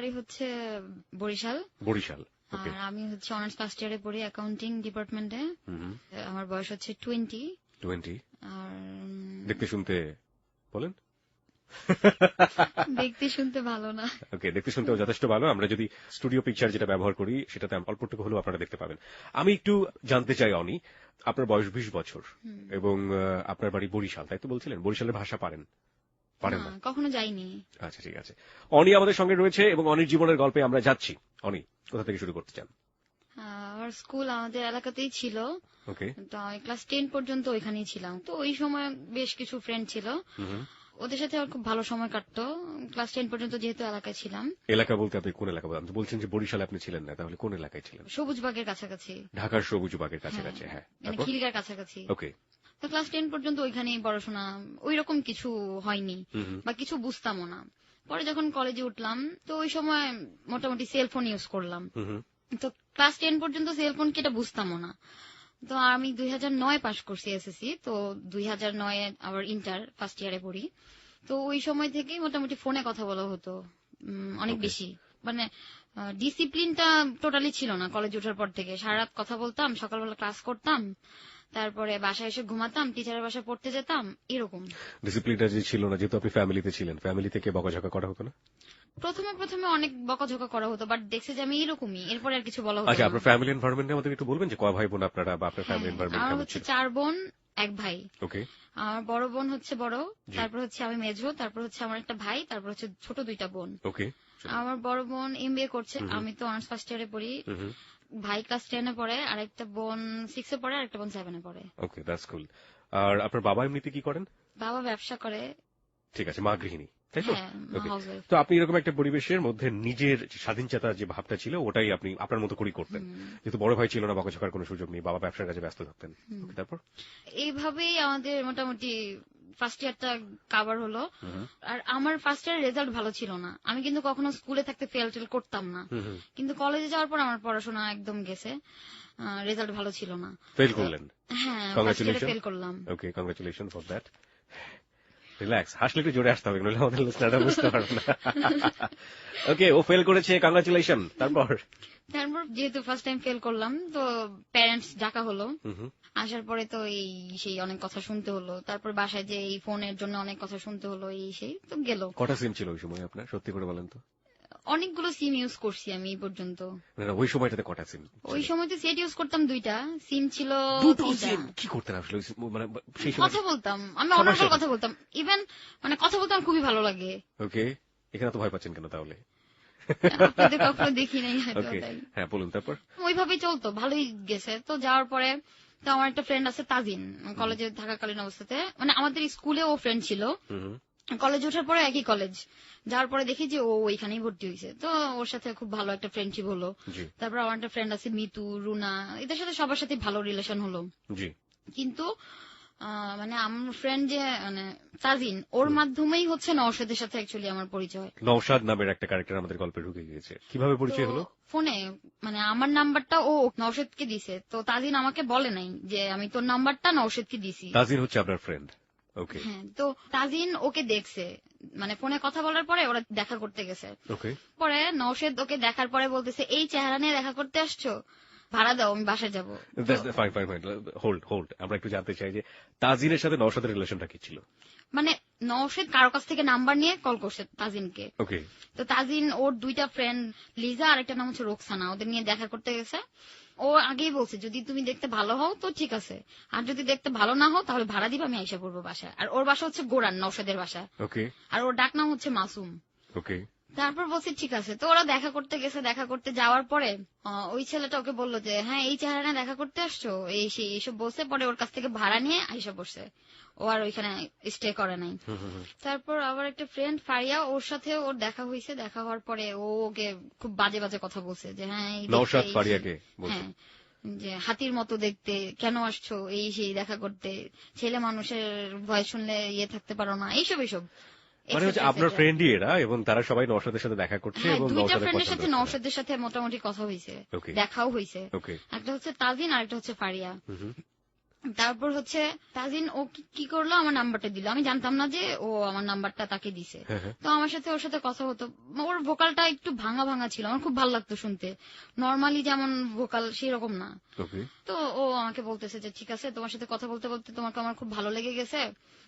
বাড়ি হচ্ছে বরিশাল। বরিশাল। আর আমি হচ্ছে অনার্স ফার্স্ট ইয়ারে পড়ি অ্যাকাউন্টিং ডিপার্টমেন্টে। আমার বয়স হচ্ছে 20। আর দেখতে শুনতে বলেন। দেখতে শুনতে ভালো না। ওকে, দেখতে শুনতেও যথেষ্ট ভালো। আমরা যদি স্টুডিও পিকচার যেটা ব্যবহার করি সেটাতে অল্পটুকু হলেও আপনারা দেখতে পাবেন। আমি একটু জানতে চাই অনি, আপনার বয়স 20 বছর এবং আপনার বাড়ি বরিশাল, তাই তো বলছিলেন? বরিশালের ভাষা পারেন না? কখনো যাইনি। আচ্ছা, ঠিক আছে। অনি আমাদের সঙ্গে রয়েছে এবং অনির জীবনের গল্পে আমরা যাচ্ছি। অনি, কোথা থেকে শুরু করতে চান? আমার স্কুল আমাদের এলাকাতেই ছিল। ওকে। তো আমি ক্লাস 10 পর্যন্ত ওইখানেই ছিলাম। তো ওই সময় বেশ কিছু ফ্রেন্ড ছিল, ওদের সাথে আমার খুব ভালো সময় কাটতো। ক্লাস 10 পর্যন্ত যেহেতু এলাকায় ছিলাম। এলাকা বলতে আপনি কোন এলাকা বলছেন? যে বরিশালে আপনি ছিলেন না, তাহলে কোন এলাকায় ছিলেন? সবুজবাগের কাছাকাছি। ঢাকার সবুজবাগের কাছাকাছি। হ্যাঁ, মানে খিলগাঁর কাছাকাছি। ওকে। তো ক্লাস 10 পর্যন্ত ওইখানেই পড়াশোনা, ওইরকম কিছু হয়নি বা কিছু বুঝতামও না। পরে যখন কলেজে উঠলাম তো ওই সময় মোটামুটি সেলফোন ইউজ করলাম। তো ক্লাস 10 পর্যন্ত সেলফোন কি এটা বুঝতামও না। তো আমি 2009 পাস করছি এসএসসি। তো 2009 আবার ইন্টার ফার্স্ট ইয়ারে পড়ি। তো ওই সময় থেকে মোটামুটি ফোনে কথা বলা হতো অনেক বেশি। মানে ডিসিপ্লিনটা টোটালি ছিল না। কলেজ ওঠার পর থেকে সারা রাত কথা বলতাম, সকালবেলা ক্লাস করতাম, তারপরে বাসায় এসে ঘুমাতাম, টিচারের বাসায় পড়তে যেতাম, এরকম। ডিসিপ্লিনটা যে ছিল না, যেহেতু আপনি ফ্যামিলিতে ছিলেন, ফ্যামিলি থেকে বকাঝকা করা হতো না? প্রথমে অনেক বকাঝকা করা হতো, বাট দেখছে যে আমি এরকমই, এরপরে আর কিছু বলা হতো না। আচ্ছা, আপনার ফ্যামিলি এনভায়রনমেন্ট আমাদের একটু বলবেন যে কয় ভাই বোন আপনারা, বা আপনার ফ্যামিলি এনভায়রনমেন্ট কেমন ছিল? আমার হচ্ছে 4 বোন 1 ভাই। ওকে। আমার বড় বোন হচ্ছে বড়, তারপর হচ্ছে আমি মেজো, তারপর হচ্ছে আমার একটা ভাই, তারপর হচ্ছে ছোট 2টা বোন। ওকে। আমার বড় বোন এমবিএ করছে, আমি তো অনার্স ফার্স্ট ইয়ারে পড়ি। ভাই ক্লাস 10 এ পড়ে, আর একটা বোন 6 এ পড়ে, আর একটা বোন 7 এ পড়ে। ওকে, দ্যাটস কুল। আর আপনার বাবা এমনিতে কি করেন? বাবা ব্যবসা করে। ঠিক আছে, মা গৃহিণী, তাই তো? হাউসওয়াইফ। তো আপনি এরকম একটা পরিবেশের মধ্যে নিজের স্বাধীনচেতা যে ভাবটা ছিল ওটাই আপনি আপনার মতো করেই করতেন, যেহেতু বড় ভাই ছিল না, বকাঝকার কোনো সুযোগ নেই, বাবা ব্যবসার কাজে ব্যস্ত থাকতেন। তারপর এইভাবেই আমাদের মোটামুটি ফার্স্ট ইয়ারটা কাভার হলো। আর আমার ফার্স্ট ইয়ারের রেজাল্ট ভালো ছিল না। আমি কিন্তু কখনো স্কুলে থাকতে ফেল টেল করতাম না, কিন্তু কলেজে যাওয়ার পর আমার পড়াশোনা একদম গেছে, রেজাল্ট ভালো ছিল না। ফেল করলেন? হ্যাঁ, ফেল করলাম। ওকে, কংগ্রাচুলেশন ফর দ্যাট। রিল্যাক্স, হাসলে একটু জোরে আসতে হবে, নইলে আমাদের লিসনাররা বুঝতে পারবে না। ওকে, ও ফেল করেছে, কংগ্রাচুলেশন। তারপর যেহেতু ফার্স্ট টাইম ফেল করলাম, তো প্যারেন্টস ডাকা হলো। আসার পরে তো সেই অনেক কথা শুনতে হলো। তারপর বাসায় যে এই ফোনের জন্য অনেক কথা শুনতে হলো, সেই তো গেল। কটা সিম ছিল ওই সময় আপনার, সত্যি করে বলেন তো? অনেকগুলো সিম ইউজ করছি আমি এই পর্যন্ত। ওই সময়টাতে কটা সিম? ওই সময় তো সেট ইউজ করতাম 2টা, সিম ছিল 3টা। কি করতেন আসলে? মানে সেই সময় কথা বলতাম, আমি অনর্গল কথা বলতাম, ইভেন মানে কথা বলতে আমার খুবই ভালো লাগে। ওকে, এখানে তো ভয় পাচ্ছেন কেন তাহলে? আপনাদের কখনো দেখি নাই। হ্যাঁ, বলুন। তারপর ওইভাবেই চলতো, ভালোই গেছে। তো যাওয়ার পরে তো আমার একটা ফ্রেন্ড আছে তাজিন, কলেজে থাকাকালীন অবস্থাতে, মানে আমাদের স্কুলে ও ফ্রেন্ড ছিল। কলেজ ওঠার পরে একই কলেজ, যাওয়ার পরে দেখি যে ও ওইখানেই ভর্তি হয়েছে। তো ওর সাথে খুব ভালো একটা ফ্রেন্ডশিপ হলো। তারপর আমার একটা ফ্রেন্ড আছে মিতু, রুনা, এদের সাথে সবার সাথে ভালো রিলেশন হলো। কিন্তু মানে আমার ফ্রেন্ড যে মানে তাজিন, ওর মাধ্যমেই হচ্ছে নওশাদের সাথে অ্যাকচুয়ালি আমার পরিচয়। নওশাদ নামের একটা ক্যারেক্টার আমাদের গল্পে ঢুকে গিয়েছে, কিভাবে পরিচয় হলো? ফোনে, মানে আমার নাম্বারটা ও নওশাদকে দিছে। তো তাজিন আমাকে বলে নাই যে আমি তোর নাম্বারটা নওশাদকে দিছি। তাজিন হচ্ছে আপনার ফ্রেন্ড? ওকে। হ্যাঁ, তো তাজিন ওকে দেখছে, মানে ফোনে কথা বলার পরে ওরা দেখা করতে গেছে। ওকে। পরে নওশাদ ওকে দেখার পরে বলতেছে, এই চেহারা নিয়ে দেখা করতে আসছো, ভাড়া দাও, আমি বাসায় যাবো। হোল্ড, আমরা একটু জানতে চাই যে তাজিনের সাথে নওশাদের রিলেশনটা কি ছিল? মানে নওশাদ কারো কাছ থেকে নাম্বার নিয়ে কল করছে তাজিনকে। ওকে। তো তাজিন ওর 2টা ফ্রেন্ড, লিজা আর একটা নাম হচ্ছে রোকসানা, ওদের নিয়ে দেখা করতে গেছে। ও আগেই বলছে যদি তুমি দেখতে ভালো হও তো ঠিক আছে, আর যদি দেখতে ভালো না হও তাহলে ভাড়া দিবা, আমি আইসা পড়বো বাসায়। আর ওর বাসা হচ্ছে গোরান, নওশাদের বাসা। ওকে। আর ওর ডাক নাম হচ্ছে মাসুম। ওকে। তারপর বলছি ঠিক আছে। তো ওরা দেখা করতে গেছে, দেখা করতে যাওয়ার পরে ওই ছেলেটা ওকে বললো যে হ্যাঁ এই চেহারা দেখা করতে আসছো, এইসব বলছে। পরে ওর কাছ থেকে ভাড়া নিয়ে আইসা পড়ছে, ও আর ওইখানে স্টে করে নাই। তারপর আবার একটা ফ্রেন্ড ফারিয়া, ওর সাথে ওর দেখা হয়েছে। দেখা হওয়ার পরে ও ওকে খুব বাজে বাজে কথা বলছে যে হ্যাঁ যে হাতির মতো দেখতে, কেন আসছো, সেই দেখা করতে, ছেলে মানুষের ভয় শুনলে থাকতে পারো না, এইসব। মানে হচ্ছে আপনার ফ্রেন্ডই এরা, এবং তারা সবাই নওশাদের সাথে দেখা করছে, এবং নওশাদের সাথে মোটামুটি কথা হয়েছে, দেখাও হয়েছে। একটা হচ্ছে তাজিন আর একটা হচ্ছে ফারিয়া। তারপর হচ্ছে তাজিন ও কি করলো, আমার নাম্বারটা দিল। আমি জানতাম না যে ও আমার নাম্বারটা তাকে দিছে। তো আমার সাথে ওর সাথে কথা হতো। ওর ভোকালটা একটু ভাঙা ভাঙা ছিল, আমার খুব ভালো লাগতো শুনতে। নর্মালি যেমন ভোকাল সেরকম না। তো ও আমাকে বলতেছে যে ঠিক আছে, তোমার সাথে কথা বলতে বলতে তোমাকে আমার খুব ভালো লেগে গেছে,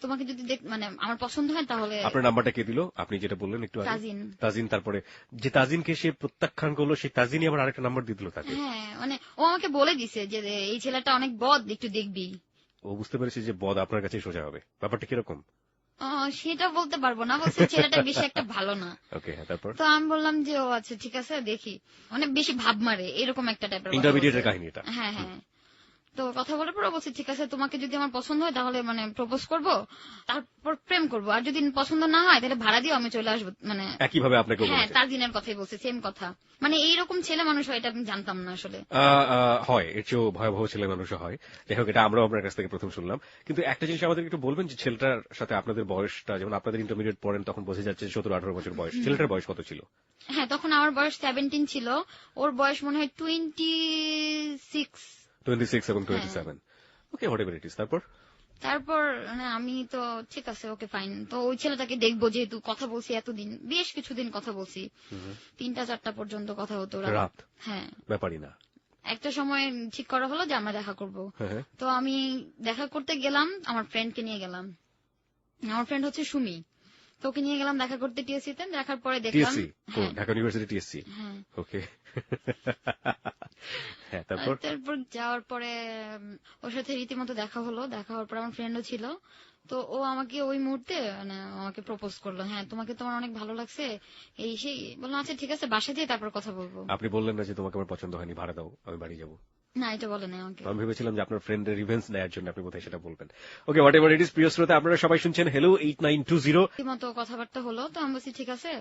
তোমাকে যদি মানে আমার পছন্দ হয় তাহলে। আপনার নাম্বারটা কে দিল? আপনি যেটা বললেন একটু আগে, তাজিন। তাজিন। তারপরে যে তাজিনকে সে প্রত্যাখ্যান করলো, সেই তাজিনই আবার আরেকটা নাম্বার দিয়ে দিল তাকে। হ্যাঁ, মানে ও আমাকে বলে দিছে যে এই ছেলেটা অনেক বদ, একটু দেখবি। ও বুঝতে পেরেছে যে বদ আপনার কাছে সোজা হবে। ব্যাপারটা কিরকম? সেটা বলতে পারবো না, বলছে ছেলেটা বেশি একটা ভালো না। ওকে, তারপর? তো আমি বললাম যে ও আচ্ছা ঠিক আছে দেখি, অনেক বেশি ভাব মারে এরকম একটা টাইপের ইন্টারমিডিয়েটের কাহিনী এটা। হ্যাঁ হ্যাঁ। তো কথা বলার পর বলছি ঠিক আছে, তোমাকে যদি আমার পছন্দ হয় তাহলে মানে প্রপোজ করব, তারপর প্রেম করব, আর যদি পছন্দ না হয় তাহলে ভাড়া দিও, আমি চলে আসবো। মানে একইভাবে আপনাকে হ্যাঁ, বলেছে? তার দিনের কথাই বলছে, সেম কথা। মানে এইরকম ছেলে মানুষ হয় এটা আমি জানতাম না আসলে। হয়, এর চেয়েও ভয়াবহ ছেলে মানুষও হয়। যাই হোক, এটা আমরাও আপনার কাছ থেকে প্রথম শুনলাম। কিন্তু একটা জিনিস আমাদের একটু বলবেন যে ছেলেটার সাথে আপনাদের বয়সটা, যেমন আপনাদের ইন্টারমিডিয়েট পড়েন তখন বোঝা যাচ্ছে 17-18 বছর বয়স। ছেলেটার বয়স কত ছিল? হ্যাঁ, তখন আমার বয়স 17 ছিল, ওর বয়স মনে হয় 26 এবং 27। ওকে, হোয়াটএভার ইট ইজ। তারপর মানে আমি তো ঠিক আছে, ওকে ফাইন। তো ওই ছেলেটাকে দেখবো, যেহেতু কথা বলছি এতদিন, বেশ কিছুদিন কথা বলছি, 3টা-4টা পর্যন্ত কথা হতো রাত। হ্যাঁ, ব্যাপারই না। একটা সময় ঠিক করা হলো যে আমরা দেখা করব। তো আমি দেখা করতে গেলাম, আমার ফ্রেন্ডকে নিয়ে গেলাম। আমার ফ্রেন্ড হচ্ছে সুমি। তো ওকে নিয়ে গেলাম দেখা করতে টিএসসি তে। দেখার পরে দেখলাম ঢাকা ইউনিভার্সিটি টিএসসি। ওকে। হ্যাঁ, তারপর যাওয়ার পরে ওর সাথে রীতিমতো দেখা হলো। দেখা হওয়ার পর আমার ফ্রেন্ডও ছিল। তো ও আমাকে ওই মুহূর্তে মানে আমাকে প্রপোজ করলো, হ্যাঁ তোমাকে তোমার অনেক ভালো লাগছে, এই সেই। বললাম আচ্ছা ঠিক আছে, বাসা দিয়ে তারপর কথা বলবো। আপনি বললেন না যে তোমাকে আমার পছন্দ হয়নি, ভাড়া দাও, আমি বাড়ি যাবো? না, এটা বলে নাই আমাকে। আমি ভেবেছিলাম যে আপনার ফ্রেন্ডের রিভেঞ্জ নেয়ার জন্য আপনি বোধহয় সেটা বলবেন। ওকে, হোয়াটএভার ইট ইজ। প্রিয় শ্রোতা, আপনারা সবাই শুনছেন হ্যালো 8920। রীতিমতো কথাবার্তা হলো। তো আমি বলছি ঠিক আছে।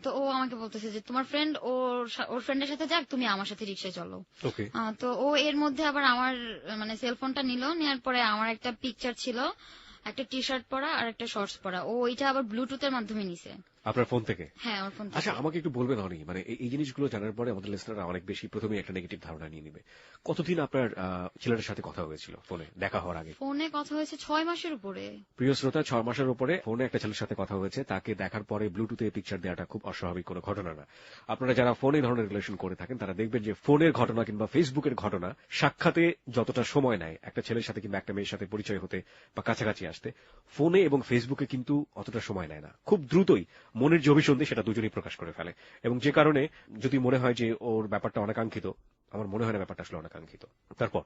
তো ও আমাকে বলতেছে যে তোমার ফ্রেন্ড ওর ফ্রেন্ডের সাথে যাক, তুমি আমার সাথে রিক্সায় চলো। ওকে। তো ও এর মধ্যে আবার আমার মানে সেলফোনটা নিল। নেওয়ার পরে আমার একটা পিকচার ছিল, একটা টি শার্ট পরা আর একটা শর্টস পরা। ও ওইটা আবার ব্লুটুথের মাধ্যমে নিছে আপনার ফোন থেকে? হ্যাঁ, আমার ফোন থেকে। আচ্ছা, আমাকে একটু বলবেন অনি, মানে এই জিনিসগুলো জানার পরে আমাদের লিসনাররা অনেক বেশি প্রথমেই একটা নেগেটিভ ধারণা নিয়ে নেবে। কতদিন আপনার ছেলেটার সাথে কথা হয়েছিল ফোনে দেখা হওয়ার আগে? ফোনে কথা হয়েছে 6 মাসের উপরে। প্রিয় শ্রোতা, 6 মাসের উপরে ফোনে একটা ছেলের সাথে কথা হয়েছে। তাকে দেখার পরে ব্লুটুথে পিকচার দেওয়াটা খুব অস্বাভাবিক কোনো ঘটনা না। আপনারা যারা ফোনে ধরনের রিলেশন করে থাকেন তারা দেখবেন যে ফোনের ঘটনা কিংবা ফেসবুকের ঘটনা সাক্ষাতে যতটা সময় নেয় একটা ছেলের সাথে কিংবা একটা মেয়ের সাথে পরিচয় হতে বা কাছাকাছি আসতে, ফোনে এবং ফেসবুকে কিন্তু অতটা সময় নেয় না। খুব দ্রুতই মনের যে অভিসন্ধি সেটা দুজনেই প্রকাশ করে ফেলে। এবং যে কারণে যদি মনে হয় যে ওর ব্যাপারটা অনাকাঙ্ক্ষিত, আমার মনে হয় না ব্যাপারটা আসলে অনাকাঙ্ক্ষিত। তারপর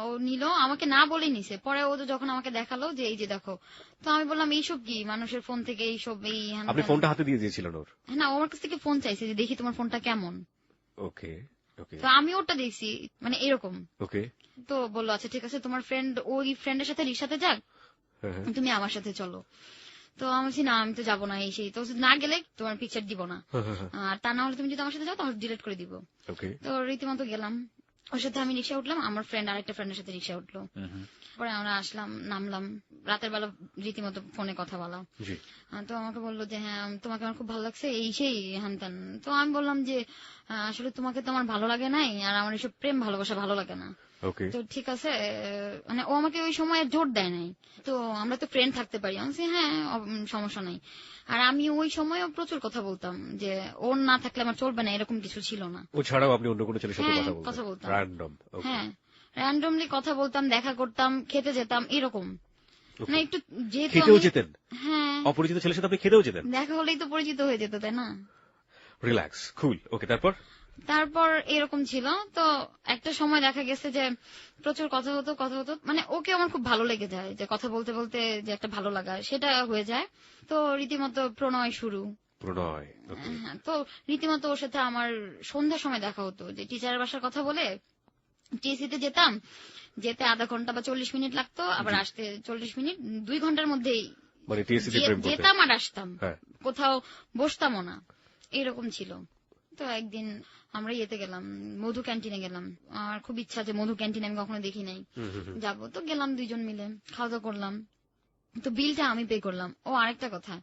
ও নিল, আমাকে না বলে নিছে। পরে ও তো যখন আমাকে দেখালো যে এই যে দেখো, তো আমি বললাম এইসব কি, মানুষের ফোন থেকে এইসব। আপনি ফোনটা হাতে দিয়ে দিয়েছিলেন ওর? না, ওর কাছ থেকে ফোন চাইছে যে দেখি তোমার ফোনটা কেমন। ওকে ওকে। তো আমি ওটা দেখছি, মানে এরকম। ওকে। তো বললো আচ্ছা ঠিক আছে, তোমার ফ্রেন্ড ওই ফ্রেন্ডের সাথে রিক্সাতে যাক, তুমি আমার সাথে চলো। তো আমি বলছি না, আমি তো যাবো না, এই সেই। তো না গেলে তোমার পিকচার দিব না, আর তা না হলে তুমি যদি আমার সাথে যাও তাহলে ডিলিট করে দিব। তো রীতিমতো গেলাম, ওর সাথে আমি রিক্সা উঠলাম, আমার ফ্রেন্ড আরেকটা ফ্রেন্ডের সাথে রিক্সা উঠলো। পরে আমরা আসলাম, নামলাম, রাতের বেলা রীতিমতো ফোনে কথা বলা। তো আমাকে বললো যে হ্যাঁ তোমাকে আমার খুব ভালো লাগছে, এই সেই হ্যান ত্যান। তো আমি বললাম যে আসলে তোমাকে তো আমার ভালো লাগে নাই, আর আমার এসব প্রেম ভালোবাসা ভালো লাগে না। তো ঠিক আছে, মানে ও আমাকে ওই সময় জোর দেয় নাই। তো আমরা তো ফ্রেন্ড থাকতে পারি। আমি বলছি হ্যাঁ সমস্যা নাই। আর আমি ওই সময়ও প্রচুর কথা বলতাম, যে ওর না থাকলে আমার চলবে না, এরকম কিছু ছিল না। ও ছাড়াও আপনি অন্য কোনো ছেলের সাথে কথা বলতেন? র্যান্ডম? হ্যাঁ, র্যান্ডমলি কথা বলতাম, দেখা করতাম, খেতে যেতাম, এরকম। মানে একটু যেহেতু খেতেও যেতেন? হ্যাঁ, অপরিচিত ছেলের সাথে আপনি খেতেও যেতেন? দেখা হলেই তো পরিচিত হয়ে যেত, তাই না? রিল্যাক্স, কুল। ওকে, তারপর এরকম ছিল। তো একটা সময় দেখা গেছে যে প্রচুর কথা হতো। মানে ওকে আমার খুব ভালো লেগে যায়, যে কথা বলতে বলতে যে একটা ভালো লাগা সেটা হয়ে যায়। তো রীতিমতো প্রণয় শুরু। তো রীতিমতো ওর সাথে আমার সন্ধ্যার সময় দেখা হতো, যে টিচারের বাসার কথা বলে টিএসসিতে যেতাম, যেতে আধা ঘন্টা বা 40 মিনিট লাগতো, আবার আসতে 40 মিনিট, 2 ঘন্টার মধ্যেই যেতাম আর আসতাম, কোথাও বসতামও না, এরকম ছিল। তো একদিন আমরা ইয়েতে গেলাম, মধু ক্যান্টিনে গেলাম। আমার খুব ইচ্ছা যে মধু ক্যান্টিনে আমি কখনো দেখি নাই, যাবো। তো গেলাম দুইজন মিলে, খাওয়া দাওয়া করলাম। তো বিলটা আমি পে করলাম। ও আরেকটা কথা,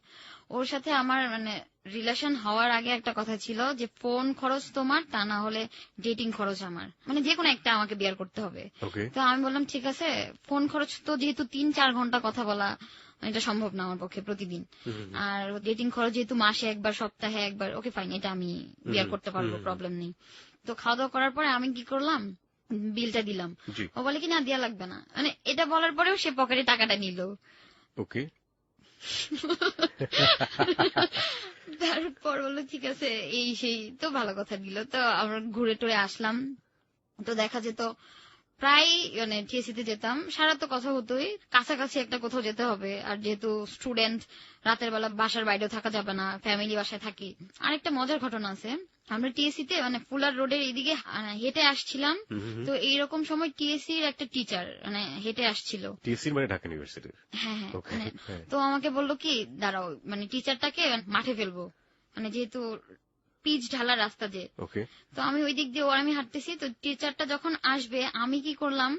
ওর সাথে আমার মানে রিলেশন হওয়ার আগে একটা কথা ছিল যে ফোন খরচ তোমার, তা না হলে ডেটিং খরচ আমার, মানে যে কোনো একটা আমাকে বিয়ার করতে হবে। তো আমি বললাম ঠিক আছে, ফোন খরচ তো যেহেতু 3-4 ঘন্টা কথা বলা এটা সম্ভব না আমার পক্ষে প্রতিদিন, আর ডেটিং খরচ যেহেতু মাসে একবার সপ্তাহে একবার, ওকে ফাইন, এটা আমি বিয়ার করতে পারবো, প্রবলেম নেই। তো খাওয়া দাওয়া করার পরে আমি কি করলাম, বিলটা দিলাম। ও বলে কি না দেয়া লাগবে না, মানে এটা বলার পরেও সে পকেটে টাকাটা নিল। ওকে। তারপর বললো ঠিক আছে, এই সেই, তো ভালো কথা দিল। তো আমরা ঘুরে টুরে আসলাম। তো দেখা যেত প্রায় মানে টিএসসিতে যেতাম, সারা তো কথা হতোই, কাছাকাছি একটা কোথাও যেতে হবে। আর যেহেতু স্টুডেন্ট, রাতের বেলা বাসার বাইরেও থাকা যাবে না, ফ্যামিলি বাসায় থাকি। আরেকটা মজার ঘটনা আছে, আমরা টিএসসিতে মানে ফুলার রোডের এইদিকে হেঁটে আসছিলাম। তো এইরকম সময় টিএসসির একটা টিচার মানে হেঁটে আসছিল। টিএসসি মানে ঢাকা ইউনিভার্সিটির? হ্যাঁ হ্যাঁ। তো আমাকে বললো কি দাঁড়াও, মানে টিচারটাকে মাঠে ফেলবো, মানে যেহেতু পিচ ঢালা রাস্তা যে। তো আমি ওই দিক দিয়ে আমি হাঁটতেছি, তো টিচারটা যখন আসবে আমি কি করলাম,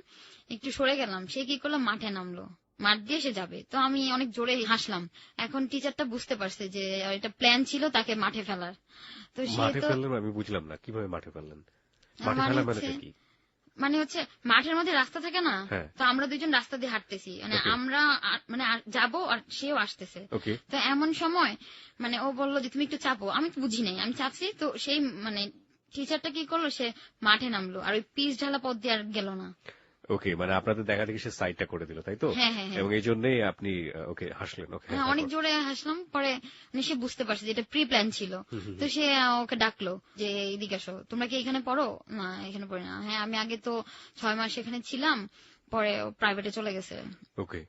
একটু সরে গেলাম, সে কি করলাম মাঠে নামলো, মাঠ দিয়ে সে যাবে। তো আমি অনেক জোরে হাসলাম। এখন টিচারটা বুঝতে পারছে যে এটা প্ল্যান ছিল তাকে মাঠে ফেলার। তো মাঠে ফেললেন? আমি বুঝলাম না কিভাবে মাঠে ফেললেন। মাঠে ফেলা মানে কি? মানে হচ্ছে মাঠের মধ্যে রাস্তা থাকে না, তো আমরা দুইজন রাস্তা দিয়ে হাঁটতেছি, মানে আমরা মানে যাবো আর সেও আসতেছে। তো এমন সময় মানে ও বললো যে তুমি একটু চাপো, আমি তো বুঝি নাই, আমি চাপছি। তো সেই মানে টিচারটা কি করলো, সে মাঠে নামলো আর ওই পিচ ঢালা পথ দিয়ে আর গেল না। ওকে, মানে আপনাদের দেখা দেখি সে সাইডটা করে দিল, তাই তো? হ্যাঁ। এবং এই জন্যই আপনি ওকে হাসলেন? হ্যাঁ, অনেক জোরে হাসলাম। পরে সে বুঝতে পারছে যে এটা প্রি প্ল্যান ছিল। তো সে ওকে ডাকলো যে এদিকে আসো, তোমরা কি এখানে পড়ো? না, এখানে পড়ি না। হ্যাঁ, আমি আগে তো 6 মাস এখানে ছিলাম, পরে প্রাইভেটে চলে গেছে। ওকে।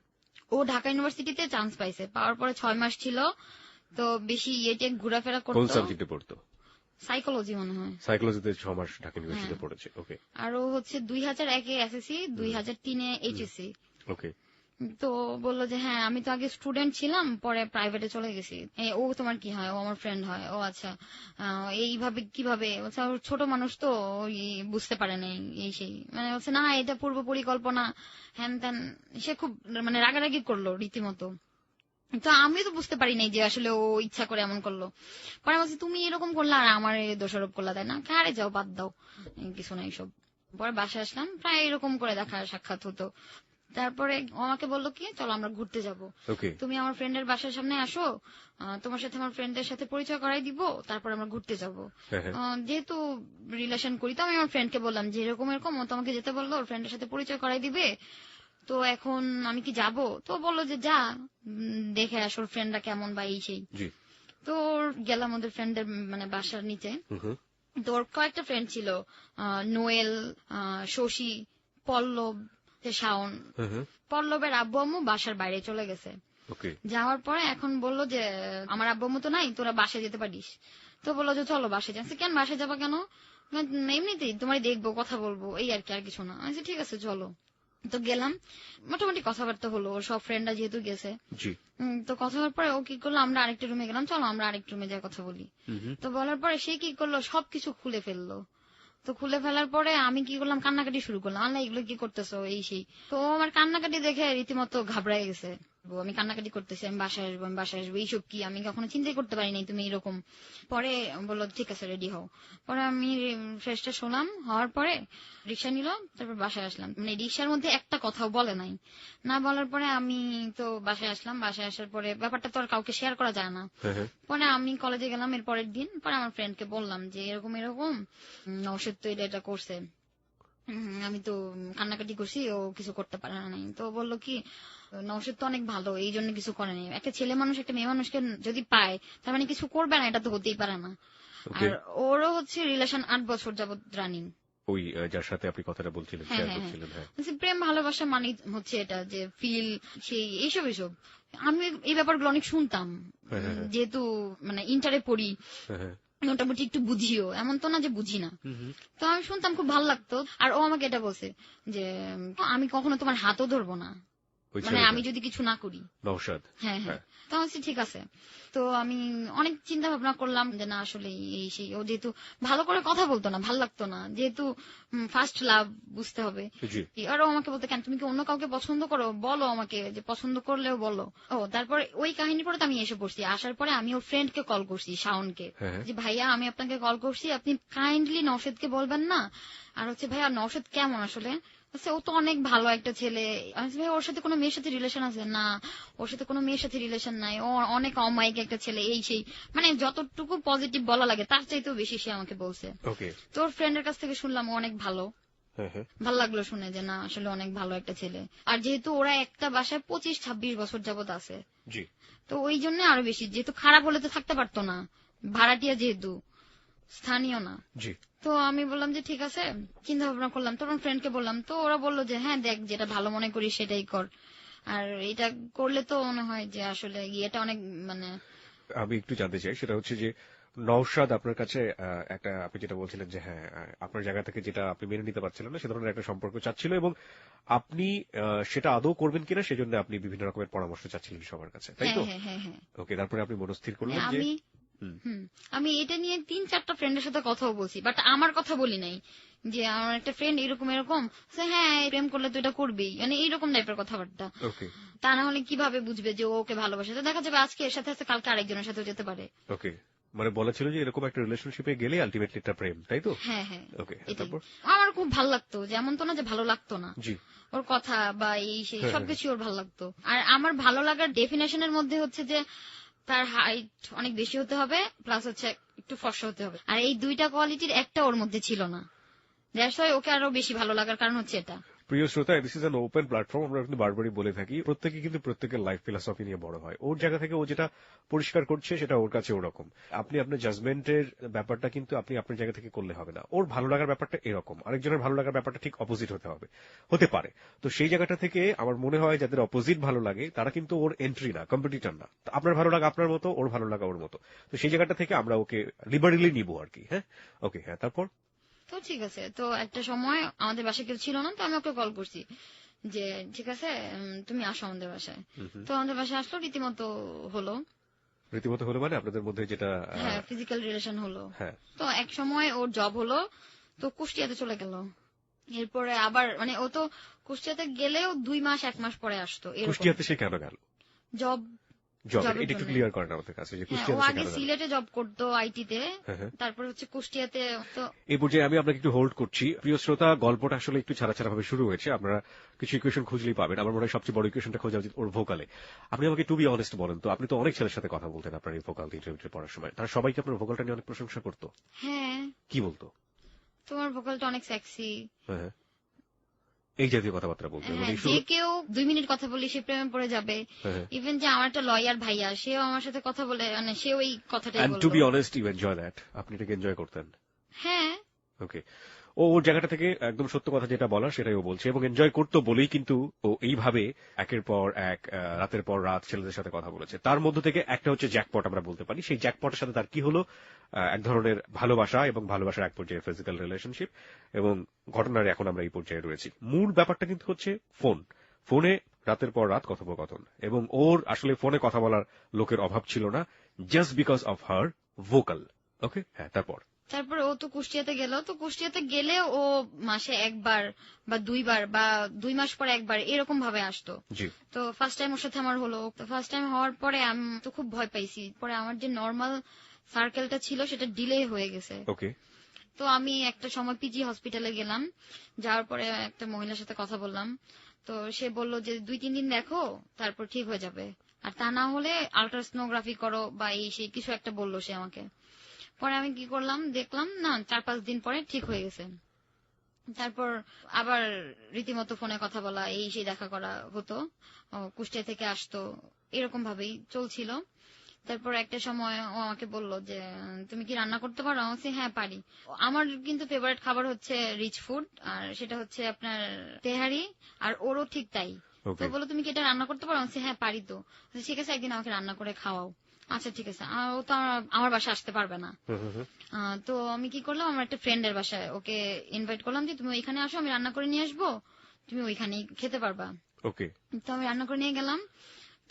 ও ঢাকা ইউনিভার্সিটিতে চান্স পাইছে, পাওয়ার পরে 6 মাস ছিল, তো বেশি ইয়েটে ঘোরাফেরা করতো। কোন সাবজেক্টে পড়তো? সাইকোলজি মনে হয়। সাইকোলজিতে 6 মাস ঢাকা ইউনিভার্সিটিতে পড়েছে। ওকে। আর ও হচ্ছে 2001-এ এসএসসি, 2003-এ এইচএসসি। ওকে। তো বললো যে হ্যাঁ আমি তো আগে স্টুডেন্ট ছিলাম, পরে প্রাইভেটে চলে গেছি। ও তোমার কি হয়? ও আমার ফ্রেন্ড হয়। ও আচ্ছা, এইভাবে কিভাবে? ছোট মানুষ তো ওই বুঝতে পারে নাই, এই সেই, মানে বলছে না এটা পূর্ব পরিকল্পনা, হ্যান ত্যান। সে খুব মানে রাগারাগি করলো রীতিমতো। তো আমি তো বুঝতে পারি নাই যে আসলে ও ইচ্ছা করে এমন করলো। পরে বলছি তুমি এরকম করলা আর আমার দোষারোপ করলা, তাই না? কারে যাও, বাদ দাও, কিছু না এইসব। পরে বাসায় আসলাম, প্রায় এরকম করে দেখা সাক্ষাৎ হতো। তারপরে আমাকে বললো কি চলো আমরা ঘুরতে যাবো, তুমি আমার ফ্রেন্ডের বাসার সামনে আসো, তোমার সাথে আমার ফ্রেন্ডের সাথে পরিচয় করাই দিব, তারপর আমরা ঘুরতে যাবো। যেহেতু রিলেশন করি, তো আমি আমার ফ্রেন্ডকে বললাম যে এরকম এরকম, ও তোমাকে যেতে বললো, ওর ফ্রেন্ডের সাথে পরিচয় করাই দিবে, তো এখন আমি কি যাবো? তো বললো যে যা, দেখে আস ওর ফ্রেন্ডরা কেমন বা এই সেই। তো গেলাম ওদের ফ্রেন্ডদের মানে বাসার নিচে। তো ওর কয়েকটা ফ্রেন্ড ছিল, নোয়েল, শশী, পল্লব, শাওন। পল্লবের আব্বু আম্মু বাসার বাইরে চলে গেছে। যাওয়ার পরে এখন বললো যে আমার আব্বু আম্মু তো নাই, তোরা বাসায় যেতে পারিস। তো বললো যে চলো বাসায় যাচ্ছি। কেন বাসায় যাবা কেন? এমনিতেই তোমার দেখবো, কথা বলবো, এই আর কি, আর কিছু না। আমি ঠিক আছে চলো। তো গেলাম, মোটামুটি কথাবার্তা হলো, ওর সব ফ্রেন্ডরা যেহেতু গেছে। তো কথা হওয়ার পরে ও কি করলো, আমরা আরেকটা রুমে গেলাম, চলো আমরা আরেকটা রুমে যাই কথা বলি। তো বলার পরে সে কি করলো, সবকিছু খুলে ফেললো। তো খুলে ফেলার পরে আমি কি করলাম, কান্নাকাটি শুরু করলাম, আল্লাহ এগুলো কি করতেছো, এই সেই। তো আমার কান্নাকাটি দেখে রীতিমতো ঘাবড়ায় গেছে। আমি কান্নাকাটি করতেছি, আমি বাসায় আসবো, আমি বাসায় আসবো, এইসব কি, আমি কখনো চিন্তাই করতে পারি নাই তুমি এরকম। পরে বললো ঠিক আছে রেডি হও। পরে আমি ফ্রেশটা শোনাম, হওয়ার পরে রিক্সা নিল, তারপর বাসায় আসলাম। মানে রিক্সার মধ্যে একটা কথাও বলে নাই। না বলার পরে আমি তো বাসায় আসলাম। বাসায় আসার পরে ব্যাপারটা তো আর কাউকে শেয়ার করা যায় না। পরে আমি কলেজে গেলাম এর পরের দিন। পরে আমার ফ্রেন্ডকে বললাম যে এরকম এরকম নওশাদ তো এটা করছে, আমি তো কান্নাকাটি করছি, ও কিছু করতে পারে না। তো বললো কি নওশাদ তো অনেক ভালো, এই জন্য কিছু করে নাই। একটা ছেলে মানুষ একটা মেয়ে মানুষকে যদি পায়, তার মানে কিছু করবে না, এটা তো হতেই পারে না। আর ওরও হচ্ছে রিলেশন 8 বছর যাবত রানিং, ওই যার সাথে আপনি কথাটা বলছিলেন। প্রেম ভালোবাসা মানে হচ্ছে এটা যে ফিল সেই এইসব এইসব। আমি এই ব্যাপারগুলো অনেক শুনতাম, যেহেতু মানে ইন্টারে পড়ি, মোটামুটি একটু বুঝিও, এমন তো না যে বুঝি না। তো আমি শুনতাম, খুব ভালো লাগতো। আর ও আমাকে এটা বলছে যে আমি কখনো তোমার হাতও ধরবো না। মানে আমি যদি কিছু না করি। নওশাদ? হ্যাঁ হ্যাঁ, তখন ঠিক আছে। তো আমি অনেক চিন্তা ভাবনা করলাম যে না আসলে এই সেই, ও যেহেতু ভালো করে কথা বলতো না, ভাল লাগতো না, যেহেতু ফার্স্ট লাভ বুঝতে হবে। আরো আমাকে বলতো, কেন তুমি কি অন্য কাউকে পছন্দ করো, বলো আমাকে, যে পছন্দ করলেও বলো। তারপরে ওই কাহিনীর পরে তো আমি এসে পড়ছি। আসার পরে আমি ওর ফ্রেন্ডকে কল করছি, শাওনকে, যে ভাইয়া আমি আপনাকে কল করছি, আপনি কাইন্ডলি নওশাদকে বলবেন না। আর ভাইয়া নওশাদ কেমন আসলে? ও তো অনেক ভালো একটা ছেলে। ভাই ওর সাথে কোনো মেয়ের সাথে রিলেশন আছে? না, ওর সাথে কোনো মেয়ের সাথে রিলেশন নাই, ও অনেক অমায়িক একটা ছেলে, এই সেই, মানে যতটুকু পজিটিভ বলা লাগে তার চাইতেও বেশি সে আমাকে বলছে। তোর ফ্রেন্ডের কাছ থেকে শুনলাম ও অনেক ভালো। ভাল লাগলো শুনে যে না আসলে অনেক ভালো একটা ছেলে। আর যেহেতু ওরা একটা বাসায় 25-26 বছর যাবত আছে, তো ওই জন্য আরো বেশি, যেহেতু খারাপ হলে তো থাকতে পারতো না, ভাড়াটিয়া যেহেতু, স্থানীয় না। তো আমি বললাম যে ঠিক আছে, চিন্তা ভাবনা করলাম, তখন ফ্রেন্ডকে বললাম, তো ওরা বললো যে হ্যাঁ দেখ, যেটা ভালো মনে করি সেটাই কর, আর এটা করলে তো মনে হয় যে আসলে এটা অনেক, মানে আমি একটু জানতে চাই, সেটা হচ্ছে যে নওশাদ আপনার কাছে একটা, আপনি যেটা বলছিলেন যে হ্যাঁ আপনার জায়গা থেকে যেটা আপনি মেনে নিতে পারছিলেন না, সে ধরনের একটা সম্পর্ক চাচ্ছিল, এবং আপনি সেটা আদৌ করবেন কিনা সেজন্য আপনি বিভিন্ন রকমের পরামর্শ চাচ্ছিলেন সবার কাছে, তাই তো? ওকে, তারপরে আপনি মনস্থির করলেন যে আমি এটা নিয়ে 3-4টা ফ্রেন্ডের সাথে কথাও বলছি, বাট আমার কথা বলি নাই যে আমার একটা ফ্রেন্ড এরকম এরকম, হ্যাঁ প্রেম করলে তো এটা করবেই, মানে এইরকম টাইপের কথাবার্তা। তা না হলে কিভাবে বুঝবে যে ওকে ভালোবাসে? তো দেখা যাবে আজকে এর সাথে আছে, কালকে আরেকজনের সাথেও যেতে পারে। ওকে, মানে বলেছিল যে এরকম একটা রিলেশনশিপে গেলে আলটিমেটলি এটা প্রেম, তাই তো? হ্যাঁ হ্যাঁ, আমার খুব ভালো লাগতো, যেমন তো না যে ভালো লাগতো না, ওর কথা বা এই সেই সবকিছু ওর ভালো লাগতো। আর আমার ভালো লাগার ডেফিনেশনের মধ্যে হচ্ছে যে তার হাইট অনেক বেশি হতে হবে, প্লাস হচ্ছে একটু ফর্সা হতে হবে, আর এই দুইটা কোয়ালিটির একটা ওর মধ্যে ছিল না। দ্যাটস ওয়াই ওকে আরো বেশি ভালো লাগার কারণ হচ্ছে এটা। প্রিয় শ্রোতা, this is an open platform, আমরা কিন্তু বারবারই বলে থাকি, প্রত্যেকে কিন্তু প্রত্যেকের লাইফ ফিলসফি নিয়ে বড় হয়। ওর জায়গা থেকে ও যেটা পরিষ্কার করছে সেটা ওর কাছে ওরকম। আপনি আপনার জাজমেন্টের ব্যাপারটা কিন্তু আপনি আপনার জায়গা থেকে করলে হবে না। ওর ভালো লাগার ব্যাপারটা এরকম, আরেকজনের ভালো লাগার ব্যাপারটা ঠিক অপোজিট হতে পারে। তো সেই জায়গাটা থেকে আমার মনে হয় যাদের অপোজিট ভালো লাগে তারা কিন্তু ওর এন্ট্রি না, কম্পিটিটর না। আপনার ভালো লাগা আপনার মতো, ওর ভালো লাগা ওর মতো। তো সেই জায়গাটা থেকে আমরা ওকে লিবারেলি নিব আর কি। হ্যাঁ, ওকে, হ্যাঁ, তারপর তো ঠিক আছে। তো একটা সময় আমাদের বাসায় কেউ ছিল না, তো আমি ওকে কল করছি যে ঠিক আছে তুমি আসো আমাদের বাসায়। তো আমাদের বাসায় আসলো, রীতিমতো হলো মানে আপনাদের মধ্যে যেটা ফিজিক্যাল রিলেশন হলো। তো এক সময় ওর জব হলো, তো কুষ্টিয়াতে চলে গেল। এরপরে আবার মানে ও তো কুষ্টিয়াতে গেলেও 2 মাস 1 মাস পরে আসতো। কুষ্টিয়াতে সে কেন গেল? জব, এটা একটু ক্লিয়ার করেন আমাদের কাছে যে কুষ্টিয়াতে ও আগে সিলেটে জব করতো আইটিতে, তারপর হচ্ছে কুষ্টিয়াতে। তো এই পর্যায়ে আমি আপনাকে একটু হোল্ড করছি। প্রিয় শ্রোতা, গল্পটা আসলে একটু ছাড়া ছাড়া ভাবে শুরু হয়েছে, আপনারা কিছু ইকুয়েশন খুঁজলেই পাবেন। আমার মনে হয় সবচেয়ে বড় ইকুয়েশনটা খোঁজা উচিত ওর ভোকালে। আপনি আমাকে টু বি অনেস্ট বলেন তো, আপনি তো অনেক ছেলের সাথে কথা বলতেন আপনার এই ভোকাল ইন্টারভিউতে পড়ার সময়, তারা সবাইকে আপনার ভোকালটা নিয়ে অনেক প্রশংসা করতো? হ্যাঁ। কি বলতো? তোমার ভোকালটা অনেক সেক্সি, এই জাতীয় কথাবার্তা বলতো। যে কেউ 2 মিনিট কথা বলি সে প্রেমে পড়ে যাবে। ইভেন যে আমার একটা লয়ার ভাইয়া, সেও আমার সাথে কথা বলে, মানে সেও এই কথাটাই বলতো। And to be honest, you enjoy that, আপনি এটাকে এনজয় করতেন? হ্যাঁ। ওকে, ওর জায়গাটা থেকে একদম সত্য কথা যেটা বলা সেটাই ও বলছে, এবং এনজয় করতো বলেই কিন্তু ও এইভাবে একের পর এক রাতের পর রাত ছেলেদের সাথে কথা বলেছে। তার মধ্য থেকে একটা হচ্ছে জ্যাকপট আমরা বলতে পারি। সেই জ্যাকপটের সাথে তার কি হলো? এক ধরনের ভালোবাসা, এবং ভালোবাসার এক পর্যায়ে ফিজিক্যাল রিলেশনশিপ, এবং ঘটনার এখন আমরা এই পর্যায়ে রয়েছি। মূল ব্যাপারটা কিন্তু হচ্ছে ফোনে রাতের পর রাত কথোপকথন, এবং ওর আসলে ফোনে কথা বলার লোকের অভাব ছিল না, just because of her vocal. Okay, হ্যাঁ, তারপর ও তো কুষ্টিয়াতে গেল। তো কুষ্টিয়াতে গেলে ও মাসে 1 বার বা 2 বার বা 2 মাস পরে 1 বার এরকম ভাবে আসতো। তো ফার্স্ট টাইম ওর সাথে আমার হলো। তো ফার্স্ট টাইম হওয়ার পরে আমি তো খুব ভয় পাইছি। পরে আমার যে নর্মাল সার্কেলটা ছিল সেটা ডিলে হয়ে গেছে। তো আমি একটা সময় পিজি হসপিটালে গেলাম, যাওয়ার পরে একটা মহিলার সাথে কথা বললাম। তো সে বলল যে 2-3 দিন দেখো, তারপর ঠিক হয়ে যাবে, আর তা না হলে আল্ট্রাসোনোগ্রাফি করো বা এই সেই কিছু একটা বললো সে আমাকে। পরে আমি কি করলাম, দেখলাম না 4-5 দিন পরে ঠিক হয়ে গেছে। তারপর আবার রীতিমতো ফোনে কথা বলা, এই সেই দেখা করা হতো, কুষ্টিয়া থেকে আসতো, এরকম ভাবেই চলছিল। তারপর একটা সময় ও আমাকে বললো যে তুমি কি রান্না করতে পারো? আমি বলছি হ্যাঁ পারি। আমার কিন্তু ফেভারিট খাবার হচ্ছে রিচ ফুড, আর সেটা হচ্ছে আপনার তেহারি, আর ওরও ঠিক তাই। তো বললো তুমি কি এটা রান্না করতে পারো? আমি বলছি হ্যাঁ পারি। তো ঠিক আছে, একদিন আমাকে রান্না করে খাওয়াও। আচ্ছা ঠিক আছে। ও তো আমার বাসায় আসতে পারবে না। তো আমি কি করলাম, আমার একটা ফ্রেন্ডের বাসায় ওকে ইনভাইট করলাম যে তুমি ওইখানে আসো, আমি রান্না করে নিয়ে আসবো, তুমি ওইখানেই খেতে পারবা। ওকে। তো আমি রান্না করে নিয়ে গেলাম।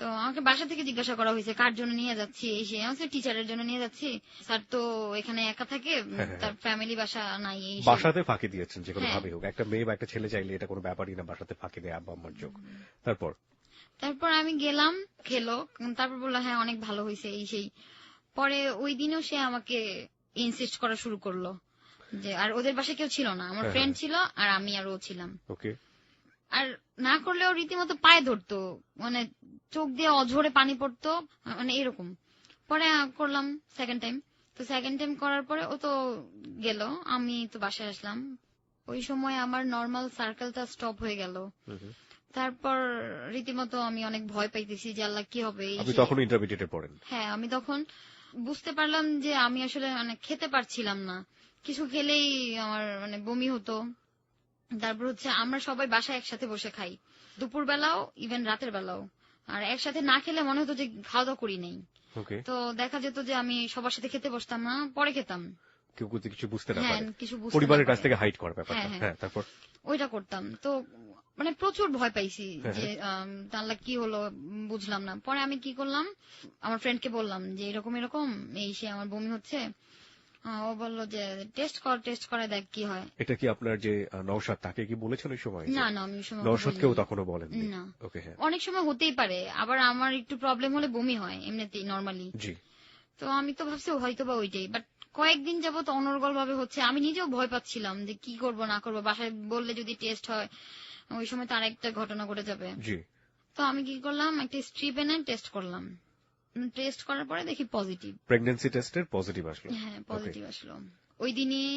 তো আমাকে বাসা থেকে জিজ্ঞাসা করা হয়েছে কার জন্য নিয়ে যাচ্ছি, সে আমি টিচারের জন্য নিয়ে যাচ্ছি, স্যার তো এখানে একা থাকে, তার ফ্যামিলি বাসা নাই। বাসাতে ফাঁকি দিয়েছেন যে কোনো ভাবে হোক, একটা মেয়ে বা একটা ছেলে চাইলে এটা কোনো ব্যাপারই না, বাসাতে ফাঁকি দেয় আব্বা আম্মার যোগ। তারপর আমি গেলাম, খেলো, তারপর বললো হ্যাঁ অনেক ভালো হয়েছে এই সেই। পরে ওই দিনও সে আমাকে ইনসিস্ট করা শুরু করলো যে, আর ওদের বাসায় কেউ ছিল না, আমার ফ্রেন্ড ছিল আর আমি আর ও ছিলাম। আর না করলেও রীতিমতো পায়ে ধরতো, মানে চোখ দিয়ে অঝরে পানি পড়তো, মানে এরকম। পরে করলাম সেকেন্ড টাইম। তো সেকেন্ড টাইম করার পরে ও তো গেল, আমি তো বাসায় আসলাম। ওই সময় আমার নর্মাল সার্কেলটা স্টপ হয়ে গেল। তারপর রীতিমতো আমি অনেক ভয় পাইতেছি যে আল্লাহ কি হবে। আপনি তখন ইন্টারমিডিয়েটে পড়েন? হ্যাঁ, আমি তখন বুঝতে পারলাম যে আমি আসলে মানে খেতে পারছিলাম না, কিছু খেলেই আমার মানে বমি হতো। তারপর হচ্ছে আমরা সবাই বাসায় একসাথে বসে খাই, দুপুর বেলাও ইভেন রাতের বেলাও। আর একসাথে না খেলে মনে হতো যে খাওয়া দাওয়া করি নাই। তো দেখা যেত যে আমি সবার সাথে খেতে বসতাম না, পরে খেতাম। কেউ কিছু বুঝতে না পারে, পরিবারের কাছ থেকে হাইড করার ব্যাপারটা। হ্যাঁ, তারপর ওইটা করতাম। তো মানে প্রচুর ভয় পাইছি যে আল্লাহ কি হলো বুঝলাম না। পরে আমি কি করলাম, আমার ফ্রেন্ডকে বললাম যে এরকম এরকম এই সে আমার বমি হচ্ছে। ও বললো যে টেস্ট করে দেখ কি হয়। এটা কি আপনার যে নওশাদ, তাকে কি বলেছেন ওই সময়? না না, আমি নওশাদকেও তখনও বলেন না। অনেক সময় হতেই পারে, আবার আমার একটু প্রবলেম হলে বমি হয় এমনিতেই নর্মালি। তো আমি তো ভাবছি হয়তো বা ওইটাই, বাট কয়েকদিন যাবত অনর্গল ভাবে হচ্ছে। আমি নিজেও ভয় পাচ্ছিলাম যে কি করব না করবো, বাসায় বললে যদি টেস্ট হয় ওই সময় তো আরেকটা ঘটনা ঘটে যাবে। তো আমি কি করলাম, একটা স্ট্রিপ এনে টেস্ট করলাম। টেস্ট করার পরে দেখি পজিটিভ, প্রেগন্যান্সি টেস্টের পজিটিভ আসলো। হ্যাঁ পজিটিভ আসলো। ওই দিনই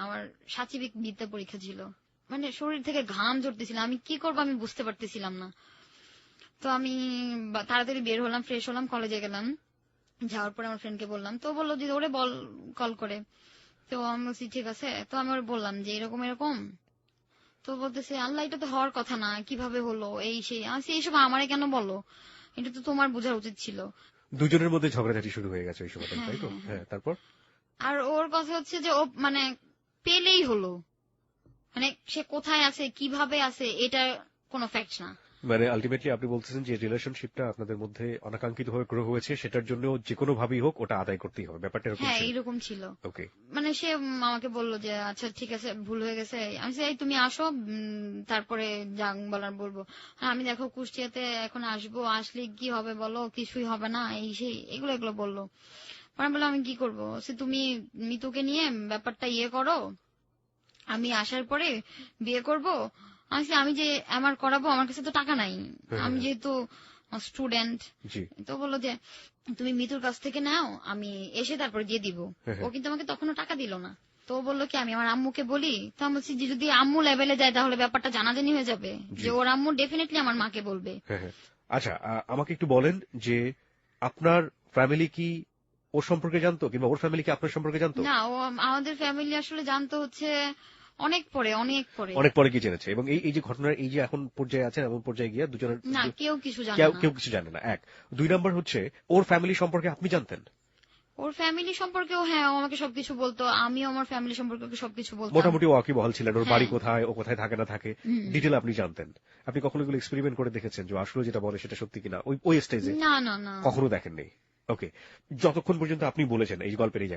আমার সাচিবিক বিদ্যা পরীক্ষা ছিল, মানে শরীর থেকে ঘাম ঝরতেছিল, আমি কি করবো আমি বুঝতে পারতেছিলাম না। তো আমি তাড়াতাড়ি বের হলাম, ফ্রেশ হলাম, কলেজে গেলাম। যাওয়ার পরে আমার ফ্রেন্ডকে বললাম, তো বললো যে ওরে বল কল করে। তো আমি বলছি ঠিক আছে। তো আমি ওরে বললাম যে এরকম এরকম। তো বলতেছে আল্লাহ এটা তো হওয়ার কথা না, কিভাবে হলো এই সেই। আমি এইসব আমারে কেন বলো, এটা তো তোমার বোঝা উচিত ছিল। দুজনের মধ্যে ঝগড়াঝাটি শুরু হয়ে গেছে ওই সময়, তাই তো? হ্যাঁ, তারপর আর ওর কথা হচ্ছে যে ও মানে পেলেই হলো, মানে সে কোথায় আছে কিভাবে আছে এটা কোনো ফ্যাক্ট না। মানে আলটিমেটলি আপনি বলতেছেন যে রিলেশনশিপটা আপনাদের মধ্যে অনাকাঙ্ক্ষিত ভাবে গ্রো হয়েছে, সেটার জন্য যে কোনো ভাবেই হোক ওটা আদায় করতেই হবে, ব্যাপারটা এরকম? হ্যাঁ এরকম ছিল। ওকে। মানে সে আমাকে বললো যে আচ্ছা ঠিক আছে ভুল হয়ে গেছে। আমি এই তুমি আসো, তারপরে যাং বলার বলবো। আমি দেখো কুষ্টিয়াতে এখন আসবো, আসলে কি হবে বলো, কিছুই হবে না এই সেই এগুলো বললো। পরে বললাম আমি কি করবো, সে তুমি মিতুকে নিয়ে ব্যাপারটা ইয়ে করো, আমি আসার পরে বিয়ে করব। আমি যে আমার করাবো, আমার কাছে তো টাকা নাই, আমি যেহেতু স্টুডেন্ট। তো বললো যে তুমি মিতুর কাছ থেকে নাও, আমি এসে তারপরে দিয়ে দিব। ও কিন্তু আমাকে তখনও টাকা দিল না। তো বললো কি আমি আমার আম্মুকে বলি। তো আমি বলছি যে যদি আম্মু লেভেলে যায় তাহলে ব্যাপারটা জানাজানি হয়ে যাবে, যে ওর আম্মু ডেফিনেটলি আমার মাকে বলবে। আচ্ছা, আমাকে একটু বলেন যে আপনার ফ্যামিলি কি ওর সম্পর্কে জানতো, কিংবা ওর ফ্যামিলি কি আপনার সম্পর্কে জানতো? না, ও আমাদের ফ্যামিলি আসলে জানতো হচ্ছে অনেক পরে কি জেনেছে। এবং এই যে ঘটনার এই যে এখন পর্যায়ে আছেন, এমন পর্যায়ে গিয়ে দুজনের না কেউ কিছু জানে না। এক, দুই নম্বর হচ্ছে ওর ফ্যামিলি সম্পর্কে আপনি জানতেন? ওর ফ্যামিলি সম্পর্কেও হ্যাঁ ও আমাকে সবকিছু বলতো, আমিও আমার ফ্যামিলি সম্পর্কে সবকিছু বলতাম। মোটামুটি ওয়াকিবহাল ছিলেন, ওর বাড়ি কোথায়, ও কোথায় থাকে না থাকে ডিটেল আপনি জানতেন। আপনি কখনো এগুলো এক্সপেরিমেন্ট করে দেখেছেন যে আসলে যেটা বলে সেটা সত্যি কিনা? ওই স্টেজে না কখনো দেখেননি? ওকে। যতক্ষণ পর্যন্ত আপনি বলেছেন এই গল্পের এই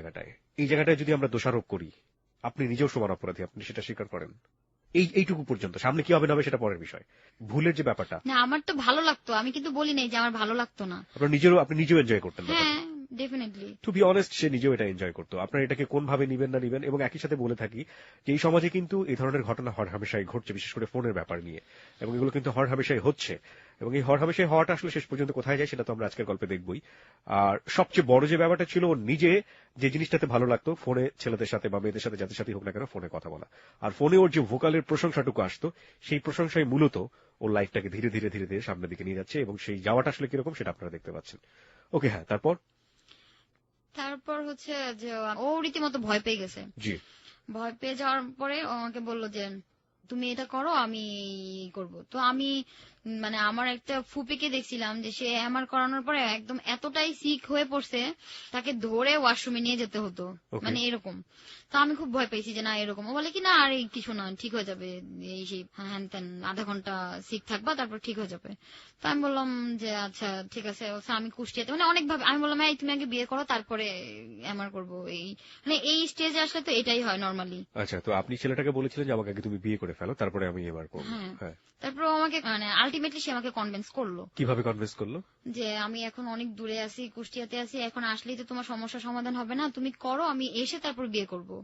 জায়গাটায় যদি আমরা দোষারোপ করি, আপনি নিজেও সমান অপরাধী, আপনি সেটা স্বীকার করেন? এইটুকু পর্যন্ত, সামনে কি হবে না হবে সেটা পরের বিষয়। ভুলের যে ব্যাপারটা, না আমার তো ভালো লাগতো, আমি কিন্তু বলি নাই যে আমার ভালো লাগতো না। আপনি নিজেও এনজয় করতেন? হ্যাঁ ডেফিনেটলি। টু বি অনেস্ট, সে নিজেও এটা এনজয় করতো। আপনার এটাকে কোন ভাবে নিবেন না নিবেন। এবং একই সাথে বলে থাকি যে এই সমাজে কিন্তু এই ধরনের ঘটনা হরহামেশাই ঘটছে, বিশেষ করে ফোনের ব্যাপার নিয়ে, এবং এগুলো কিন্তু হরহামেশাই হচ্ছে। এবং এই হরহামেশাই হওয়াটা আসলে শেষ পর্যন্ত কোথায় যায় সেটা তো আমরা আজকের গল্পে দেখবই। আর সবচেয়ে বড় যে ব্যাপারটা ছিল, ও নিজে যে জিনিসটাতে ভালো লাগতো, ফোনে ছেলেদের সাথে বা মেয়েদের সাথে যাদের সাথে হোক না কেন ফোনে কথা বলা, আর ফোনে ওর যে ভোকালের প্রশংসাটুকু আসতো, সেই প্রশংসাই মূলত ওর লাইফটাকে ধীরে ধীরে ধীরে ধীরে সামনের দিকে নিয়ে যাচ্ছে। এবং সেই যাওয়াটা আসলে কিরকম সেটা আপনারা দেখতে পাচ্ছেন। ওকে, হ্যাঁ, তারপর হচ্ছে যে ও রীতিমতো ভয় পেয়ে গেছে। ভয় পেয়ে যাওয়ার পরে ও আমাকে বললো যে তুমি এটা করো, আমি করব। তো আমি মানে আমার একটা ফুপিকে দেখছিলাম যে সে এমআর করানোর পরে একদম এতটাই সিক হয়ে পড়ছে, তাকে ধরে ওয়াশরুমে নিয়ে যেতে হতো, মানে এরকম। তো আমি খুব ভয় পেয়েছি যে না এরকম। ও বলে কি না আর কিছু না, ঠিক হয়ে যাবে, এই সেই হ্যান ত্যান, আধা ঘন্টা সিক থাকবা তারপর ঠিক হয়ে যাবে। তো আমি বললাম যে আচ্ছা ঠিক আছে। আমি কুষ্টিয়াতে মানে অনেক ভাবে আমি বললাম এই তুমি আগে বিয়ে করো তারপরে এমআর করবো, এই মানে এই স্টেজে আসলে তো এটাই হয় নর্মালি। আচ্ছা, তো আপনি ছেলেটাকে বলেছিলেন যে আমাকে আগে তুমি বিয়ে করে ফেলো তারপরে আমি এবার করবো। হ্যাঁ, তারপর আমাকে মানে আলটিমেটলি সে আমাকে কনভিন্স করলো। কিভাবে কনভিন্স করলো? যে আমি এখন অনেক দূরে আছি, কুষ্টিয়াতে আছি, এখন আসলেই তো তোমার সমস্যার সমাধান হবে না, তুমি করো, আমি এসে তারপর বিয়ে করবো।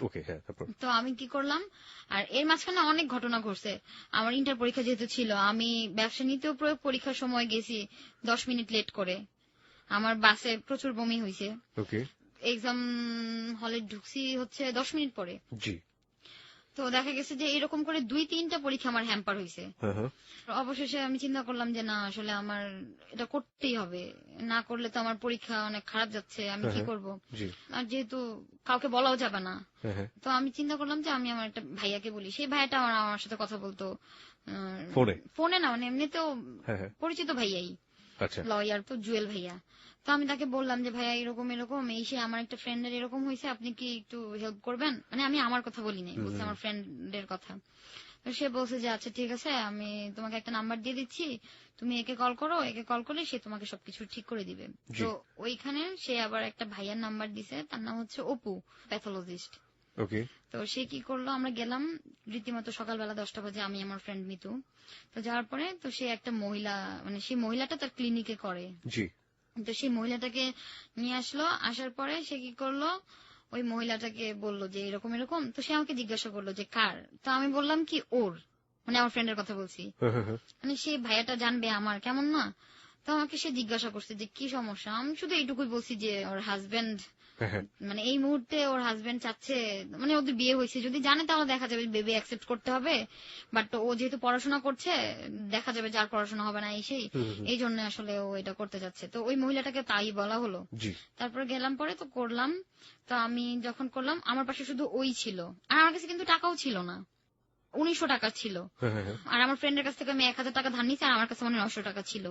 ওকে, হ্যাঁ, তারপর তো আমি কি করলাম, আর এর মাঝখানে অনেক ঘটনা ঘটছে। আমার ইন্টার পরীক্ষা যেহেতু ছিল, আমি ব্যবসা নীতিও প্রয়োগ পরীক্ষার সময় গেছি 10 মিনিট লেট করে। আমার বাসে প্রচুর বমি হয়েছে। ওকে, এক্সাম হলে ঢুকছি হচ্ছে 10 মিনিট পরে। জি। তো দেখা গেছে যে এরকম করে 2-3টা পরীক্ষা আমার হ্যাম্পার হয়েছে। অবশেষে আমি চিন্তা করলাম যে না আসলে আমার এটা করতেই হবে, না করলে তো আমার পরীক্ষা অনেক খারাপ যাচ্ছে, আমি কি করব। আর যেহেতু কাউকে বলাও যাবে না, তো আমি চিন্তা করলাম যে আমি আমার একটা ভাইয়াকে বলি। সেই ভাইয়াটা আমার সাথে কথা বলতো ফোনে না, মানে এমনিতেও পরিচিত ভাইয়াই, লয়ার, তো জুয়েল ভাইয়া। তো আমি তাকে বললাম যে ভাইয়া এরকম এরকম এই সে আমার একটা ফ্রেন্ডের এরকম হয়েছে, আপনি কি একটু হেল্প করবেন। মানে আমি আমার কথা বলি নাই, বলছি আমার ফ্রেন্ডের কথা। তো সে বলছে যে আচ্ছা ঠিক আছে, আমি তোমাকে একটা নাম্বার দিয়ে দিচ্ছি, তুমি একে কল করো, একে কল করলে সে তোমাকে সবকিছু ঠিক করে দিবে। তো ওইখানে সে আবার একটা ভাইয়ার নাম্বার দিছে, তার নাম হচ্ছে অপু, প্যাথোলজিস্ট। তো সে কি করলো, আমরা গেলাম রীতিমতো সকালবেলা 10টা বাজে, আমি আমার ফ্রেন্ড মিতু। তো যাওয়ার পরে তো সে একটা মহিলা, মানে সেই মহিলাটা তার ক্লিনিকে করে, তো সেই মহিলাটাকে নিয়ে আসলো। আসার পরে সে কি করলো, ওই মহিলাটাকে বললো যে এরকম এরকম। তো সে আমাকে জিজ্ঞাসা করলো যে কার। তো আমি বললাম কি ওর, মানে আমার ফ্রেন্ডের কথা বলছি, মানে সেই ভাইয়াটা জানবে আমার, কেমন না। তো আমাকে সে জিজ্ঞাসা করছে যে কি সমস্যা। আমি শুধু এইটুকুই বলছি যে ওর হাজবেন্ড, মানে এই মুহূর্তে ওর হাজবেন্ড চাচ্ছে, মানে ওদের বিয়ে হয়েছে, যদি জানে তাহলে দেখা যাবে বেবি অ্যাকসেপ্ট করতে হবে, বাট ও যেহেতু পড়াশোনা করছে দেখা যাবে যার পড়াশোনা হবে না এই জন্য আসলে ও এটা করতে যাচ্ছে। তো ওই মহিলাটাকে তাই বলা হলো। তারপর গেলাম পরে তো করলাম। তো আমি যখন করলাম আমার পাশে শুধু ওই ছিল, আর আমার কাছে কিন্তু টাকাও ছিল না, 1900 টাকা ছিল। আর আমার ফ্রেন্ডের কাছ থেকে আমি 1000 টাকা ধার নিয়েছি, আর আমার কাছে 900 টাকা ছিল।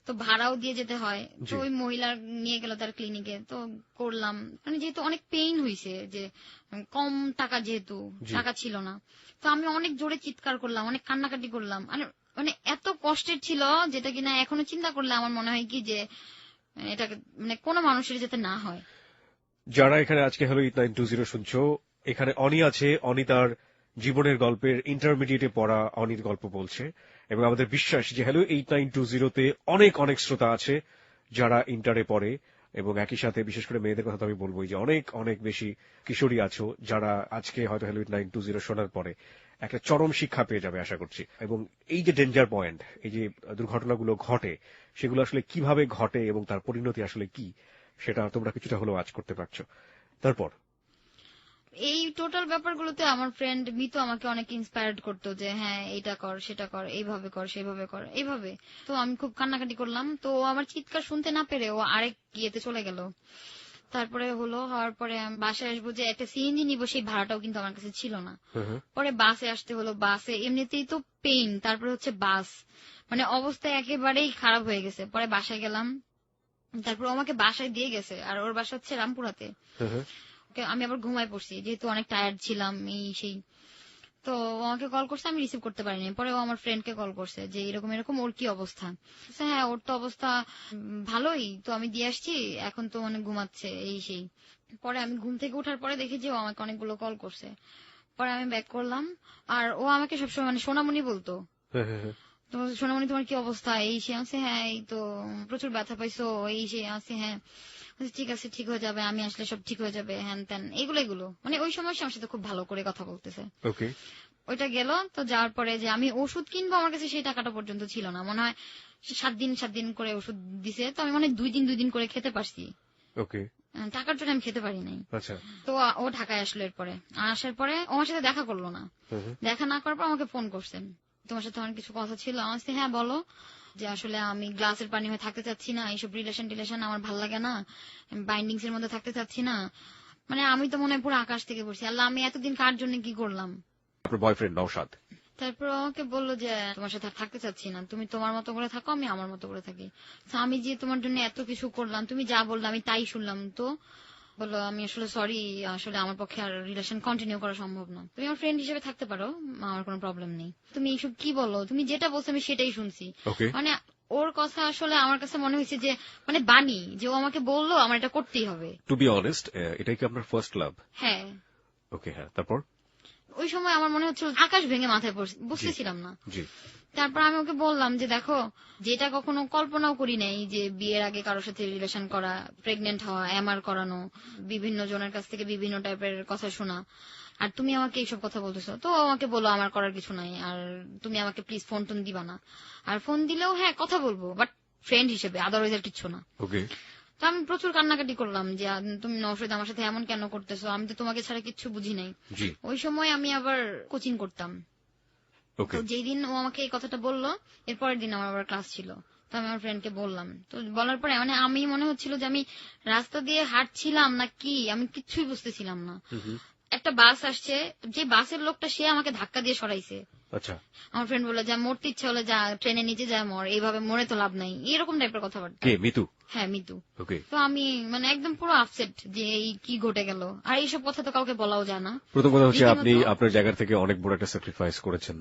তো ভাড়াও দিয়ে যেতে হয়। তো ওই মহিলা নিয়ে গেল তার ক্লিনিকে, তো করলাম। মানে যেহেতু অনেক পেইন হয়েছে, যে কম টাকা, যেহেতু টাকা ছিল না, তো আমি অনেক জোরে চিৎকার করলাম, অনেক কান্নাকাটি করলাম। মানে এত কষ্টের ছিল যেটা কিনা এখনো চিন্তা করলে আমার মনে হয় কি যে এটা মানে কোনো মানুষের যাতে না হয়। যারা এখানে আজকে হলো 8920 শুনছো, এখানে অনি আছে। অনি তার জীবনের গল্পের ইন্টারমিডিয়েটে পড়া অনির গল্প বলছে, এবং আমাদের বিশ্বাস যে হ্যালো 8920-তে অনেক অনেক শ্রোতা আছে যারা ইন্টারে পড়ে, এবং একই সাথে বিশেষ করে মেয়েদের কথা তো আমি বলবোই যে অনেক অনেক বেশি কিশোরী আছো যারা আজকে হয়তো হ্যালো 8920 শোনার পরে একটা চরম শিক্ষা পেয়ে যাবে আশা করছি। এবং এই যে ডেঞ্জার পয়েন্ট, এই যে দুর্ঘটনাগুলো ঘটে, সেগুলো আসলে কিভাবে ঘটে এবং তার পরিণতি আসলে কি, সেটা তোমরা কিছুটা হলেও আজ করতে পারছো। তারপর এই টোটাল ব্যাপারগুলোতে আমার ফ্রেন্ড মিতু আমাকে অনেক ইন্সপায়ার্ড করতো যে হ্যাঁ এটা কর, সেটা কর, এইভাবে কর, সেভাবে কর, এইভাবে। তো আমি খুব কান্নাকাটি করলাম। তো আমার চিৎকার শুনতে না পেরে ও আরেক ইয়েতে চলে গেল। তারপরে হওয়ার পরে বাসায় আসবো, যে একটা সিএনজি নিবো, সেই ভাড়াটাও কিন্তু আমার কাছে ছিল না। পরে বাসে আসতে হলো, বাসে এমনিতেই তো পেইন, তারপরে হচ্ছে বাস, মানে অবস্থা একেবারেই খারাপ হয়ে গেছে। পরে বাসায় গেলাম, তারপর আমাকে বাসায় দিয়ে গেছে, আর ওর বাসা হচ্ছে রামপুরাতে। আমি আবার ঘুমায় পড়ছি, যেহেতু অনেক টায়ার্ড ছিলাম এই সেই। তো আমাকে কল করছে, আমি রিসিভ করতে পারিনি। পরে ও আমার ফ্রেন্ডকে কল করছে যে এরকম এরকম, ওর কি অবস্থা। হ্যাঁ ওর তো অবস্থা ভালোই, তো আমি দিয়ে আসছি, এখন তো মানে ঘুমাচ্ছে এই সেই। পরে আমি ঘুম থেকে ওঠার পরে দেখি যে ও আমাকে অনেকগুলো কল করছে। পরে আমি ব্যাক করলাম, আর ও আমাকে সবসময় মানে সোনামণি বলতো। তো সোনামণি তোমার কি অবস্থা, এই সে আছে। হ্যাঁ এই তো প্রচুর ব্যথা পাইছো, এই সে আছে। হ্যাঁ ঠিক আছে, ঠিক হয়ে যাবে, আমি আসলে সব ঠিক হয়ে যাবে, হ্যান ত্যান, এগুলো মানে ওই সময় সে আমার সাথে খুব ভালো করে কথা বলতেছে। ওইটা গেল। তো যাওয়ার পরে যে আমি ওষুধ কিনবো, আমার কাছে সেই টাকাটা পর্যন্ত ছিল না। মনে হয় 7 দিন করে ওষুধ দিছে, তো আমি মানে 2 দিন করে খেতে পারছি। টাকার জন্য আমি খেতে পারি নাই। তো ও ঢাকায় আসলো, এরপরে আসার পরে ও আমার সাথে দেখা করলো না। দেখা না করার পর আমাকে ফোন করছেন, তোমার সাথে আমার কিছু কথা ছিল। আমার সাথে হ্যাঁ বলো, যে আসলে আমি গ্লাসের পানি হয়ে থাকতে চাচ্ছি না, এইসব রিলেশন আমার ভালো লাগে না, বাইন্ডিংস এর মধ্যে থাকতে চাচ্ছি না। মানে আমি তো মনে হয় পুরো আকাশ থেকে পড়ছি। আল্লাহ, আমি এতদিন কার জন্য কি করলাম। আপনার বয়ফ্রেন্ড নওশাদ, তারপর আমাকে বললো যে তোমার সাথে আর থাকতে চাচ্ছি না, তুমি তোমার মতো করে থাকো, আমি আমার মতো করে থাকি। তো আমি যে তোমার জন্য এত কিছু করলাম, তুমি যা বললে আমি তাই শুনলাম, তো বললো আমি আসলে সরি, আসলে আমার পক্ষে আর রিলেশন কন্টিনিউ করা সম্ভব না, তুমি আমার ফ্রেন্ড হিসেবে থাকতে পারো, আমার কোনো প্রবলেম নেই। তুমি এইসব কি বলো, তুমি যেটা বলছো আমি সেটাই শুনছি। মানে ওর কথা আসলে আমার কাছে মনে হয়েছে যে মানে বাণী, যে ও আমাকে বললো আমার এটা করতেই হবে। টু বি অনেস্ট, এটাই কি আপনার ফার্স্ট লাভ? হ্যাঁ। ওকে, হ্যাঁ, তারপর? ওই সময় আমার মনে হচ্ছিল আকাশ ভেঙে মাথায় পড়ছে, বুঝতেছিলাম না। তারপর আমি ওকে বললাম যে দেখো, যেটা কখনো কল্পনাও করি নাই যে বিয়ের আগে কারোর সাথে রিলেশন করা, প্রেগনেন্ট হওয়া, এমআর করানো, বিভিন্ন জনের কাছ থেকে বিভিন্ন টাইপের কথা শোনা, আর তুমি আমাকে এইসব কথা বলতেছো। তো আমাকে বলো আমার করার কিছু নাই, আর তুমি আমাকে প্লিজ ফোন টোন দিবা না, আর ফোন দিলেও হ্যাঁ কথা বলবো, বাট ফ্রেন্ড হিসেবে, আদারওয়াইজ আর কিচ্ছু না। তো আমি প্রচুর কান্নাকাটি করলাম যে তুমি নওশাদ আমার সাথে এমন কেন করতেছো, আমি তো তোমাকে ছাড়া কিচ্ছু বুঝি নাই। ওই সময় আমি আবার কোচিং করতাম, তো যেই দিন ও আমাকে এই কথাটা বললো এর পরের দিন আমার আবার ক্লাস ছিল। তো আমি আমার ফ্রেন্ডকে বললাম, তো বলার পরে মানে আমি মনে হচ্ছিল যে আমি রাস্তা দিয়ে হাঁটছিলাম না কি, আমি কিচ্ছুই বুঝতেছিলাম না। একটা বাস আসছে, যে বাসের লোকটা সে আমাকে ধাক্কা দিয়ে সরাইছে। আচ্ছা। আমার ফ্রেন্ড বললো যা মরতে ইচ্ছা হলে যা, ট্রেনে নিচে যায় মর, এইভাবে মরে তো লাভ নাই, এরকম টাইপের কথাবার্তা। কে, মিতু? হ্যাঁ, মিতু। তো আমি মানে একদম পুরো আপসেট যে এই কি ঘটে গেল, আর এইসব কথা তো কাউকে বলাও যায় না। প্রথম কথা হচ্ছে আপনি আপনার জায়গা থেকে অনেক বড় একটা স্যাক্রিফাইস করেছেন,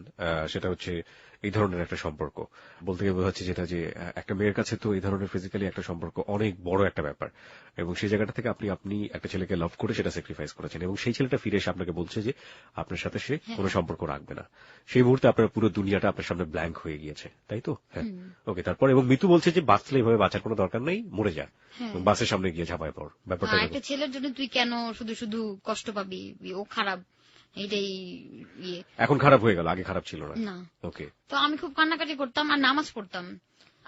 সেটা হচ্ছে এই ধরনের একটা সম্পর্ক। বলতে গিয়ে বোঝা যাচ্ছে যেটা যে একটা মেয়ের কাছে তো এই ধরনের ফিজিক্যালি একটা সম্পর্ক অনেক বড় একটা ব্যাপার, এবং সেই জায়গাটা থেকে আপনি একটা ছেলেকে লাভ করে সেটা স্যাক্রিফাইস করেছেন, এবং সেই ছেলেটা ফিরে এসে আপনাকে বলছে যে আপনার সাথে সে কোনো সম্পর্ক রাখবে না। সেই মুহূর্তে আপনার পুরো দুনিয়াটা আপনার সামনে ব্ল্যাঙ্ক হয়ে গিয়েছে, তাই তো? হ্যাঁ, ওকে। তারপর এবং মিতু বলছে যে বাঁচলে এভাবে বাঁচার কোনো দরকার নেই, মরে যা, বাসের সামনে গিয়ে ঝাঁপায় পড়। ব্যাপারটা একটা ছেলের জন্য তুই কেন শুধু শুধু কষ্ট পাবি, ও খারাপ, এইটাই ইয়ে। এখন খারাপ হয়ে গেল, আগে খারাপ ছিল না। ওকে। তো আমি খুব কান্নাকাটি করতাম আর নামাজ পড়তাম।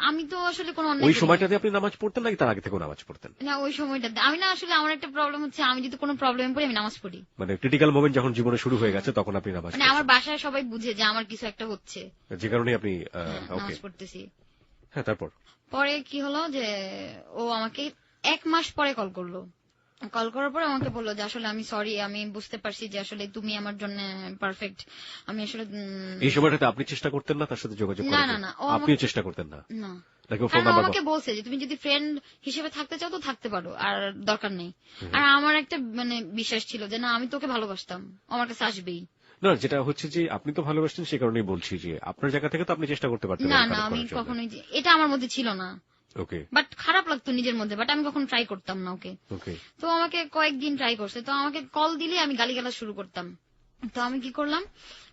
আমি তো আসলে কোনো ওই সময়টাতে আপনি নামাজ পড়তেন নাকি তার আগে থেকেও নামাজ পড়তেন? না, ওই সময়টাতে আমি না, আসলে আমার একটা প্রবলেম হচ্ছে, আমি যদি কোনো প্রবলেমে পড়ি আমি নামাজ পড়ি। মানে ক্রিটিক্যাল মোমেন্ট যখন জীবনে শুরু হয়ে গেছে তখন আপনি নামাজ পড়েন? মানে আমার বাসায় সবাই বুঝে যে আমার কিছু একটা হচ্ছে, যে কারণে আপনি নামাজ পড়তেছি। হ্যাঁ, তারপর পরে কি হলো যে ও আমাকে 1 মাস পরে কল করলো। কল করার পরে আমাকে বললো যে আসলে আমি সরি, আমি বুঝতে পারছি যে আসলে তুমি আমার জন্য পারফেক্ট, আমি আসলে। এই সময়টাতে আপনি চেষ্টা করতেন না তার সাথে যোগাযোগ করার? না না, আপনিও চেষ্টা করতেন না? না, নাকি ফোন নাম্বার? আমাকে বলছে যে তুমি যদি ফ্রেন্ড হিসেবে থাকতে চাও তো থাকতে পারো, আর দরকার নেই। আর আমার একটা মানে বিশ্বাস ছিল যে না, আমি তোকে ভালোবাসতাম, আমার কাছে আসবেই। না, যেটা হচ্ছে যে আপনি তো ভালোবাসতেন, সে কারণেই বলছি যে আপনার জায়গা থেকে তো আপনি চেষ্টা করতে পারতেন। না না, আমি কখনোই, এটা আমার মধ্যে ছিল না। ওকে। বাট খারাপ লাগতো নিজের মধ্যে, বাট আমি কখনো ট্রাই করতাম না ওকে। তো আমাকে কয়েকদিন ট্রাই করছে, তো আমাকে কল দিলে আমি গালিগালাজ শুরু করতাম। তো আমি কি করলাম,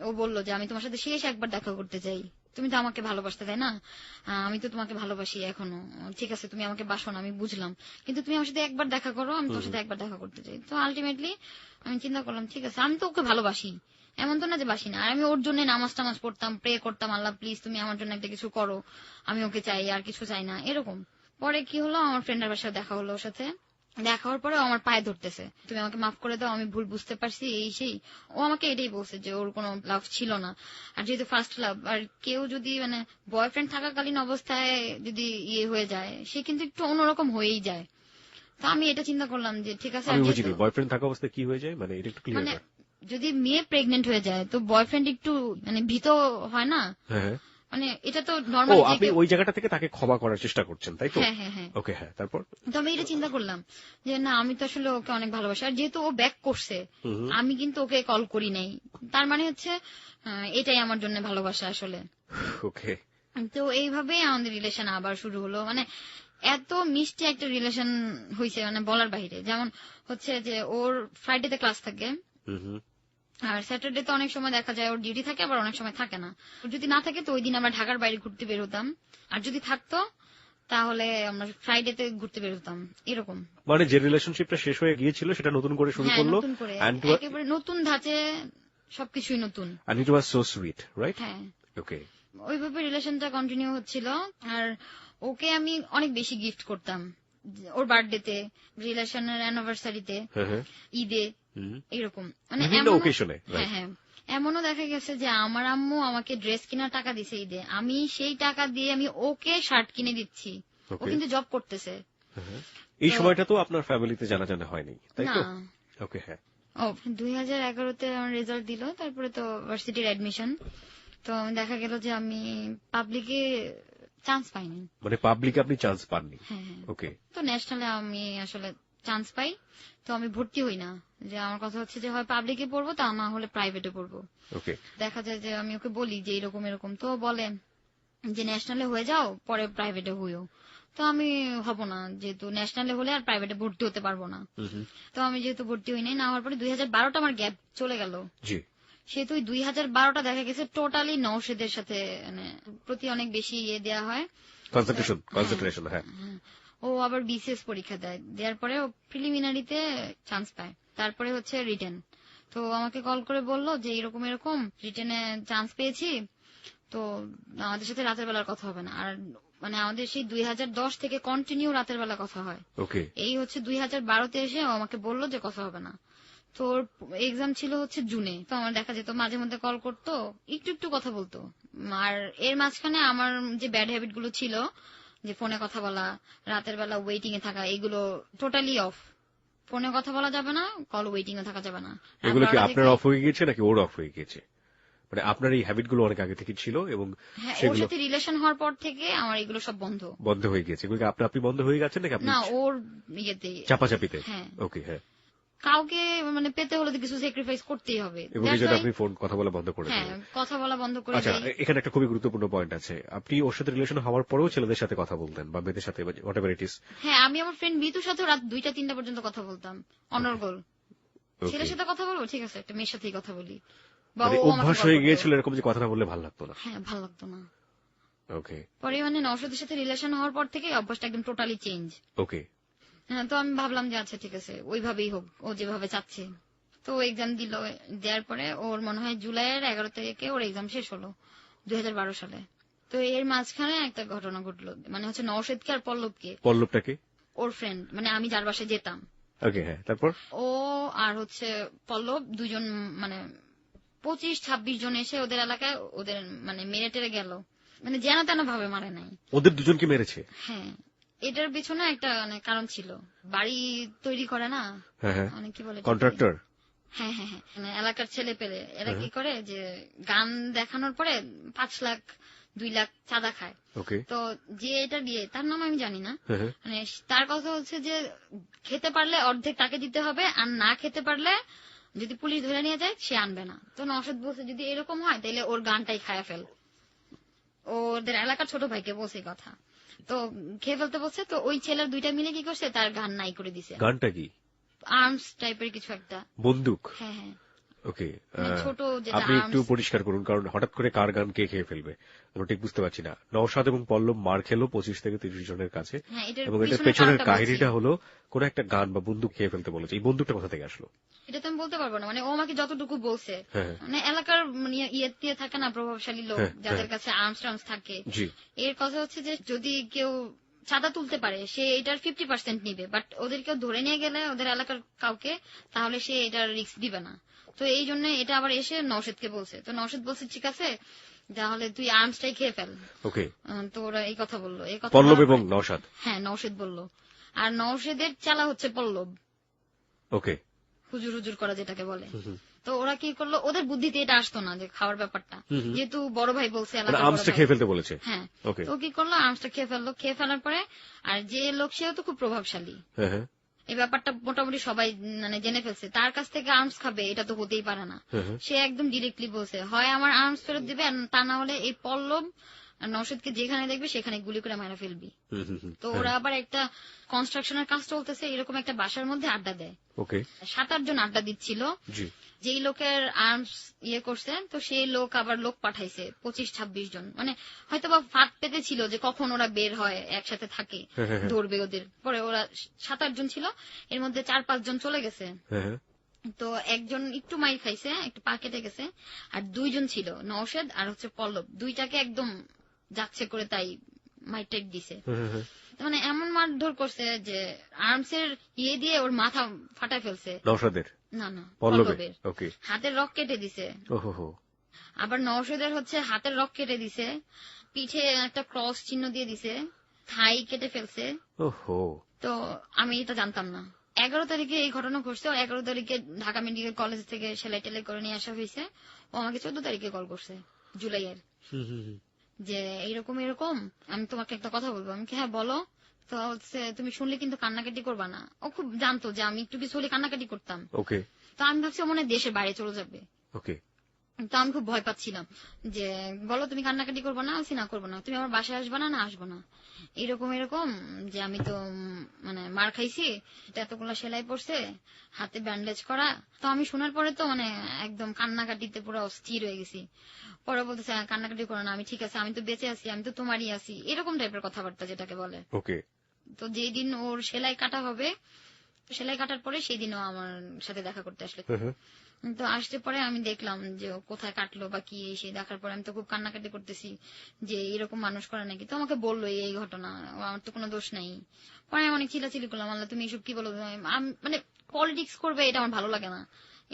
ও বললো যে আমি তোমার সাথে শেষ একবার দেখা করতে চাই, তুমি তো আমাকে ভালোবাসতে, তাই না? আমি তো তোমাকে ভালোবাসি এখনো, ঠিক আছে তুমি আমাকে বাসো না, আমি বুঝলাম, কিন্তু তুমি আমার সাথে একবার দেখা করো, আমি তোমার সাথে একবার দেখা করতে চাই। তো আলটিমেটলি আমি চিন্তা করলাম ঠিক আছে, আমি তো ওকে ভালোবাসি, এমন তো না যে বাসি না। আর আমি ওর জন্য নামাজ টামাজ পড়তাম, প্রে করতাম, আল্লাহ প্লিজ তুমি আমার জন্য একটা কিছু করো, আমি ওকে চাই, আর কিছু চাই না, এরকম। পরে কি হলো, আমার ফ্রেন্ডের বাসায় দেখা হলো, ওর সাথে দেখা হওয়ার পরে আমার পায়ে ধরতেছে, তুমি আমাকে মাফ করে দাও, আমি ভুল বুঝতে পারছি, এই সেই। ও আমাকে এটাই বলছে যে ওর কোনো লাভ ছিল না, আর যেহেতু ফার্স্ট লাভ, আর কেউ যদি মানে বয়ফ্রেন্ড থাকাকালীন অবস্থায় যদি ইয়ে হয়ে যায়, সে কিন্তু একটু অন্যরকম হয়েই যায়। তো আমি এটা চিন্তা করলাম যে ঠিক আছে, বয়ফ্রেন্ড থাকা অবস্থায় কি হয়ে যায় মানে এটা একটু ক্লিয়ার কর। যদি মেয়ে প্রেগনেন্ট হয়ে যায় তো বয়ফ্রেন্ড একটু মানে ভীত হয় না? হ্যাঁ, মানে এটা তো নরমাল। আপনি ওই জায়গাটা থেকে তাকে ক্ষমা করার চেষ্টা করছেন, তাই তো? হ্যাঁ। ওকে, হ্যাঁ, তারপর? তো আমি এটা চিন্তা করলাম যে না, আমি তো আসলে ওকে অনেক ভালোবাসি, আর যেহেতু ও ব্যাক করছে, আমি কিন্তু ওকে কল করি নাই, তার মানে হচ্ছে এটাই আমার জন্য ভালোবাসা আসলে। ওকে। তো এইভাবেই আমাদের রিলেশন আবার শুরু হলো, মানে এত মিষ্টি একটা রিলেশন হয়েছে মানে বলার বাইরে। যেমন হচ্ছে যে ওর ফ্রাইডেতে ক্লাস থাকে, আর স্যাটারডে তো অনেক সময় দেখা যায় ওর ডিউটি থাকে, আবার অনেক সময় থাকে না। যদি না থাকে তো ওই দিন আমরা ঢাকার বাইরে ঘুরতে বের হতাম, আর যদি থাকতো তাহলে আমরা ফ্রাইডেতে ঘুরতে বের হতাম, এরকম। মানে যে রিলেশনশিপটা শেষ হয়ে গিয়েছিল সেটা নতুন করে শুরু করলো, একেবারে নতুন ধাঁচে, সবকিছুই নতুন। And it was so sweet, right? হ্যাঁ, ওকে। ওইভাবে রিলেশনটা কন্টিনিউ হচ্ছিল। আর ওকে আমি অনেক বেশি গিফট করতাম, ওর বার্থডেতে, রিলেশনের অ্যানিভার্সারিতে, ঈদে, এরকম মানে হ্যাঁ। এমনও দেখা গেছে যে আমার আম্মু আমাকে ড্রেস কেনার টাকা দিছে ঈদে, আমি সেই টাকা দিয়ে আমি ওকে শার্ট কিনে দিচ্ছি, ও কিন্তু জব করতেছে। এই সময়টা তো আপনার ফ্যামিলিতে জানা হয়নি, তাই তো? ওকে, হ্যাঁ। 2011-তে আমার রেজাল্ট দিল, তারপরে তো ভার্সিটির অ্যাডমিশন, তো দেখা গেল যে আমি পাবলিকে চান্স পাইনি। মানে পাবলিকে আপনি চান্স পাননি? হ্যাঁ। ওকে। তো ন্যাশনালে আমি আসলে চান্স পাই, তো আমি ভর্তি হই না। যে আমার কথা হচ্ছে যে হয় পাবলিকে পড়বো, তা না হলে প্রাইভেটে পড়বো। ওকে। দেখা যায় যে আমি ওকে বলি যে এরকম এরকম, তো বলে যে ন্যাশনালে হয়ে যাও, পরে প্রাইভেটে হইও। তো আমি হব না, যেহেতু ন্যাশনালে হলে আর প্রাইভেটে ভর্তি হতে পারবো না। তো আমি যেহেতু ভর্তি হই নাই, না হওয়ার পরে 2012টা আমার গ্যাপ চলে গেল। জি। সেহেতু 2012টা দেখা গেছে টোটালি নওশেদের সাথে মানে প্রতি অনেক বেশি দেওয়া হয়, কনসেন্ট্রেশন। হ্যাঁ। ও আবার বিসিএস পরীক্ষা দেওয়ার পরে ও প্রিলিমিনারিতে চান্স পায়, তারপরে হচ্ছে রিটেন। তো আমাকে কল করে বললো যে এরকম এরকম রিটেনে চান্স পেয়েছি, তো আমাদের সাথে রাতের বেলার কথা হবে না। আর মানে আমাদের সেই 2010 থেকে কন্টিনিউ রাতের বেলা কথা হয়। ওকে। এই হচ্ছে 2012তে এসে ও আমাকে বললো যে কথা হবে না। তো ওর এক্সাম ছিল হচ্ছে জুনে, তো আমার দেখা যেত মাঝে মধ্যে কল করতো, একটু একটু কথা বলতো। আর এর মাঝখানে আমার যে ব্যাড হ্যাবিট গুলো ছিল, যে ফোনে কথা বলা, রাতের বেলা ওয়েটিং এ থাকা, এগুলো টোটালি অফ। ফোনে কথা বলা যাবে না, কল ওয়েটিং এ থাকা যাবে না। এগুলো কি আপনার অফ হয়ে গিয়েছে নাকি ওর অফ হয়ে গিয়েছে? মানে আপনার এই হ্যাবিট গুলো অনেক আগে থেকে ছিল এবং ওর সাথে রিলেশন হওয়ার পর থেকে আমার এগুলো সব বন্ধ হয়ে গিয়েছে। এগুলো কি আপনি বন্ধ হয়ে গেছেন নাকি আপনি? না, ওর ইয়েতে চাপাচাপিতে। হ্যাঁ। ওকে। হ্যাঁ। কাউকে মানে পেতে হলে তো কিছু স্যাক্রিফাইস করতেই হবে। এবং এই জন্য আপনি ফোন কথা বলা বন্ধ করে হ্যাঁ, দিলেন। কথা বলা বন্ধ করে আচ্ছা, দিই। এখানে একটা খুবই গুরুত্বপূর্ণ পয়েন্ট আছে। আপনি ওর সাথে রিলেশন হওয়ার পরেও ছেলেদের সাথে কথা বলতেন বা মেয়েদের সাথে, হোয়াট এভার ইট ইজ? হ্যাঁ, আমি আমার ফ্রেন্ড মিতুর সাথে রাত 2টা-3টা পর্যন্ত কথা বলতাম অনর্গল। ছেলের সাথে কথা বলবো, ঠিক আছে, একটা মেয়ের সাথেই কথা বলি। মানে অভ্যাস হয়ে গিয়েছিল এরকম যে কথা না বললে ভালো লাগতো না? হ্যাঁ, ভালো লাগতো না। ওকে। পরে মানে নওশাদের সাথে রিলেশন হওয়ার পর থেকে অভ্যাসটা একদম টোটালি চেঞ্জ। ওকে। হ্যাঁ, তো আমি ভাবলাম যে আচ্ছা ঠিক আছে, ওইভাবেই হোক, ও যেভাবে চাচ্ছে। তো এক্সাম দিল, দেওয়ার পরে ওর মনে হয় জুলাইয়ের 11 তারিখে ওর এক্সাম শেষ হলো 2012 সালে। তো এর মাঝখানে একটা ঘটনা ঘটলো, মানে হচ্ছে নওশাদকে আর পল্লবটাকে ওর ফ্রেন্ড, মানে আমি যার বাসায় যেতাম। ওকে। হ্যাঁ, তারপর ও আর হচ্ছে পল্লব দুজন মানে 25-26 জন এসে ওদের এলাকায় ওদের মানে মেরে টেরে গেল, মানে যেন তেন ভাবে মারে নাই। ওদের দুজনকে মেরেছে? হ্যাঁ, এটার পিছনে একটা মানে কারণ ছিল। বাড়ি তৈরি করে না, অনেক কি বলে, কন্ট্রাক্টর। হ্যাঁ, মানে এলাকার ছেলে পেলে এরা কি করে যে গান দেখানোর পরে 5 লাখ 2 লাখ চাঁদা খায়। তো যে এটা দিয়ে, তার নাম আমি জানি না, মানে তার কথা হচ্ছে যে খেতে পারলে অর্ধেক তাকে দিতে হবে, আর না খেতে পারলে যদি পুলিশ ধরে নিয়ে যায় সে আনবে না। তো নওশাদ বলছে যদি এরকম হয় তাহলে ওর গানটাই খায়া ফেল। ওদের এলাকার ছোট ভাইকে বলছে কথা, তো খেয়ে ফেলতে বলছে। তো ওই ছেলের 2টা মিলে কি করছে, তার গান নাই করে দিছে। গানটা কি? আর্মস টাইপের কিছু একটা, বন্দুক। হ্যাঁ। ওকে। ছোট আপনি একটু পরিষ্কার করুন, কারণ হঠাৎ করে কার গান কে খেয়ে ফেলবে আমরা ঠিক বুঝতে পারছি না। নওশাদ এবং পল্লব মার খেলো 25 থেকে 30 জনের কাছে, এবং এটার পেছনের কাহিনীটা হলো কোন একটা গান বা বন্দুক খেয়ে ফেলতে বলেছে। এই বন্দুকটা কোথা থেকে আসলো এটা তো আমি বলতে পারবো না, মানে ও আমাকে যতটুকু বলছে, মানে এলাকার ইয়ে থাকে না প্রভাবশালী লোক যাদের কাছে আর্মস থাকে, এর কথা হচ্ছে যে যদি কেউ চাঁদা তুলতে পারে সে এটার 50% নিবে, বাট ওদের কেউ ধরে নিয়ে গেলে ওদের এলাকার কাউকে, তাহলে সে এটার রিস্ক দিবে না। তো এই জন্য এটা আবার এসে নওশাদকে বলছে। তো নওশাদ বলছে ঠিক আছে, তাহলে তুই আর্মসটাই খেয়ে ফেল। ওকে। তো ওরা এই কথা বললো, এই কথা পল্লব এবং নওশাদ। হ্যাঁ, নওশাদ বললো, আর নওশাদের চালা হচ্ছে পল্লব। ওকে। হুজুর করা যেটাকে বলে। তো ওরা কি করলো, ওদের বুদ্ধিতে এটা আসতো না যে খাওয়ার ব্যাপারটা, যেহেতু বড় ভাই বলছে আর্মসটা খেয়ে ফেলতে বলেছে। হ্যাঁ, তো কি করলো, আর্মসটা খেয়ে ফেললো। খেয়ে ফেলার পরে আর যে লোক সেও তো খুব প্রভাবশালী, এই ব্যাপারটা মোটামুটি সবাই মানে জেনে ফেলছে, তার কাছ থেকে আর্মস খাবে এটা তো হতেই পারে না। সে একদম ডিরেক্টলি বলছে হয় আমার আর্মস ফেরত দিবে, আর তা না হলে এই পল্লব নওশাদকে যেখানে দেখবে সেখানে গুলি করে মারা ফেলবি। তো ওরা আবার একটা কনস্ট্রাকশনের কাজ চলতেছে, এরকম একটা বাসার মধ্যে আড্ডা দেয়। 7-8 জন আড্ডা দিচ্ছিল। যেই লোকের আর্মস করছে, তো সেই লোক আবার লোক পাঠাইছে 25-26 জন, মানে হয়তো বা ফাঁদ পেতে ছিল যে কখন ওরা বের হয়, একসাথে থাকে, ধরবে ওদের। পরে ওরা 7-8 জন ছিল, এর মধ্যে 4-5 জন চলে গেছে। তো একজন একটু মাইর খাইছে, একটু পা কেটে গেছে, আর 2 জন ছিল নওশাদ আর হচ্ছে পল্লব, 2টাকে একদম যাচ্ছে করে তাই মাইরটাইট দিছে। মানে এমন মারধর করছে যে আর্মসের দিয়ে ওর মাথা ফাটায় ফেলছে। নওশাদের না পল্লবের হাতের রক কেটে দিছে। আবার নওশাদের হচ্ছে হাতের রক কেটে দিছে, পিঠে একটা ক্রস চিহ্ন দিয়ে দিছে, থাই কেটে ফেলছে। তো আমি এটা জানতাম না। 11 তারিখে এই ঘটনা ঘটছে। 11 তারিখে ঢাকা মেডিকেল কলেজ থেকে সেলাই টেলাই করে নিয়ে আসা হয়েছে। ও আমাকে 14 তারিখে কল করছে। জুলাইয়ের, যে এইরকম এরকম আমি তোমাকে একটা কথা বলবো। আমি হ্যাঁ বলো। তো হচ্ছে তুমি শুনলে কিন্তু কান্নাকাটি করবা না। ও খুব জানতো যে আমি একটু কিছু হলে কান্নাকাটি করতাম। ওকে। তো আমি ভাবছি ও মনে হয় দেশের বাইরে চলে যাবে। ওকে। তো আমি খুব ভয় পাচ্ছিলাম যে বলো তুমি কান্নাকাটি করবো না, না করবো না, তুমি আমার বাসায় আসবা না, আসবো না, এরকম এরকম যে আমি তো মানে মার খাইছি, এতগুলো সেলাই পড়ছে, হাতে ব্যান্ডেজ করা। তো আমি শোনার পরে তো মানে একদম কান্নাকাটিতে পুরো অস্থির হয়ে গেছি। পরে বলতেছে কান্নাকাটি করো না, আমি ঠিক আছে, আমি তো বেঁচে আছি, আমি তো তোমারই আছি, এরকম টাইপের কথাবার্তা যেটাকে বলে। ওকে। তো যেই দিন ওর সেলাই কাটা হবে, সেলাই কাটার পরে সেই দিনও আমার সাথে দেখা করতে আসলে। তো আসতে পরে আমি দেখলাম যে ও কোথায় কাটলো বা কি, সেই দেখার পরে আমি তো খুব কান্নাকাটি করতেছি যে এরকম মানুষ করে নাকি। তো আমাকে বললো এই ঘটনা, আমার তো কোনো দোষ নাই। পরে আমি অনেক চিল্লাচিল্লি করলাম, আল্লাহ তুমি এইসব কি বলো, মানে পলিটিক্স করবে এটা আমার ভালো লাগে না,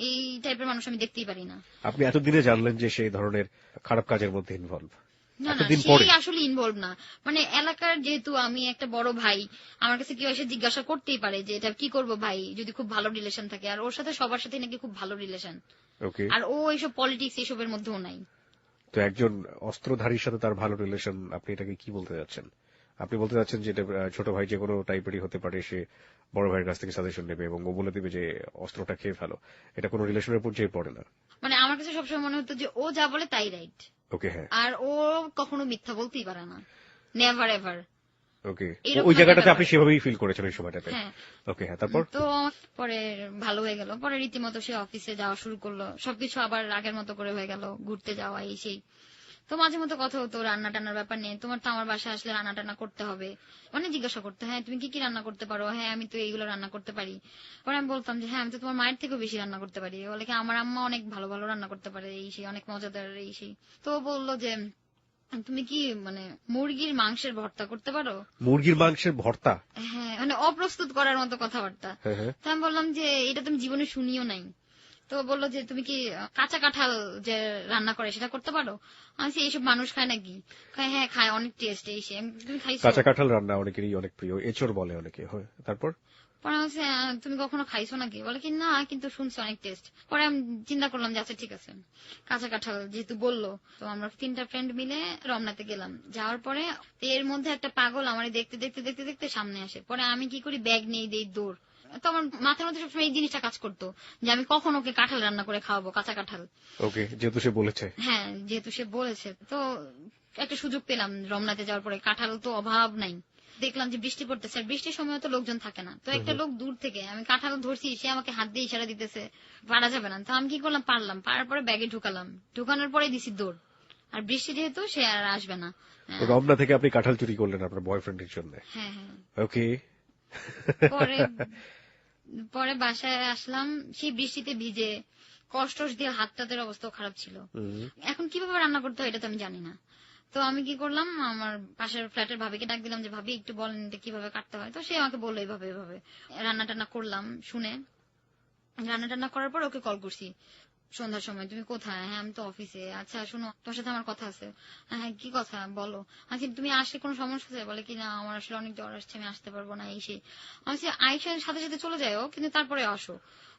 এই টাইপের মানুষ আমি দেখতেই পারি না। আপনি এতদিনে জানলেন যে সেই ধরনের খারাপ কাজের মধ্যে ইনভলভ? না না, সেই আসলে ইনভলভ না, মানে এলাকার যেহেতু আমি একটা বড় ভাই, আমার কাছে কেউ এসে জিজ্ঞাসা করতেই পারে যে এটা কি করবো ভাই, যদি খুব ভালো রিলেশন থাকে। আর ওর সাথে সবার সাথে নাকি খুব ভালো রিলেশন। ওকে। আর ও এইসব পলিটিক্স এইসবের মধ্যেও নাই। তো একজন অস্ত্রধারীর সাথে তার ভালো রিলেশন, আপনি এটাকে কি বলতে যাচ্ছেন? আপনি বলতে যাচ্ছেন যে ছোট ভাই যে কোনো টাইপেরই হতে পারে, সে বড় ভাইয়ের কাছ থেকে সাজেশন নেবে এবং ও বলে দিবে যে অস্ত্রটা খেয়ে ফেলো, এটা কোনো রিলেশনের পর্যায়ে পড়ে না? মানে আমার কাছে সবসময় মনে হতো যে ও যা বলে তাই রাইট। ওকে। হ্যাঁ। আর ও কখনো মিথ্যা বলতেই পারে না, নেভার এভার। ওকে। ওই জায়গাটাতে আপনি সেভাবেই ফিল করেছেন ওই সময়টাতে? হ্যাঁ। ওকে। হ্যাঁ, তারপর? তো পরে ভালো হয়ে গেল, পরে রীতিমতো সে অফিসে যাওয়া শুরু করলো, সবকিছু আবার আগের মতো করে হয়ে গেল, ঘুরতে যাওয়া এই সেই। তো মাঝে মতো কথা হতো রান্না টান্নার ব্যাপার নিয়ে, তোমার তো আমার বাসায় আসলে রান্না টান্না করতে হবে, মানে জিজ্ঞাসা করতে, হ্যাঁ তুমি কি কি রান্না করতে পারো, হ্যাঁ আমি তো এইগুলো রান্না করতে পারি। পরে আমি বলতাম যে হ্যাঁ আমি তো তোমার মায়ের থেকেও বেশি রান্না করতে পারি, বলে কি আমার আম্মা অনেক ভালো ভালো রান্না করতে পারে এই সেই, অনেক মজাদার এই সেই। তো বললো যে তুমি কি মানে মুরগির মাংসের ভর্তা করতে পারো? মুরগির মাংসের ভর্তা? হ্যাঁ, মানে অপ্রস্তুত করার মতো কথাবার্তা। তো আমি বললাম যে এটা তুমি জীবনে শুনিও নাই। তো বললো যে তুমি কি কাঁচা কাঁঠাল যে রান্না করে সেটা করতে পারো? আমি এইসব মানুষ খায় নাকি? হ্যাঁ খায়, অনেক টেস্ট এই সে। তুমি খাইছো? কাঁচা কাঁঠাল রান্না অনেকেরই অনেক প্রিয়, এঁচড় বলে অনেকে। তারপর? পরে আমি তুমি কখনো খাইছো নাকি? বলে কি না, কিন্তু শুনছি অনেক টেস্ট। পরে আমি চিন্তা করলাম যে আচ্ছা ঠিক আছে, কাঁচা কাঁঠাল যেহেতু বললো, তো আমরা 3টা ফ্রেন্ড মিলে রমনাতে গেলাম। যাওয়ার পরে এর মধ্যে একটা পাগল আমার দেখতে দেখতে দেখতে দেখতে সামনে আসে। পরে আমি কি করি, ব্যাগ নিয়ে দেই দৌড়। তো আমার মাথার মধ্যে সবসময় এই জিনিসটা কাজ করতো যে আমি কখন ওকে কাঁঠাল রান্না করে খাওয়াবো, কাঁচা কাঁঠাল। ওকে, যেহেতু সে বলেছে। হ্যাঁ, যেহেতু সে বলেছে। তো একটা সুযোগ পেলাম রমনাতে যাওয়ার পরে, কাঁঠাল তো অভাব নাই। দেখলাম যে বৃষ্টি পড়তেছে, আর বৃষ্টির সময় তো লোকজন থাকে না। তো একটা লোক দূর থেকে, আমি কাঁঠাল ধরছি, সে আমাকে হাত দিয়ে ইশারা দিতেছে পারা যাবে না। তো আমি কি করলাম, পারলাম। পারার পরে ব্যাগে ঢুকালাম, ঢুকানোর পরে দিছি দৌড়। আর বৃষ্টি যেহেতু, সে আর আসবে না। রমনা থেকে আপনি কাঁঠাল চুরি করলেন আপনার বয়ফ্রেন্ডের জন্য? হ্যাঁ হ্যাঁ। ওকে। পরে পরে বাসায় আসলাম, সেই বৃষ্টিতে ভিজে, কষ্ট দিয়ে হাত টাতের অবস্থাও খারাপ ছিল। এখন কিভাবে রান্না করতে হয় এটা তো আমি জানি না। তো আমি কি করলাম, আমার পাশের ফ্ল্যাটের ভাবিকে ডাক দিলাম যে ভাবি একটু বলেন এটা কিভাবে কাটতে হয়। তো সে আমাকে বললো এইভাবে এইভাবে। রান্না টান্না করলাম, শুনে রান্না টান্না করার পর ওকে কল করছি সন্ধ্যার সময়, তুমি কোথায়? হ্যাঁ আমি তো অফিসে। আচ্ছা শোনো, তোমার সাথে আমার কথা আছে। হ্যাঁ কি কথা বলো। আচ্ছা তুমি আসলে কোনো সমস্যা আছে? বলে কি না, আমার আসলে অনেক জ্বর আসছে, আমি আসতে পারবো না এই সেই। আমি আইসার সাথে সাথে চলে যাও, কিন্তু তারপরে আসো।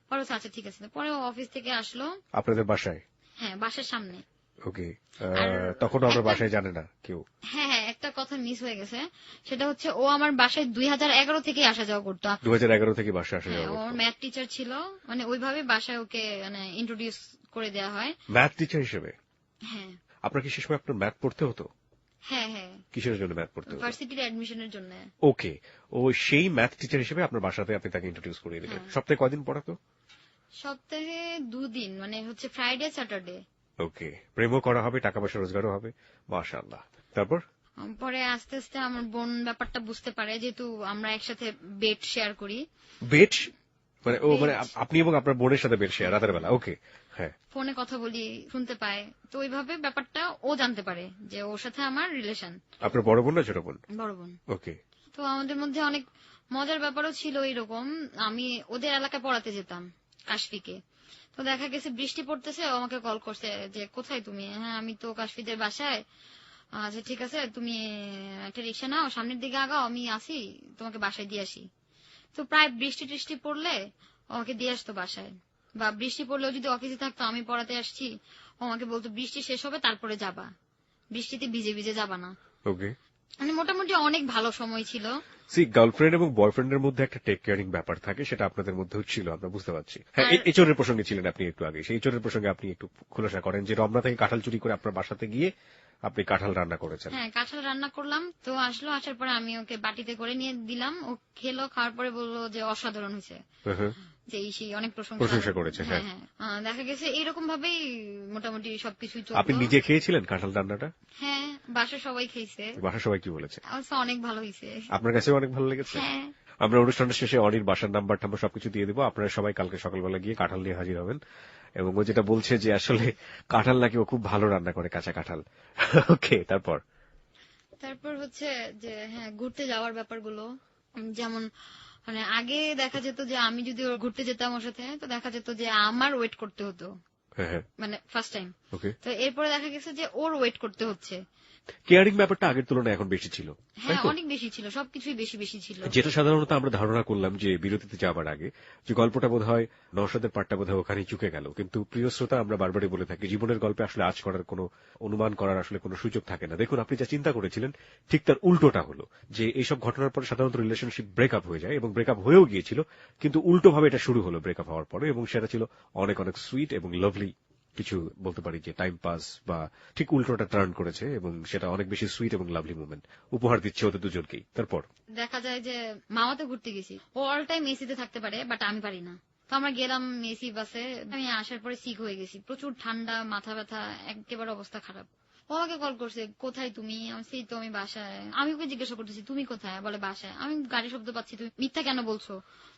পরে আচ্ছা ঠিক আছে। পরে ও অফিস থেকে আসলো আপনাদের বাসায়? হ্যাঁ, বাসার সামনে। ওকে। তখন আপনার বাসায় জানে না কেউ? হ্যাঁ হ্যাঁ, একটা কথা মিস হয়ে গেছে, সেটা হচ্ছে ও আমার বাসায় 2011 থেকে আসা যাওয়া করতো। 2011 থেকে বাসায় আসা যাওয়া করতো? ওর ম্যাথ টিচার ছিল, মানে ওইভাবে বাসায় ওকে মানে ইন্ট্রোডিউস করে দেওয়া হয় ম্যাথ টিচার হিসেবে। হ্যাঁ। আপনার কি সে সময় আপনার ম্যাথ পড়তে হতো? হ্যাঁ হ্যাঁ। কিসের জন্য ম্যাথ পড়তে হতো? ভার্সিটির অ্যাডমিশনের জন্য। ওকে। ও সেই ম্যাথ টিচার হিসেবে আপনার বাসাতে আপনি তাকে ইন্ট্রোডিউস করে দিলেন। সপ্তাহে কয়দিন পড়াতো? সপ্তাহে 2 দিন, মানে হচ্ছে ফ্রাইডে স্যাটারডে। ওকে। প্রেমও করা হবে, টাকা পয়সা রোজগারও হবে, মাশাআল্লাহ। তারপর? পরে আস্তে আস্তে আমার বোন ব্যাপারটা বুঝতে পারে, যেহেতু আমরা একসাথে বেড শেয়ার করি। বেড মানে ও মানে আপনি এবং আপনার বোনের সাথে বেড শেয়ার রাতের বেলা? ওকে। হ্যাঁ। ফোনে কথা বলি, শুনতে পায়। তো ওইভাবে ব্যাপারটা ও জানতে পারে যে ওর সাথে আমার রিলেশন। আপনার বড় বোন না ছোট বোন? বড় বোন। ওকে। তো আমাদের মধ্যে অনেক মজার ব্যাপারও ছিল এরকম। আমি ওদের এলাকায় পড়াতে যেতাম, কাশফিকে। তো দেখা গেছে বৃষ্টি পড়তেছে, ও আমাকে কল করছে যে কোথায় তুমি? হ্যাঁ আমি তো কাশফিদের বাসায়। আচ্ছা ঠিক আছে, তুমি একটা রিক্সা নাও, সামনের দিকে আগাও, আমি আসি, তোমাকে বাসায় দিয়ে আসি। তো প্রায় বৃষ্টি টিষ্টি পড়লে আমাকে দিয়ে আসতো বাসায়। বা বৃষ্টি পড়লেও যদি অফিসে থাকতো, আমি পড়াতে আসছি, ও আমাকে বলতো বৃষ্টি শেষ হবে তারপরে যাবা, বৃষ্টিতে ভিজে ভিজে যাবা না। ওকে, মানে মোটামুটি অনেক ভালো সময় ছিল। গার্লফ্রেন্ড এবং বয়ফ্রেন্ডের মধ্যে একটা টেক কেয়ারিং ব্যাপার থাকে, সেটা আপনাদের মধ্যেও ছিল, আমরা বুঝতে পারছি। হ্যাঁ, এচোরের প্রসঙ্গে ছিলেন আপনি একটু আগে, সেই এচোরের প্রসঙ্গে আপনি একটু খোলাসা করেন যে রমনা থেকে কাঁঠাল চুরি করে আপনার বাসাতে গিয়ে আপনি কাঁঠাল রান্না করেছেন। হ্যাঁ, কাঁঠাল রান্না করলাম, তো আসলো, আসার পরে আমি ওকে বাটিতে করে নিয়ে দিলাম, ও খেলো, খাওয়ার পরে বললো যে অসাধারণ হয়েছে, যে সেই অনেক প্রশংসা করেছে। হ্যাঁ, দেখা গেছে এরকম ভাবেই মোটামুটি সবকিছু চলতো। আপনি নিজে খেয়েছিলেন কাঁঠাল রান্নাটা? হ্যাঁ, বাসার সবাই খেয়েছে। বাসার সবাই কি বলেছে? অনেক ভালো হয়েছে। আপনার কাছেও অনেক ভালো লেগেছে? হ্যাঁ। আমরা অনুষ্ঠানের শেষে অনির বাসার নাম্বার টাম্বার সবকিছু দিয়ে দেবো, আপনারা সবাই কালকে সকালবেলা গিয়ে কাঁঠাল নিয়ে হাজির হবেন। এবং ও যেটা বলছে যে আসলে কাঁঠাল নাকি ও খুব ভালো রান্না করে, কাঁচা কাঁঠাল। ওকে, তারপর হচ্ছে যে হ্যাঁ, ঘুরতে যাওয়ার ব্যাপারগুলো, যেমন মানে আগে দেখা যেত যে আমি যদি ঘুরতে যেতাম ওর সাথে, তো দেখা যেত যে আমার ওয়েট করতে হতো, মানে ফার্স্ট টাইম। তো এরপরে দেখা গেছে যে ওর ওয়েট করতে হচ্ছে। কেয়ারিং ব্যাপারটা আগের তুলনায় এখন বেশি ছিল। হ্যাঁ, অনেক বেশি ছিল, সবকিছুই বেশি বেশি ছিল। যেটা সাধারণত আমরা ধারণা করলাম যে বিরতিতে যাবার আগে যে গল্পটা বোধ হয় নওশাদের পাট্টা বোধ হয় ওখানেই চুকে গেল, কিন্তু প্রিয় শ্রোতা, আমরা বারবারই বলে থাকি জীবনের গল্পে আসলে আজ করার কোনো অনুমান করার আসলে কোনো সুযোগ থাকে না। দেখুন, আপনি যা চিন্তা করেছিলেন ঠিক তার উল্টোটা হলো, যে এইসব ঘটনার পরে সাধারণত রিলেশনশিপ ব্রেকআপ হয়ে যায়, এবং ব্রেকআপ হয়েও গিয়েছিল, কিন্তু উল্টো ভাবে এটা শুরু হলো ব্রেকআপ হওয়ার পরে, এবং সেটা ছিল অনেক অনেক সুইট এবং লাভলি কিছু, বলতে পারি যে টাইম পাস, বা ঠিক উল্টোটা টার্ন করেছে, এবং সেটা অনেক বেশি সুইট এবং লাভলি মোমেন্ট উপহার দিচ্ছে ওদের দুজনকেই। তারপর দেখা যায় যে মামাতে ঘুরতে গেছি, ও অল টাইম এসিতে থাকতে পারে, বাট আমি পারি না। তো আমরা গেলাম এসি বাসে, আমি আসার পরে সিক হয়ে গেছি, প্রচুর ঠান্ডা, মাথা ব্যথা, একেবারে অবস্থা খারাপ। ও আমাকে কল করছে, কোথায় তুমি? সেই তো আমি বাসায়। আমি ওকে জিজ্ঞাসা করতেছি তুমি কোথায়? বলে বাসায়। আমি গাড়ি শব্দ পাচ্ছি, তুমি মিথ্যা কেন বলছো?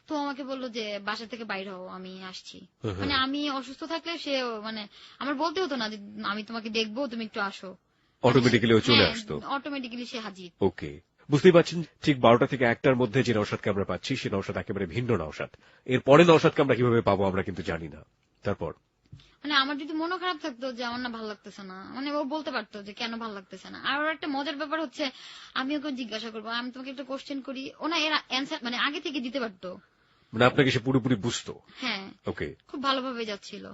তো আমাকে বললো যে বাসা থেকে বাইরে হও, আমি আসছি। মানে আমি অসুস্থ থাকলে সে, মানে আমার বলতে হতো না যে আমি তোমাকে দেখবো, তুমি একটু আসো, অটোমেটিক্যালি ও চলে আসতো, অটোমেটিক্যালি সে হাজির। ওকে, বুঝতেই পারছেন ঠিক 12টা থেকে 1টার মধ্যে যে নওশাদকে আমরা পাচ্ছি, সে নওশাদ একেবারে ভিন্ন নওশাদ। এরপরে নওশাদকে আমরা কিভাবে পাবো আমরা কিন্তু জানি না। তারপর মানে আমার যদি মনও খারাপ থাকতো যে আমার না ভালো লাগতেছে না, মানে ও বলতে পারতো যে কেন ভালো লাগতেছে না। আর একটা মজার ব্যাপার হচ্ছে, আমি ওকে জিজ্ঞাসা করবো, আমি তোমাকে একটা কোশ্চেন করি, ও না এর অ্যান্সার মানে আগে থেকে দিতে পারতো, মানে আপনাকে সে পুরোপুরি বুঝতো। হ্যাঁ, ওকে, খুব ভালোভাবে যাচ্ছিল।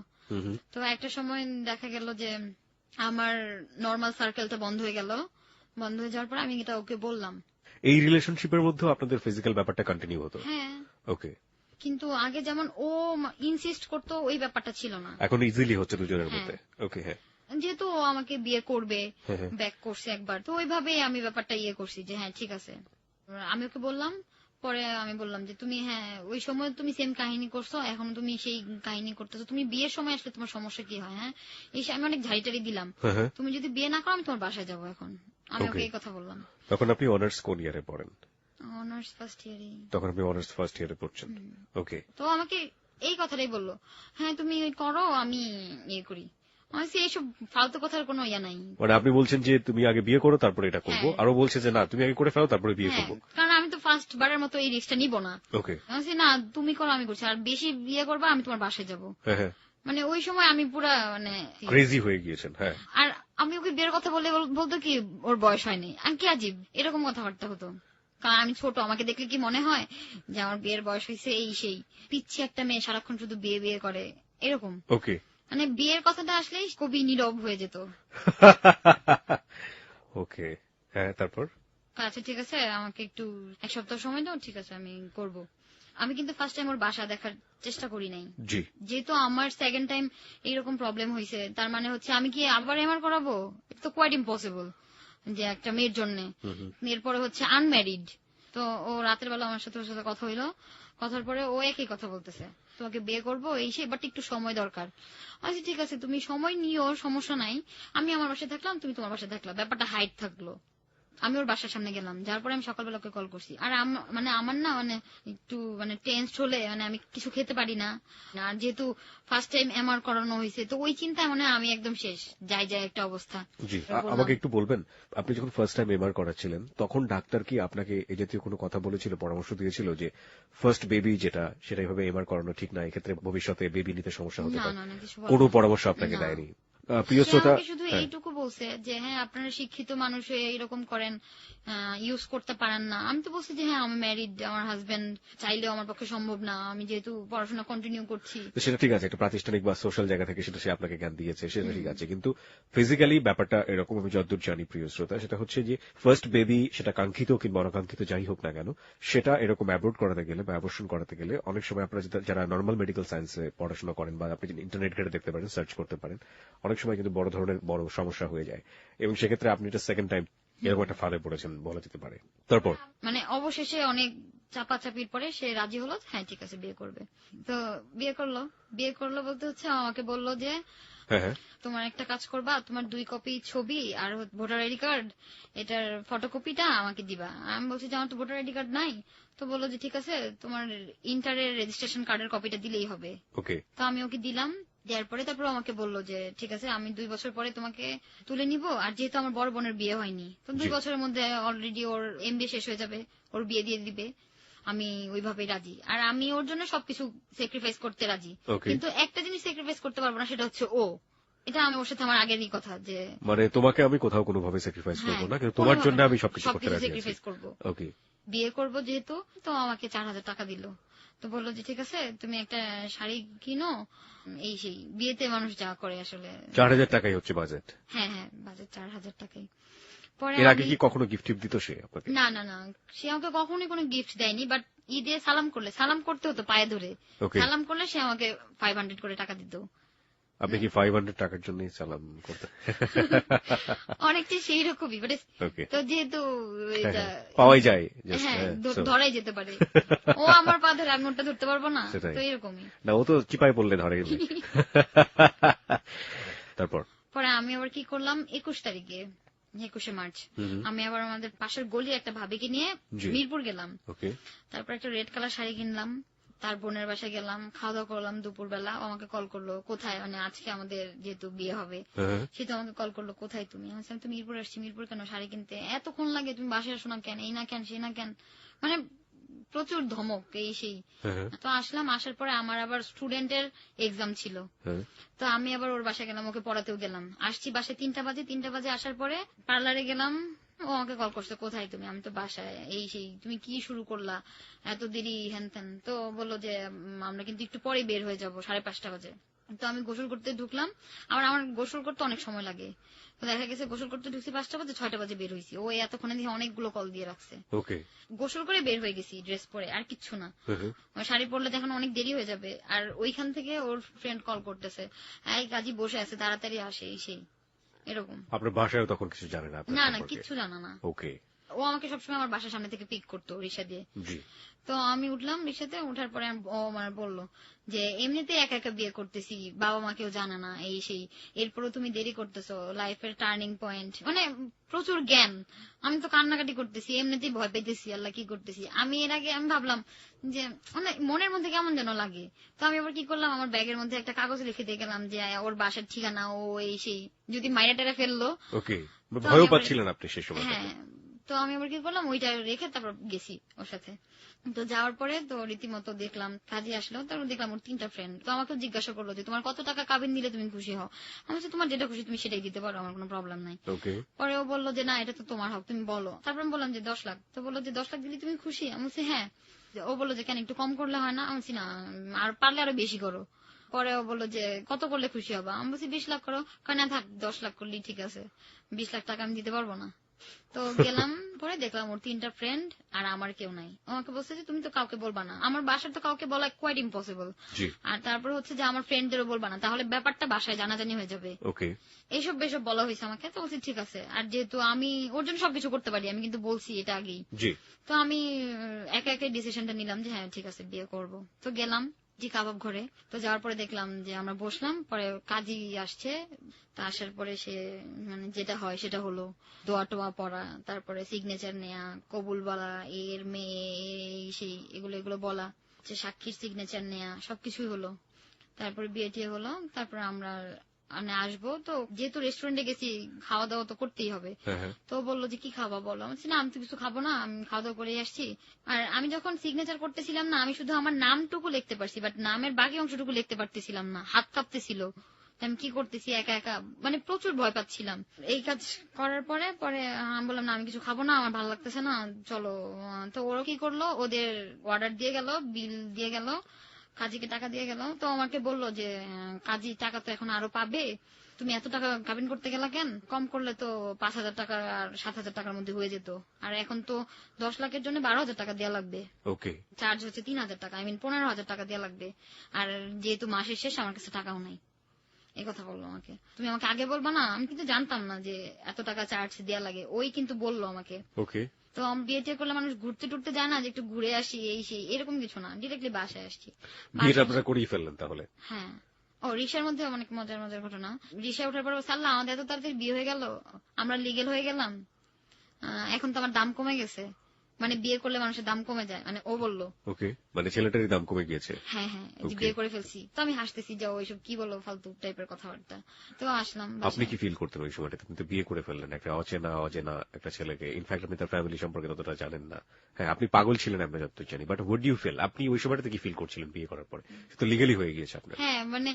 তো একটা সময় দেখা গেল যে আমার নর্মাল সার্কেলটা বন্ধ হয়ে গেল। বন্ধ হয়ে যাওয়ার পর আমি এটা ওকে বললাম। এই রিলেশনশিপের মধ্যে আপনাদের ফিজিক্যাল ব্যাপারটা কন্টিনিউ হতো? হ্যাঁ। ওকে, কিন্তু আগে যেমন ও ইনসিস্ট করতো, ওই ব্যাপারটা ছিল না। এখন ইজিলি হচ্ছে দুজনের মধ্যে। ওকে, হ্যাঁ, যেহেতু ও আমাকে বিয়ে করবে, ব্যাক করছে একবার, তো ওইভাবেই আমি ব্যাপারটা ইয়ে করছি যে হ্যাঁ ঠিক আছে। আমি ওকে বললাম, পরে আমি বললাম যে তুমি, হ্যাঁ ওই সময় তুমি সেম কাহিনী করছো, এখন তুমি সেই কাহিনী করতেছো, তুমি বিয়ের সময় আসলে তোমার সমস্যা কি হয়? হ্যাঁ, এই আমি অনেক ঝাড়িটারি দিলাম, তুমি যদি বিয়ে না করো আমি তোমার বাসায় যাবো। এখন আমি ওকে এই কথা বললাম। তখন আপনি অনার্স কোন ইয়ারে পড়েন? অনার্স ফার্স্ট ইয়ারে। তখন আপনি অনার্স ফার্স্ট ইয়ারে পড়ছেন। ওকে, তো আমাকে এই কথাটাই বললো, হ্যাঁ তুমি করো, আমি ইয়ে করি। এইসব ফালতু কথার কোনো ইয়া নাই। মানে আপনি বলছেন যে তুমি আগে বিয়ে করো তারপরে এটা করবো, আরো বলছে যে না তুমি আগে করে ফেলো তারপরে বিয়ে করবো। কারণ আমি তো ফার্স্ট বারের মতো এই রিস্কটা নিব না। ওকে, না তুমি করো আমি করছি, আর বেশি বিয়ে করবা আমি তোমার বাসায় যাবো। মানে ওই সময় আমি পুরা মানে ক্রেজি হয়ে গিয়েছেন। হ্যাঁ, আর আমি ওকে বিয়ের কথা বললে বলতো কি ওর বয়স হয়নি, আমি কি আজীব এরকম কথাবার্তা হতো। কারণ আমি ছোট, আমাকে দেখলে কি মনে হয় যে আমার বিয়ের বয়স হয়েছে, এই সেই পিচ্ছি একটা মেয়ে সারাক্ষণ শুধু বিয়ে বিয়ে করে এরকম। ওকে, মানে বিয়ের কথাটা আসলেই কবি নীরব হয়ে যেত। ওকে, হ্যাঁ, তারপর আচ্ছা ঠিক আছে, আমাকে একটু এক সপ্তাহ সময় দাও, ঠিক আছে আমি করব। আমি কিন্তু ফার্স্ট টাইম ওর বাসা দেখার চেষ্টা করি নাই, যেহেতু আমার সেকেন্ড টাইম এইরকম প্রবলেম হয়েছে। তার মানে হচ্ছে আমি কি আবার এমআর করাবো? এটা তো কোয়াইট ইম্পসিবল যে একটা মেয়ের জন্য। এরপরে হচ্ছে আনম্যারিড, তো ও রাতের বেলা আমার সাথে ওর সাথে কথা হইলো, কথার পরে ও একই কথা বলতেছে, তোমাকে বিয়ে করবো এই সে, বাট একটু সময় দরকার। আচ্ছা ঠিক আছে, তুমি সময় নিও, সমস্যা নাই, আমি আমার বাসায় থাকলাম, তুমি তোমার বাসায় থাকলাম, ব্যাপারটা হাইট থাকলো। আমি ওর বাসার সামনে গেলাম, যার পরে আমি সকালবেলা ওকে কল করছি। আর মানে আমার না মানে একটু মানে টেন্সড হলে মানে আমি কিছু খেতে পারি না, আর যেহেতু ফার্স্ট টাইম এমআর করানো হয়েছে, তো ওই চিন্তায় মানে আমি একদম শেষ, যাই একটা অবস্থা। জি, আমাকে একটু বলবেন, আপনি যখন ফার্স্ট টাইম এমআর করাচ্ছিলেন তখন ডাক্তার কি আপনাকে এই জাতীয় কোনো কথা বলেছিল, পরামর্শ দিয়েছিল যে ফার্স্ট বেবি যেটা সেটা এইভাবে এমআর করানো ঠিক না, এক্ষেত্রে ভবিষ্যতে বেবি নিতে সমস্যা হতে পারে? কোনো পরামর্শ আপনাকে দেয়নি? প্রিয় সে শ্রোতা, আমাকে শুধু এইটুকু বলছে যে হ্যাঁ আপনারা শিক্ষিত মানুষ হয়ে এরকম করেন, ইউজ করতে পারেন না। আমি তো বলছি যে হ্যাঁ আমি ম্যারিড, আমার হাজবেন্ড চাইলেও আমার পক্ষে সম্ভব না, আমি যেহেতু পড়াশোনা কন্টিনিউ করছি। সেটা ঠিক আছে, একটা প্রাতিষ্ঠানিক বা সোশ্যাল জায়গা থেকে সেটা সে আপনাকে জ্ঞান দিয়েছে, সেটা ঠিক আছে, কিন্তু ফিজিক্যালি ব্যাপারটা এরকম আমি যতদূর জানি প্রিয় শ্রোতা, সেটা হচ্ছে যে ফার্স্ট বেবি, সেটা কাঙ্ক্ষিত কিংবা অনাকাঙ্ক্ষিত যাই হোক না কেন, সেটা এরকম অ্যাবর্ট করাতে গেলে বা অ্যাবর্শন করাতে গেলে অনেক সময় আপনারা যারা নর্মাল মেডিকেল সায়েন্সে পড়াশোনা করেন বা আপনি ইন্টারনেট ঘেটে দেখতে পারেন, সার্চ করতে পারেন, অনেক সময় কিন্তু বড় ধরনের বড় সমস্যা হয়ে যায়, এবং সেক্ষেত্রে আপনি এটা সেকেন্ড টাইম এরকম একটা ফাঁদে পড়েছেন বলা যেতে পারে। তারপর মানে অবশেষে অনেক চাপাচাপির পরে সে রাজি হলো, হ্যাঁ ঠিক আছে বিয়ে করবে। তো বিয়ে করলো বলতে হচ্ছে আমাকে বললো যে হ্যাঁ, তোমার একটা কাজ করবা, তোমার 2 কপি ছবি আর ভোটার আইডি কার্ড, এটার ফটোকপিটা আমাকে দিবা। আমি বলছি যে আমার তো ভোটার আইডি কার্ড নাই। তো বললো যে ঠিক আছে তোমার ইন্টারের রেজিস্ট্রেশন কার্ডের কপিটা দিলেই হবে। ওকে। তো আমি ওকে দিলাম, দেওয়ার পরে তারপর আমাকে বললো যে ঠিক আছে আমি 2 বছর পরে তোমাকে তুলে নিব, আর যেহেতু আমার বড় বোনের বিয়ে হয়নি, তো 2 বছরের মধ্যে অলরেডি ওর এমবিএ শেষ হয়ে যাবে, ওর বিয়ে দিয়ে দিবে, আমি ওইভাবেই রাজি। আর আমি ওর জন্য সবকিছু স্যাক্রিফাইস করতে রাজি, কিন্তু একটা জিনিস স্যাক্রিফাইস করতে পারবো না, সেটা হচ্ছে ও। এটা আমি ওর সাথে আমার আগেরই কথা, যে মানে তোমাকে আমি কোথাও কোনোভাবে স্যাক্রিফাইস করবো না, কিন্তু তোমার জন্য আমি সবকিছু করতে রাজি আছি। স্যাক্রিফাইস করবো। ওকে। বিয়ে করবো যেহেতু, তো আমাকে 4,000 টাকা দিল। তো বললো যে ঠিক আছে তুমি একটা শাড়ি কিনো, এই সেই বিয়েতে মানুষ যা করে আসলে। 4,000 টাকাই হচ্ছে বাজেট? হ্যাঁ হ্যাঁ, বাজেট 4,000 টাকাই। পরে এর আগে কি কখনো গিফট টিপ দিত সে আপনাকে? না না না, সে আমাকে কখনোই কোনো গিফট দেয়নি, বাট ঈদে সালাম করতে হতো পায়ে ধরে, সালাম করলে সে আমাকে 500 করে টাকা দিত। আপনি কি 500 টাকার জন্য সালাম করতেন? অনেকটা সেই রকমই, তো যেহেতু পাওয়াই যায়, হ্যাঁ ধরাই যেতে পারে, ও আমার পা ধরে আমি ওটা ধরতে পারবো না, তো এরকমই না, ও তো চিপায় পড়লে ধরে। তারপর পরে আমি আবার কি করলাম, 21 তারিখে 21শে মার্চ আমি আবার আমাদের পাশের গলির একটা ভাবিকে নিয়ে মিরপুর গেলাম। তারপর একটা রেড কালার শাড়ি কিনলাম, তার বোনের বাসায় গেলাম, খাওয়া দাওয়া করলাম দুপুরবেলা। আমাকে কল করলো, কোথায়, মানে আজকে আমাদের যেহেতু বিয়ে হবে, সে তো আমাকে কল করলো, কোথায় তুমি? আমি তো মিরপুর আসছি। মিরপুর কেন শাড়ি কিনতে? এতক্ষণ লাগে, তুমি বাসায় আসো না কেন? এই না কেন, সেই না কেন, মানে প্রচুর ধমক এই সেই। তো আসলাম, আসার পরে আমার আবার স্টুডেন্টের এক্সাম ছিল, তো আমি আবার ওর বাসায় গেলাম, ওকে পড়াতেও গেলাম। আসছি বাসায় 3টা বাজে। আসার পরে পার্লারে গেলাম, ও আমাকে কল করছে, কোথায় তুমি? আমি তো বাসায়, এই সেই, তুমি কি শুরু করলা এত দেরি, হ্যান ত্যান। তো বললো যে আমরা কিন্তু একটু পরে বের হয়ে যাবো, 5:30 বাজে। তো আমি গোসল করতে ঢুকলাম, আমার গোসল করতে অনেক সময় লাগে, তো দেখা গেছে গোসল করতে ঢুকছি 5টা বাজে, 6টা বাজে বের হয়েছি। ও এতক্ষণে দিয়ে অনেকগুলো কল দিয়ে রাখছে। গোসল করে বের হয়ে গেছি ড্রেস পরে, আর কিচ্ছু না, শাড়ি পরলে দেখুন অনেক দেরি হয়ে যাবে। আর ওইখান থেকে ওর ফ্রেন্ড কল করতেছে, এই কাজী বসে আছে, তাড়াতাড়ি আসে, এই সেই এরকম। আপনার বাসায় তখন কিছু জানে না? না, কিচ্ছু জানা না। ওকে। ও আমাকে সবসময় আমার বাসার সামনে থেকে পিক করতো রিক্সা দিয়ে। তো আমি উঠলাম রিক্সাতে, উঠার পরে ও মানে বললো যে এমনিতে একা একা বিয়ে করতেছি, বাবা মাকেও জানা না, এই সেই, এরপরও তুমি দেরি করতেছো, লাইফের টার্নিং পয়েন্ট, মানে প্রচুর জ্ঞান। আমি তো কান্নাকাটি করতেছি, এমনিতেই ভয় পেতেছি, আল্লাহ কি করতেছি আমি। এর আগে আমি ভাবলাম যে মানে মনের মধ্যে কেমন যেন লাগে। তো আমি আবার কি করলাম, আমার ব্যাগের মধ্যে একটা কাগজ লিখে দিয়ে গেলাম যে ওর বাসার ঠিকানা, ও এই সেই, যদি মাইরা টেরা ফেললো। ওকে, ভয়ও পাচ্ছিলেন আপনি সেই সময়? হ্যাঁ, তো আমি আবার কি করলাম, ওইটা রেখে তারপর গেছি ওর সাথে। তো যাওয়ার পরে তো রীতিমতো দেখলাম কাজে আসলো, তারপর দেখলাম ওর 3টা ফ্রেন্ড। তো আমাকে জিজ্ঞাসা করলো যে তোমার কত টাকা কাবিন দিলে তুমি খুশি হও? আমি বলছি তোমার যেটা খুশি তুমি সেটাই দিতে পারো, আমার কোনো প্রবলেম নাই। পরে ও বললো যে না, এটা তো তোমার হক, তুমি বলো। তারপর আমি বললাম যে 10 লাখ। তো বললো যে 10 লাখ দিলে তুমি খুশি? আমি বলছি হ্যাঁ। ও বললো যে কেন, একটু কম করলে হয় না? আমি বলছি না, আর পারলে আরো বেশি করো। পরে ও বললো যে কত করলে খুশি হবা? আমি বলছি 20 লাখ করো। কেন না থাক, 10 লাখ করলেই ঠিক আছে, 20 লাখ টাকা আমি দিতে পারবো না। তো গেলাম, পরে দেখলাম ওর 3টা ফ্রেন্ড আর আমার কেউ নাই। আমাকে বলছে যে তুমি তো কাউকে বলবা না, আমার বাসার তো কাউকে বলা কোয়াইট ইম্পসিবল, আর তারপর হচ্ছে যে আমার ফ্রেন্ডদেরও বলবা না, তাহলে ব্যাপারটা বাসায় জানাজানি হয়ে যাবে। এইসব বেসব বলা হয়েছে আমাকে। তো বলছি ঠিক আছে, আর যেহেতু আমি ওর জন্য সবকিছু করতে পারি, আমি কিন্তু বলছি এটা আগেই, তো আমি একা একা ডিসিশনটা নিলাম যে হ্যাঁ ঠিক আছে বিয়ে করব। তো গেলাম জি কাবাব ঘরে। তো যাওয়ার পরে দেখলাম যে আমরা বসলাম, পরে কাজী আসছে। তা আসার পরে সে মানে যেটা হয় সেটা হলো, দোয়া টোয়া পড়া, তারপরে সিগনেচার নেয়া, কবুল বলা, এর মেয়ে এই সেই এগুলো বলা, সাক্ষীর সিগনেচার নেয়া, সবকিছুই হলো। তারপরে বিয়ে টিয়ে হলো। তারপরে আমরা মানে আসবো, তো যেহেতু রেস্টুরেন্টে গেছি খাওয়া দাওয়া তো করতেই হবে। তো বললো যে কি খাবা বলো? আমি না, আমি তো কিছু খাবো না, আমি খাওয়া দাওয়া করে আসছি। আর আমি যখন সিগনেচার করতেছিলাম না, আমি শুধু আমার নামটুকু লিখতে পারছি, বাট নামের বাকি অংশটুকু লিখতে পারতেছিলাম না, হাত কাঁপতেছিল। আমি কি করতেছি একা একা, মানে প্রচুর ভয় পাচ্ছিলাম। এই কাজ করার পরে পরে আমি বললাম না আমি কিছু খাবো না, আমার ভালো লাগতেছে না, চলো। তো ওরা কি করলো, ওদের অর্ডার দিয়ে গেল, বিল দিয়ে গেল, কাজীকে টাকা দিয়ে গেল। তো আমাকে বললো যে কাজী টাকা তো এখন আরো পাবে, তুমি এত টাকা কাবিন করতে গেলা কেন, কম করলে তো 5,000 টাকা আর 7,000 টাকার মধ্যে হয়ে যেত, আর এখন তো 10 লাখের জন্য 12,000 টাকা দেওয়া লাগবে, ওকে, চার্জ হচ্ছে 3,000 টাকা, 15,000 টাকা দেওয়া লাগবে, আর যেহেতু মাসের শেষ আমার কাছে টাকাও নাই। এই কথা বললো আমাকে, তুমি আমাকে আগে বলবা না, আমি কিন্তু জানতাম না যে এত টাকা চার্জ দেওয়া লাগে, ওই কিন্তু বললো আমাকে। ওকে, তো বিয়ে টিয়ে করলে মানুষ ঘুরতে টুরতে যায় না, যে একটু ঘুরে আসি এই সেই, এরকম কিছু না, ডিরেক্টলি বাসায় আসছি। বিয়েটা আপনারা করেই ফেললেন তাহলে? হ্যাঁ। ও রিক্সার মধ্যে অনেক মজার মজার ঘটনা। রিক্সায় ওঠার পর সাল্লাহ আমাদের এত তাড়াতাড়ি বিয়ে হয়ে গেল, আমরা লিগেল হয়ে গেলাম, এখন তো আমার দাম কমে গেছে, মানে বিয়ে করলে মানুষের দাম কমে যায়, মানে ও বললো। ওকে, মানে ছেলেটারই দাম কমে গিয়েছে? হ্যাঁ হ্যাঁ, বিয়ে করে ফেলছি। তো আমি হাসতেছি যে ওইসব কি বলো ফালতু টাইপের কথাবার্তা। তো আসলাম। আপনি কি ফিল করতেন ওই সময়টা? আপনি তো বিয়ে করে ফেললেন একটা অচেনা একটা ছেলেকে, ইনফ্যাক্ট আপনি তার ফ্যামিলি সম্পর্কে ততটা জানেন না। হ্যাঁ, আপনি পাগল ছিলেন আমরা যতটুকু জানি, but what do you feel? আপনি ওই সময়টাতে কি ফিল করছিলেন বিয়ে করার পরে? তো লিগালি হয়ে গিয়েছে আপনার। হ্যাঁ, মানে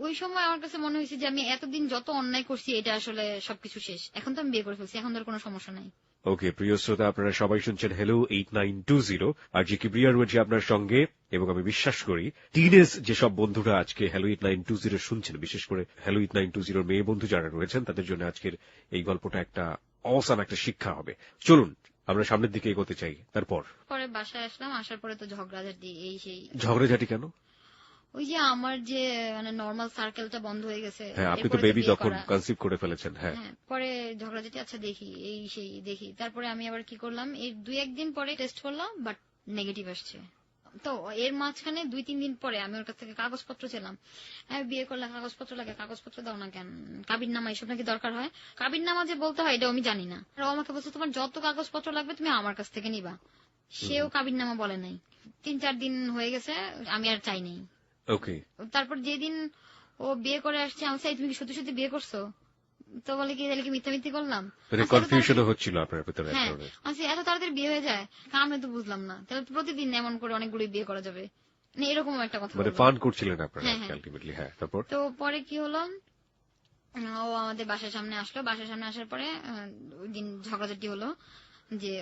ওই সময় আমার কাছে মনে হয়েছে যে আমি এতদিন যত অন্যায় করছি এটা আসলে সবকিছু শেষ, এখন তো আমি বিয়ে করে ফেলছি, এখন তো কোনো সমস্যা নাই। ওকে, প্রিয় শ্রোতা, আপনারা সবাই শুনছেন হ্যালো 8920, আর জি কিবরিয়া রয়েছে আপনার সঙ্গে। এবং আমি বিশ্বাস করি টিনেজ যেসব বন্ধুরা আজকে হ্যালো 8920 শুনছেন, বিশেষ করে হ্যালো 8920 মেয়ে বন্ধু যারা রয়েছেন, তাদের জন্য আজকের এই গল্পটা একটা অসাম একটা শিক্ষা হবে। চলুন আমরা সামনের দিকে এগোতে চাই। তারপর পরে বাসায় আসলাম, আসার পরে তো ঝগড়াঝাটি এই সেই। ঝগড়াঝাটি কেন? ওই যে আমার যে মানে নর্মাল সার্কেলটা বন্ধ হয়ে গেছে। হ্যাঁ, আপনি তো বেবি তখন কনসিভ করে ফেলেছেন। হ্যাঁ, পরে ঝগড়াঝাটি, আচ্ছা দেখি এই সেই দেখি। তারপরে আমি আবার কি করলাম, এই 2-1 দিন পরে টেস্ট করলাম, বাট নেগেটিভ আসছে। তো এর মাঝখানে 2-3 দিন পরে আমি ওর কাছ থেকে কাগজপত্র ছিলাম, বিয়ে করলে কাগজপত্র লাগে, কাগজপত্র দাও না কেন, কাবির নামা এইসব নাকি দরকার হয়। কাবির নামা যে বলতে হয় এটা আমি জানি না, আর ও আমাকে বলছে তোমার যত কাগজপত্র লাগবে তুমি আমার কাছ থেকে নিবা। সেও কাবির নামা বলে নাই। 3-4 দিন হয়ে গেছে, আমি আর চাই নাই। ওকে। তারপর যেদিন ও বিয়ে করে আসছে, আমি চাই তুমি কি সত্যি সত্যি বিয়ে করছো? তো বলে কি তাহলে কি মিথ্যামিথ্যি করলাম? কনফিউশনও হচ্ছিল আপনার ভিতরে? হ্যাঁ, আচ্ছা এত তাড়াতাড়ি বিয়ে হয়ে যায়, আমি তো বুঝলাম না, তাহলে প্রতিদিন এমন করে অনেকগুলো বিয়ে করা যাবে, মানে এরকম একটা কথা। মানে ফান করছিলেন আপনারা আলটিমেটলি? হ্যাঁ, তারপর তো পরে কি হলো, ও আমাদের বাসার সামনে আসলো, বাসার সামনে আসার পরে ওই দিন ঝগড়াঝাটি হলো, যে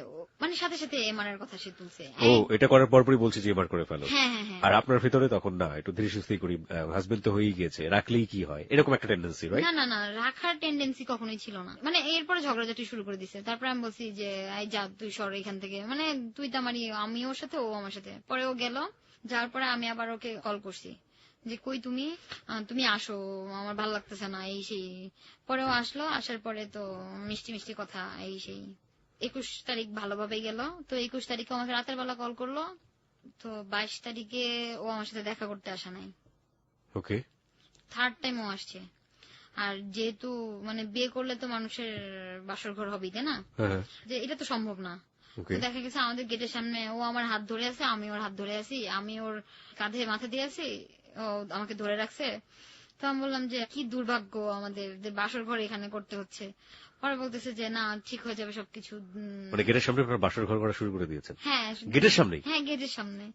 মানে সাথে সাথে এমআর কথা সে তুলছে। ও, এটা করার পরপরই বলছে যে এমআর করে ফেলো। হ্যাঁ হ্যাঁ হ্যাঁ। আর আপনার ভিতরে তখন না একটু ধীরে সুস্থে করি, হাজবেন্ড তো হয়েই গিয়েছে, রাখলেই কি হয়, এরকম একটা টেন্ডেন্সি, রাইট? না না না, রাখার টেন্ডেন্সি কখনোই ছিল না, মানে এরপরে ঝগড়াঝাটি শুরু করে দিছে। তারপরে আমি বলছি যে এই যা তুই সর এখান থেকে, মানে তুই তো আমারই, আমি ওর সাথে ও আমার সাথে। পরে ও গেল, যাওয়ার পরে আমি আবার ওকে কল করছি যে কই তুমি, তুমি আসো, আমার ভালো লাগতেছে না এই সেই। পরে ও আসলো, আসার পরে তো মিষ্টি মিষ্টি কথা এই সেই। 21 তারিখ ভালোভাবেই গেল। তো 21 তারিখে আমাকে রাতের বেলা কল করলো। তো 22 তারিখে ও আমার সাথে দেখা করতে আসা নাই। ওকে। থার্ড টাইম ও আসছে। আর যেহেতু মানে বিয়ে করলে তো মানুষের বাসর ঘর হবেই, তাই না, যে এটা তো সম্ভব না। দেখা গেছে আমাদের গেটের সামনে ও আমার হাত ধরে আছে, আমি ওর হাত ধরে আছি, আমি ওর কাঁধে মাথা দিয়ে আছি, ও আমাকে ধরে রাখছে। তো আমি বললাম যে কি দুর্ভাগ্য আমাদের, যে বাসর ঘর এখানে করতে হচ্ছে। পরে বলতেছে যে না ঠিক হয়ে যাবে সবকিছু। মানে গেটের সামনে আপনার বাসর ঘর করা শুরু করে দিয়েছেন? হ্যাঁ, গেটের সামনে? হ্যাঁ, গেটের সামনে,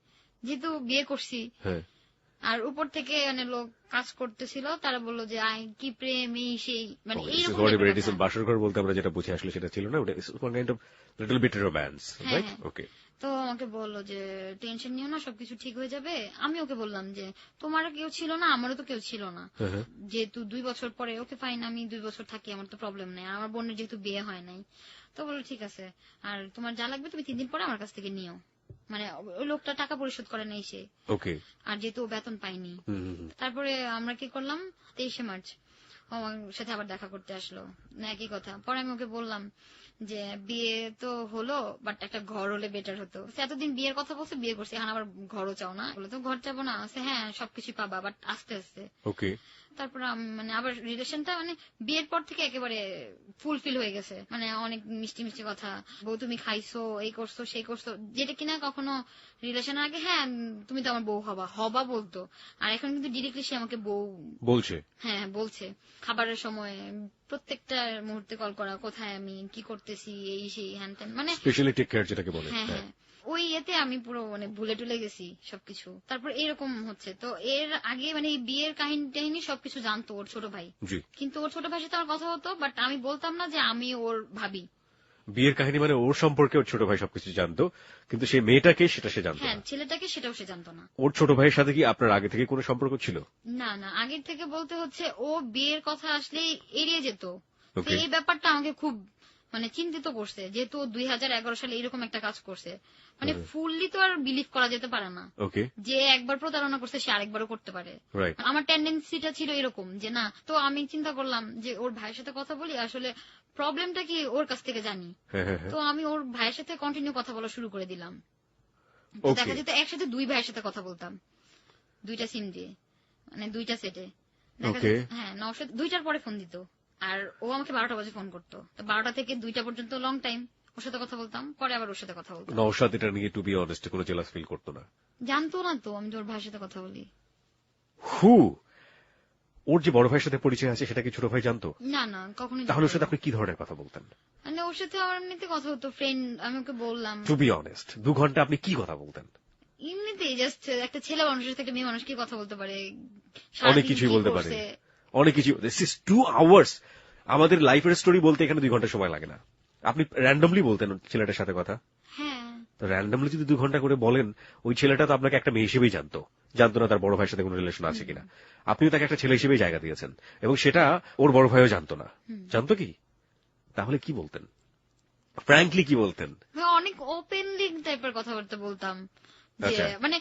যেহেতু বিয়ে করছি। হ্যাঁ। আর উপর থেকে মানে লোক কাজ করতেছিল, তারা বললো যে আই কি প্রেম এই সেই, মানে এইরকম। বাসর ঘর বলতে আমরা যেটা বুঝে আসলে সেটা ছিল না, ওটা kind of little bit romance, right? Okay. তো আমাকে বললো যে টেনশন নিও না, সবকিছু ঠিক হয়ে যাবে। আমি ওকে বললাম যে তোমারও কেউ ছিল না, আমারও তো কেউ ছিল না, যেহেতু 2 বছর পরে, ওকে ফাইন, আমি 2 বছর থাকি, আমার তো প্রবলেম নেই, আমার বোনের যেহেতু বিয়ে হয় নাই। তো বললো ঠিক আছে, আর তোমার যা লাগবে তুমি 3 দিন পরে আমার কাছ থেকে নিও। মানে ওই লোকটা টাকা পরিশোধ করে নাই সে। ওকে। আর যেহেতু ও বেতন পাইনি। তারপরে আমরা কি করলাম, 23শে মার্চ ও আমার সাথে আবার দেখা করতে আসলো, একই কথা। পরে আমি ওকে বললাম যে বিয়ে তো হলো, বাট একটা ঘর হলে বেটার হতো। এতদিন বিয়ের কথা বলছে, বিয়ে করছে, এখন আবার ঘরও চাও না? বলে তো ঘর চাবো না। হ্যাঁ, সবকিছু পাবা, বাট আস্তে আস্তে। ওকে। তারপর মানে আবার রিলেশনটা মানে বিয়ের পর থেকে একেবারে ফুলফিল হয়ে গেছে, মানে অনেক মিষ্টি মিষ্টি কথা, বউ তুমি খাইছো, এই করছো সেই করছো, যেটা কিনা কখনো রিলেশনের আগে হ্যাঁ তুমি তো আমার বউ হবা বলতো, আর এখন কিন্তু ডিরেক্টলি সে আমাকে বউ বলছে। হ্যাঁ বলছে, খাবারের সময় প্রত্যেকটা মুহূর্তে কল করা, কোথায় আমি কি করতেছি এই সেই হ্যান ত্যান, মানে স্পেশালি টেক কেয়ার যেটাকে বলে। হ্যাঁ হ্যাঁ, ওই ইয়েতে আমি পুরো মানে ভুলে টুলে গেছি সবকিছু। তারপর এরকম হচ্ছে। তো এর আগে মানে এই বিয়ের কাহিনী সবকিছু জানতো ওর ছোট ভাই, কিন্তু ওর ছোট ভাইয়ের সাথে আমার কথা হতো, বাট আমি বলতাম না যে আমি ওর ভাবি। বিয়ের কাহিনী মানে ওর সম্পর্কে ওর ছোট ভাই সবকিছু জানতো, কিন্তু সেই মেয়েটাকে সেটা সে জানতো না। হ্যাঁ, ছেলেটাকে সেটাও সে জানতো না। ওর ছোট ভাইয়ের সাথে কি আপনার আগে থেকে কোনো সম্পর্ক ছিল? না না, আগের থেকে বলতে হচ্ছে ও বিয়ের কথা আসলেই এড়িয়ে যেত। তো এই ব্যাপারটা আমাকে খুব মানে চিন্তিত করছে, যেহেতু 2011 সালে এরকম একটা কাজ করছে। মানে ফুললি তো আর বিলিভ করা যেতে পারে না যে একবার প্রতারণা করছে সে আরেকবারও করতে পারে। আমার টেন্ডেন্সিটা ছিল এরকম যে না, তো আমি চিন্তা করলাম যে ওর ভাইয়ের সাথে কথা বলি, আসলে প্রবলেমটা কি ওর কাছ থেকে জানি। তো আমি ওর ভাইয়ের সাথে কন্টিনিউ কথা বলা শুরু করে দিলাম। দেখা যেত একসাথে দুই ভাইয়ের সাথে কথা বলতাম, দুইটা সিম দিয়ে, মানে দুইটা সেটে। হ্যাঁ, নওশাদ 2টার পরে ফোন দিত, আর ও আমাকে 12টা বাজে ফোন করতো। 12টা থেকে 2টা পর্যন্ত লং টাইম ওর সাথে কথা বলতাম, পরে আবার ওর সাথে কথা বলতাম। নওশাদ এটা নিয়ে টু বি অনেস্ট কোনো জেলাস ফিল করতো না? জানতো না তো আমি ওর ভাইয়ের সাথে কথা বলি। ওর যে বড় ভাইয়ের সাথে পরিচয় আছে সেটা কি ছোট ভাই জানতো? না না, কখনোই। তাহলে ওর সাথে আপনি কি ধরনের কথা বলতেন? মানে ওর সাথে আমার এমনিতে কথা হতো, ফ্রেন্ড। আমি ওকে বললাম টু বি অনেস্ট 2 ঘন্টা আপনি কি কথা বলতেন? এমনিতেই জাস্ট একটা ছেলে মানুষের সাথে একটা মেয়ে মানুষ কি কথা বলতে পারে, অনেক কিছুই বলতে পারে, অনেক কিছু। This is 2 hours. আমাদের লাইফের স্টোরি বলতে এখানে 2 ঘন্টা সময় লাগে না। আপনি র্যান্ডমলি বলতেন ছেলেটার সাথে কথা? হ্যাঁ। তো র্যান্ডমলি যদি 2 ঘন্টা করে বলেন, ওই ছেলেটা তো আপনাকে একটা মেয়ে হিসেবেই জানতো না তার বড় ভাইয়ের সাথে কোনো রিলেশন আছে কিনা। আপনিও তাকে একটা ছেলে হিসেবেই জায়গা দিয়েছেন, এবং সেটা ওর বড় ভাইও জানতো না। জানতো কি? তাহলে কি বলতেন? ফ্র্যাঙ্কলি কি বলতেন? অনেক ওপেনলি টাইপের কথাবার্তা বলতাম, যে মানে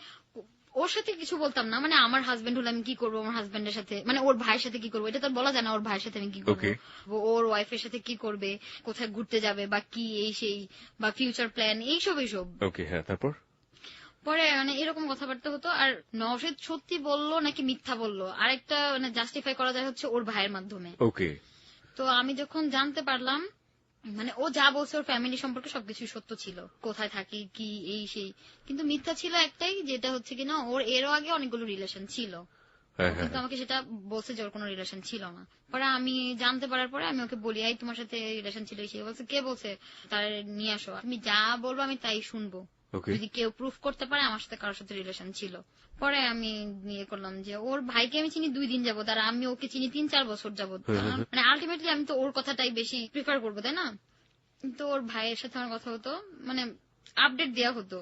ওর সাথে কিছু বলতাম না, মানে আমার হাজবেন্ড হলে আমি কি করবো, আমার হাজবেন্ডের সাথে মানে ওর ভাইয়ের সাথে কি করবো এটা তো বলা যায় না। ওর ভাইয়ের সাথে আমি কি করবো, ওর ওয়াইফের সাথে কি করবে, কোথায় ঘুরতে যাবে বা কি, এই সেই, বা ফিউচার প্ল্যান, এইসব। ওকে, হ্যাঁ। তারপর পরে মানে এরকম কথাবার্তা হতো। আর নওশাদ সত্যি বললো নাকি মিথ্যা বললো আরেকটা মানে জাস্টিফাই করা যায় হচ্ছে ওর ভাইয়ের মাধ্যমে। ওকে। তো আমি যখন জানতে পারলাম, মানে ও যা বলছে ওর ফ্যামিলি সম্পর্কে সবকিছু সত্য ছিল, কোথায় থাকি কি এই সেই, কিন্তু মিথ্যা ছিল একটাই, যেটা হচ্ছে কিনা ওর এরও আগে অনেকগুলো রিলেশন ছিল, কিন্তু আমাকে সেটা বলছে যে ওর কোনো রিলেশন ছিল না। পরে আমি জানতে পারার পরে আমি ওকে বলি, এই তোমার সাথে রিলেশন ছিল, সে বলছে কে বলছে, তার নিয়ে আসো, তুমি যা বলবো আমি তাই শুনবো, যদি কেউ প্রুফ করতে পারে আমার সাথে কারোর সাথে রিলেশন ছিল। পরে আমি নিয়ে করলাম যে ওর ভাইকে আমি চিনি 2 দিন যাবত, আর আমি ওকে চিনি 3-4 বছর যাবত। মানে আলটিমেটলি আমি তো ওর কথাটাই বেশি প্রিফার করবো, তাই না? তো ওর ভাইয়ের সাথে আমার কথা হতো, মানে আপডেট দেওয়া হতো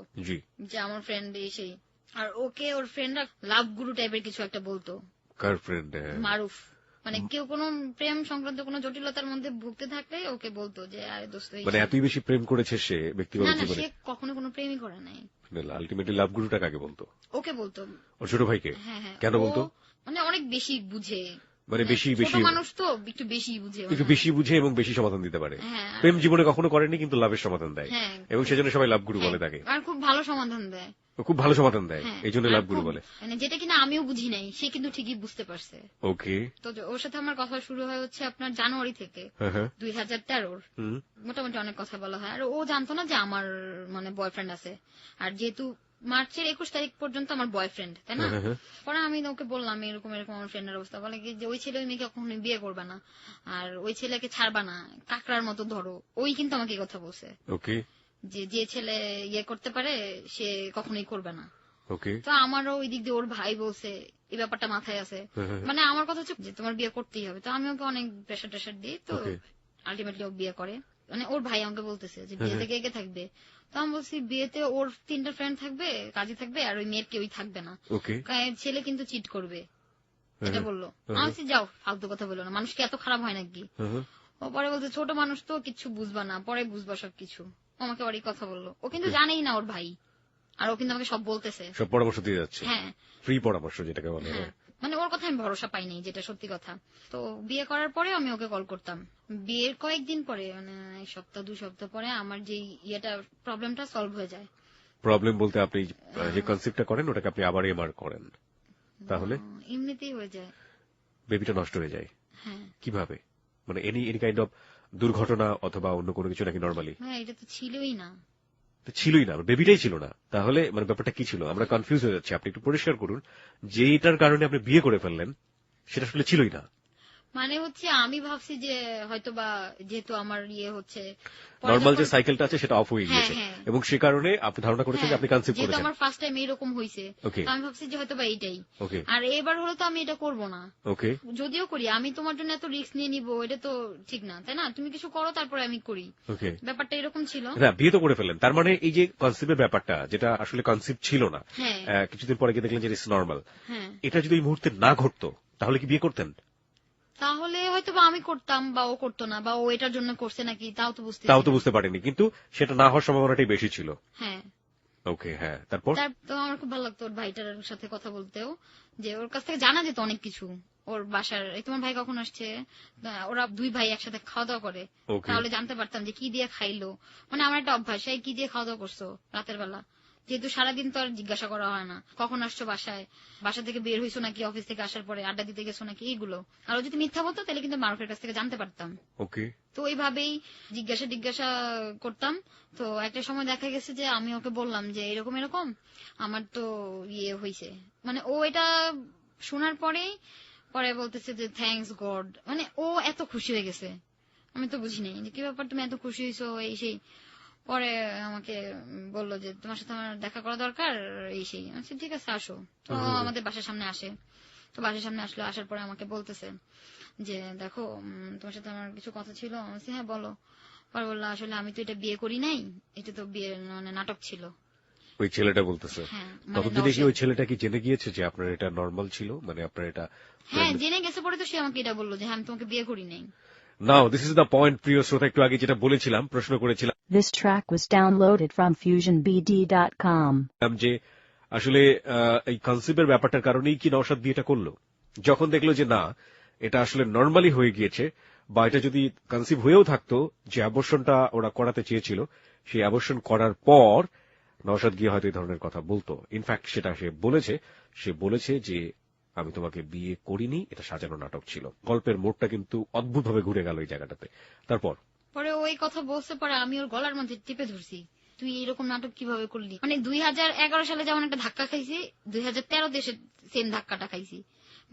যে আমার ফ্রেন্ড সেই, আর ওকে ওর ফ্রেন্ডরা লাভ গুরু টাইপের কিছু একটা বলতো। কার ফ্রেন্ড? মারুফ। মানে কেউ কোনো প্রেম সংক্রান্ত কোনো জটিলতার মধ্যে ভুগতে থাকলে ওকে বলতো যে আরে দোস্ত, মানে এতই বেশি প্রেম করেছে সে ব্যক্তিগত জীবনে? সে কখনো কোনো প্রেমই করে নাই। আলটিমেটলি লাভ গুরুটা কাকে বলতো? ওকে বলতো। ওর ছোট ভাইকে? হ্যাঁ হ্যাঁ। কেন বলতো? মানে অনেক বেশি বুঝে, মানে বেশি মানুষ তো একটু বেশি বুঝে এবং বেশি সমাধান দিতে পারে। প্রেম জীবনে কখনো করেনি, কিন্তু লাভের সমাধান দেয়, এবং সেজন্য সবাই লাভ গুরু বলে তাকে। আর খুব ভালো সমাধান দেয়, খুব ভালো সমাধান দেয়, এই জন্য লাভ গুরু বলে। মানে যেটা কিনা আমিও বুঝি নাই, সে কিন্তু ঠিকই বুঝতে পারছে। ওকে। তো ওর সাথে আমার কথা শুরু হয় হচ্ছে আপনার জানুয়ারি থেকে 2013। মোটামুটি অনেক কথা বলা হয়, আর ও জানতো না যে আমার মানে বয়ফ্রেন্ড আছে, আর যেহেতু মার্চের 21 তারিখ পর্যন্ত আমার বয়ফ্রেন্ড, তাই না? পরে আমি ওকে বললাম এরকম এরকম আমার ফ্রেন্ডের অবস্থা, বলে কি যে ওই ছেলে ওই মেয়েকে কখনোই বিয়ে করবে না, আর ওই ছেলেকে ছাড়বা না, কাকড়ার মতো ধরো। ওই কিন্তু আমাকে এই কথা বলছে, যে ছেলে ইয়ে করতে পারে সে কখনোই করবে না। তো আমারও ওই দিক দিয়ে ওর ভাই বলছে, এই ব্যাপারটা মাথায় আছে। মানে আমার কথা হচ্ছে যে তোমার বিয়ে করতেই হবে। তো আমি ওকে অনেক প্রেশার টেশার দিই, তো আলটিমেটলি ও বিয়ে করে। মানে ওর ভাই আমাকে বলতেছে যে বিয়েতে কে কে থাকবে, তো আমি বলছি বিয়েতে ওর 3টা ফ্রেন্ড থাকবে, কাজী থাকবে, আর ওই মেয়ের কেউই থাকবে না, ছেলে কিন্তু চিট করবে, এটা বললো। আমি বলছি যাও, ফালতু কথা বললো না, মানুষ কি এত খারাপ হয় নাকি? ও পরে বলছে ছোট মানুষ তো কিচ্ছু বুঝবা না, পরে বুঝবা সবকিছু। আমাকে আবার এই কথা বললো, ও কিন্তু জানেই না ওর ভাই, আর ও কিন্তু আমাকে সব বলতেছে, সব পরামর্শ দিয়ে যাচ্ছে। হ্যাঁ, ফ্রি পরামর্শ যেটাকে বলে। মানে ওর কথা আমি ভরসা পাইনি, যেটা সত্যি কথা। তো বিয়ে করার পরে আমি ওকে কল করতাম, বিয়ের কয়েকদিন পরে, মানে 1-2 সপ্তাহ পরে আমার যে ইয়েটা প্রবলেমটা সলভ হয়ে যায়। প্রবলেম বলতে আপনি যে কনসেপ্টটা করেন ওটাকে আপনি আবার এমআর করেন, তাহলে এমনিতেই হয়ে যায়, বেবিটা নষ্ট হয়ে যায়। হ্যাঁ। কিভাবে? মানে এনি কাইন্ড অফ দুর্ঘটনা অথবা অন্য কোনো কিছু নাকি নরমালি? হ্যাঁ, এটা তো ছিলই না। ছিলই না, বেবিটাই ছিল না, তাহলে মানে ব্যাপারটা কি ছিল? আমরা কনফিউজ হয়ে যাচ্ছি, আপনি একটু পরিষ্কার করুন, যেটার কারণে আপনি বিয়ে করে ফেললেন সেটা আসলে ছিলই না। মানে হচ্ছে আমি ভাবছি যে হয়তোবা যেহেতু আমার হচ্ছে নরমাল যে সাইকেলটা আছে সেটা অফ হয়ে গিয়েছে হ্যাঁ। এবং সে কারণে আপনি ধারণা করেছেন যে আপনি কনসিভ যেহেতু করেছেন। আমার ফার্স্ট টাইম এরকম হয়েছে, ওকে, আমি ভাবছি যে হয়তোবা এইটাই। ওকে, আর এবার হলো তো আমি এটা করব না। ওকে, যদিও করি, আমি তোমার জন্য এত রিস্ক নিয়ে নিব, এটা তো ঠিক না, তাই না? তুমি কিছু করো তারপরে আমি করি। ওকে, ব্যাপারটা এরকম ছিল। না বিয়ে তো করে ফেললেন, তার মানে এই যে কনসিভের ব্যাপারটা যেটা আসলে কনসিভ ছিল না, হ্যাঁ কিছুদিন পরে গিয়ে দেখলেন যে ইটস নরমাল, হ্যাঁ, এটা যদি এই মুহূর্তে না ঘটতো তাহলে কি বিয়ে করতেন? তাহলে হয়তো বা আমি করতাম বা ও করতো না, বা ও এটার জন্য করছে নাকি তাও তো বুঝতে পারেনি, কিন্তু সেটা না হওয়ার সম্ভাবনাটাই বেশি ছিল। হ্যাঁ। ওকে, হ্যাঁ, তারপর তো আমার খুব ভালো লাগতো ওর ভাইটার সাথে কথা বলতেও, যে ওর কাছ থেকে জানা যেত অনেক কিছু। ওর বাসার, তোমার ভাই কখন আসছে, ওরা দুই ভাই একসাথে খাওয়া দাওয়া করে, তাহলে জানতে পারতাম যে কি দিয়ে খাইলো। মানে আমার একটা অভ্যাস, এই কি দিয়ে খাওয়া দাওয়া করছো রাতের বেলা, যেহেতু সারাদিন তো আর জিজ্ঞাসা করা হয় না কখন আসছো বাসায়, বাসা থেকে বের হইছো নাকি, অফিস থেকে আসার পরে আড্ডা দিতে গেছো নাকি, এইগুলো। আর ও যদি মিথ্যা বলতো তাহলে কিন্তু মারুফের কাছ থেকে জানতে পারতাম। ওকে, তো এইভাবেই জিজ্ঞাসা করতাম। তো একটা সময় দেখা গেছে যে আমি ওকে বললাম যে এরকম এরকম আমার তো হয়েছে। মানে ও এটা শোনার পরে বলতেছে যে থ্যাঙ্কস গড, মানে ও এত খুশি হয়ে গেছে। আমি তো বুঝি নাই যে কি ব্যাপার, তুমি এত খুশি হয়েছো এই সেই। পরে আমাকে বললো যে তোমার সাথে আমার দেখা করা দরকার এই সেই। আচ্ছা ঠিক আছে আসো। তো আমাদের বাসার সামনে আসে। তো বাসার সামনে আসলো, আসার পরে আমাকে বলতেছে যে দেখো তোমার সাথে আমার কিছু কথা ছিল। হ্যাঁ বলো। পরে বললো আসলে আমি তো এটা বিয়ে করি নাই, এটা তো বিয়ে মানে নাটক ছিল। ওই ছেলেটা বলতেছে। হ্যাঁ, ততদিনে কি ওই ছেলেটা কি জেনে গিয়েছে যে আপনার এটা নরমাল ছিল, মানে আপনার এটা? হ্যাঁ জেনে গেছে। পরে তো সে আমাকে এটা বললো যে হ্যাঁ আমি তোমাকে বিয়ে করি নাই। নাও দিস ইজ দ্য পয়েন্ট, প্রিয় শ্রোতা, একটু আগে যেটা বলেছিলাম, প্রশ্ন করেছিলাম This track was downloaded from FusionBD.com. যে আসলে এই কনসিভের ব্যাপারটার কারণেই কি নওশাদ বিয়েটা করলো। যখন দেখলো যে না, এটা আসলে নর্মালি হয়ে গিয়েছে, বা এটা যদি কনসিভ হয়েও থাকতো, যে অ্যাবর্শনটা ওরা করাতে চেয়েছিল সেই অ্যাবর্শন করার পর নওশাদ গিয়ে হয়তো এই ধরনের কথা বলতো। ইনফ্যাক্ট সেটা সে বলেছে যে আমি তোমাকে বিয়ে করিনি, এটা সাজানো নাটক ছিল। গল্পের মোড়টা কিন্তু অদ্ভুতভাবে ঘুরে গেল এই জায়গাটাতে। তারপর পরে ওই কথা বলতে পরে আমি ওর গলার মধ্যে টিপে ধরছি, তুই এরকম নাটক কিভাবে করলি। মানে 2011 সালে যেমন একটা ধাক্কা খাইছি, 2013 এসে সেম ধাক্কাটা খাইছি।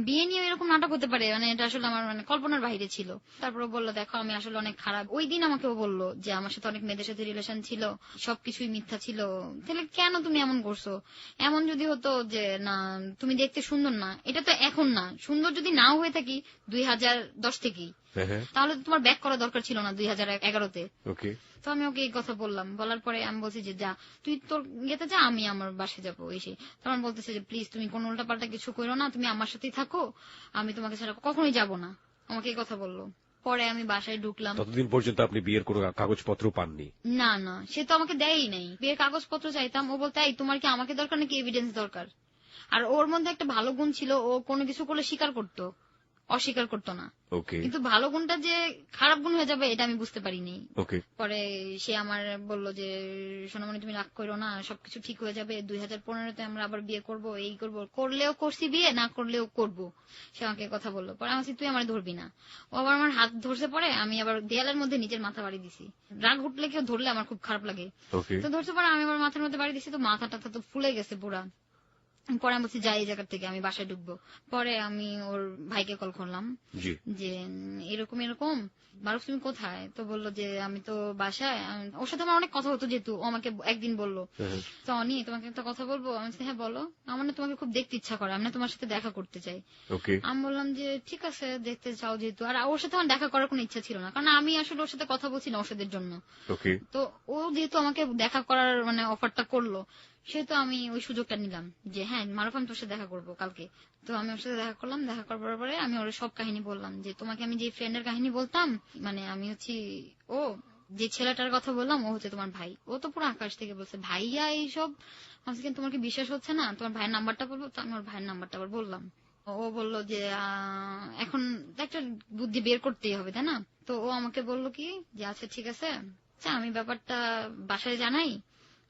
বিয়ে নিয়ে এরকম নাটক হতে পারে, মানে এটা আসলে আমার মানে কল্পনার বাইরে ছিল। তারপরে বললো দেখো আমি আসলে অনেক খারাপ। ওই দিন আমাকেও বললো যে আমার সাথে অনেক মেয়েদের সাথে রিলেশন ছিল, সবকিছুই মিথ্যা ছিল। তাহলে কেন তুমি এমন করছো? এমন যদি হতো যে না তুমি দেখতে সুন্দর না, এটা তো এখন না, সুন্দর যদি নাও হয়ে থাকি 2010 থেকেই, তাহলে তোমার ব্যাক করা দরকার ছিল না 2011-তে। তো আমি ওকে এই কথা বললাম, বলার পরে আমি বলছি যে যা তুই তোর ইয়েতে যা, আমি আমার বাসায় যাবো এসে। তখন বলতেছে যে প্লিজ তুমি কোন উল্টাপাল্টা কিছু করো না, তুমি আমার সাথেই থাকো, আমি তোমাকে ছাড়া কখনোই যাবো না। আমাকে এই কথা বললো। পরে আমি বাসায় ঢুকলাম। ততদিন পর্যন্ত আপনি বিয়ের কোনো কাগজপত্র পাননি? না, সে তো আমাকে দেয়ই নাই। বিয়ের কাগজপত্র চাইতাম, ও বলতে এই তোমার কি আমাকে দরকার নাকি এভিডেন্স দরকার। আর ওর মধ্যে একটা ভালো গুণ ছিল, ও কোনো কিছু করলে স্বীকার করতো, অস্বীকার করতো না। কিন্তু ভালো গুণটা যে খারাপ গুণ হয়ে যাবে এটা আমি বুঝতে পারিনি। পরে সে আমার বলল যে সোনামণি তুমি রাগ করো না, সবকিছু ঠিক হয়ে যাবে, 2015-তে আমরা আবার বিয়ে করব, এই করব, করলেও করছি বিয়ে, না করলেও করব। সে আমাকে কথা বললো। পরে আমি তুই আমার ধরবি না। ও আবার আমার হাত ধরছে, পরে আমি আবার দেয়ালের মধ্যে নিজের মাথা বাড়ি দিছি। রাগ উঠলে কেউ ধরলে আমার খুব খারাপ লাগে। তো ধরছে, পরে আমি আবার মাথার মধ্যে বাড়ি দিছি, তো মাথাটা তো ফুলে গেছে পুরা। পরে আমি বলছি যাই এই জায়গা থেকে, আমি বাসায় ঢুকবো। পরে আমি ওর ভাইকে কল করলাম যে এরকম এরকম মারুফ তুমি কোথায়। তো বললো যে আমি তো বাসায়। ওর সাথে আমার অনেক কথা হতো, যেহেতু ও আমাকে একদিন বললো তো অনি তোমাকে একটা কথা বলবো। আমি হ্যাঁ বলো। আমার না তোমাকে খুব দেখতে ইচ্ছা করে, আমি না তোমার সাথে দেখা করতে চাই। আমি বললাম যে ঠিক আছে দেখতে চাও যেহেতু। আর ওর সাথে আমার দেখা করার কোনো ইচ্ছা ছিল না, কারণ আমি আসলে ওর সাথে কথা বলছি নওশাদের জন্য। তো ও যেহেতু আমাকে দেখা করার মানে অফারটা করলো, সেহেতু আমি ওই সুযোগটা নিলাম যে হ্যাঁ মারুফ আমি তোর সাথে দেখা করবো কালকে। তো আমি ওর সাথে দেখা করলাম। দেখা করার পরে আমি ওর সব কাহিনী বললাম, যে তোমাকে আমি যে ফ্রেন্ডের কাহিনী বলতাম, মানে আমি হচ্ছি ও যে ছেলেটার কথা বললাম ও হচ্ছে তোমার ভাই। ও তো পুরো আকাশ থেকে বলছে ভাইয়া এইসব। আমি তোমার কি বিশ্বাস হচ্ছে না, তোমার ভাইয়ের নাম্বারটা বলবো। তো আমি ওর ভাইয়ের নাম্বারটা আবার বললাম। ও বললো যে এখন একটা বুদ্ধি বের করতেই হবে, তাই না? তো ও আমাকে বললো কি যে আচ্ছা ঠিক আছে, আমি ব্যাপারটা বাসায় জানাই।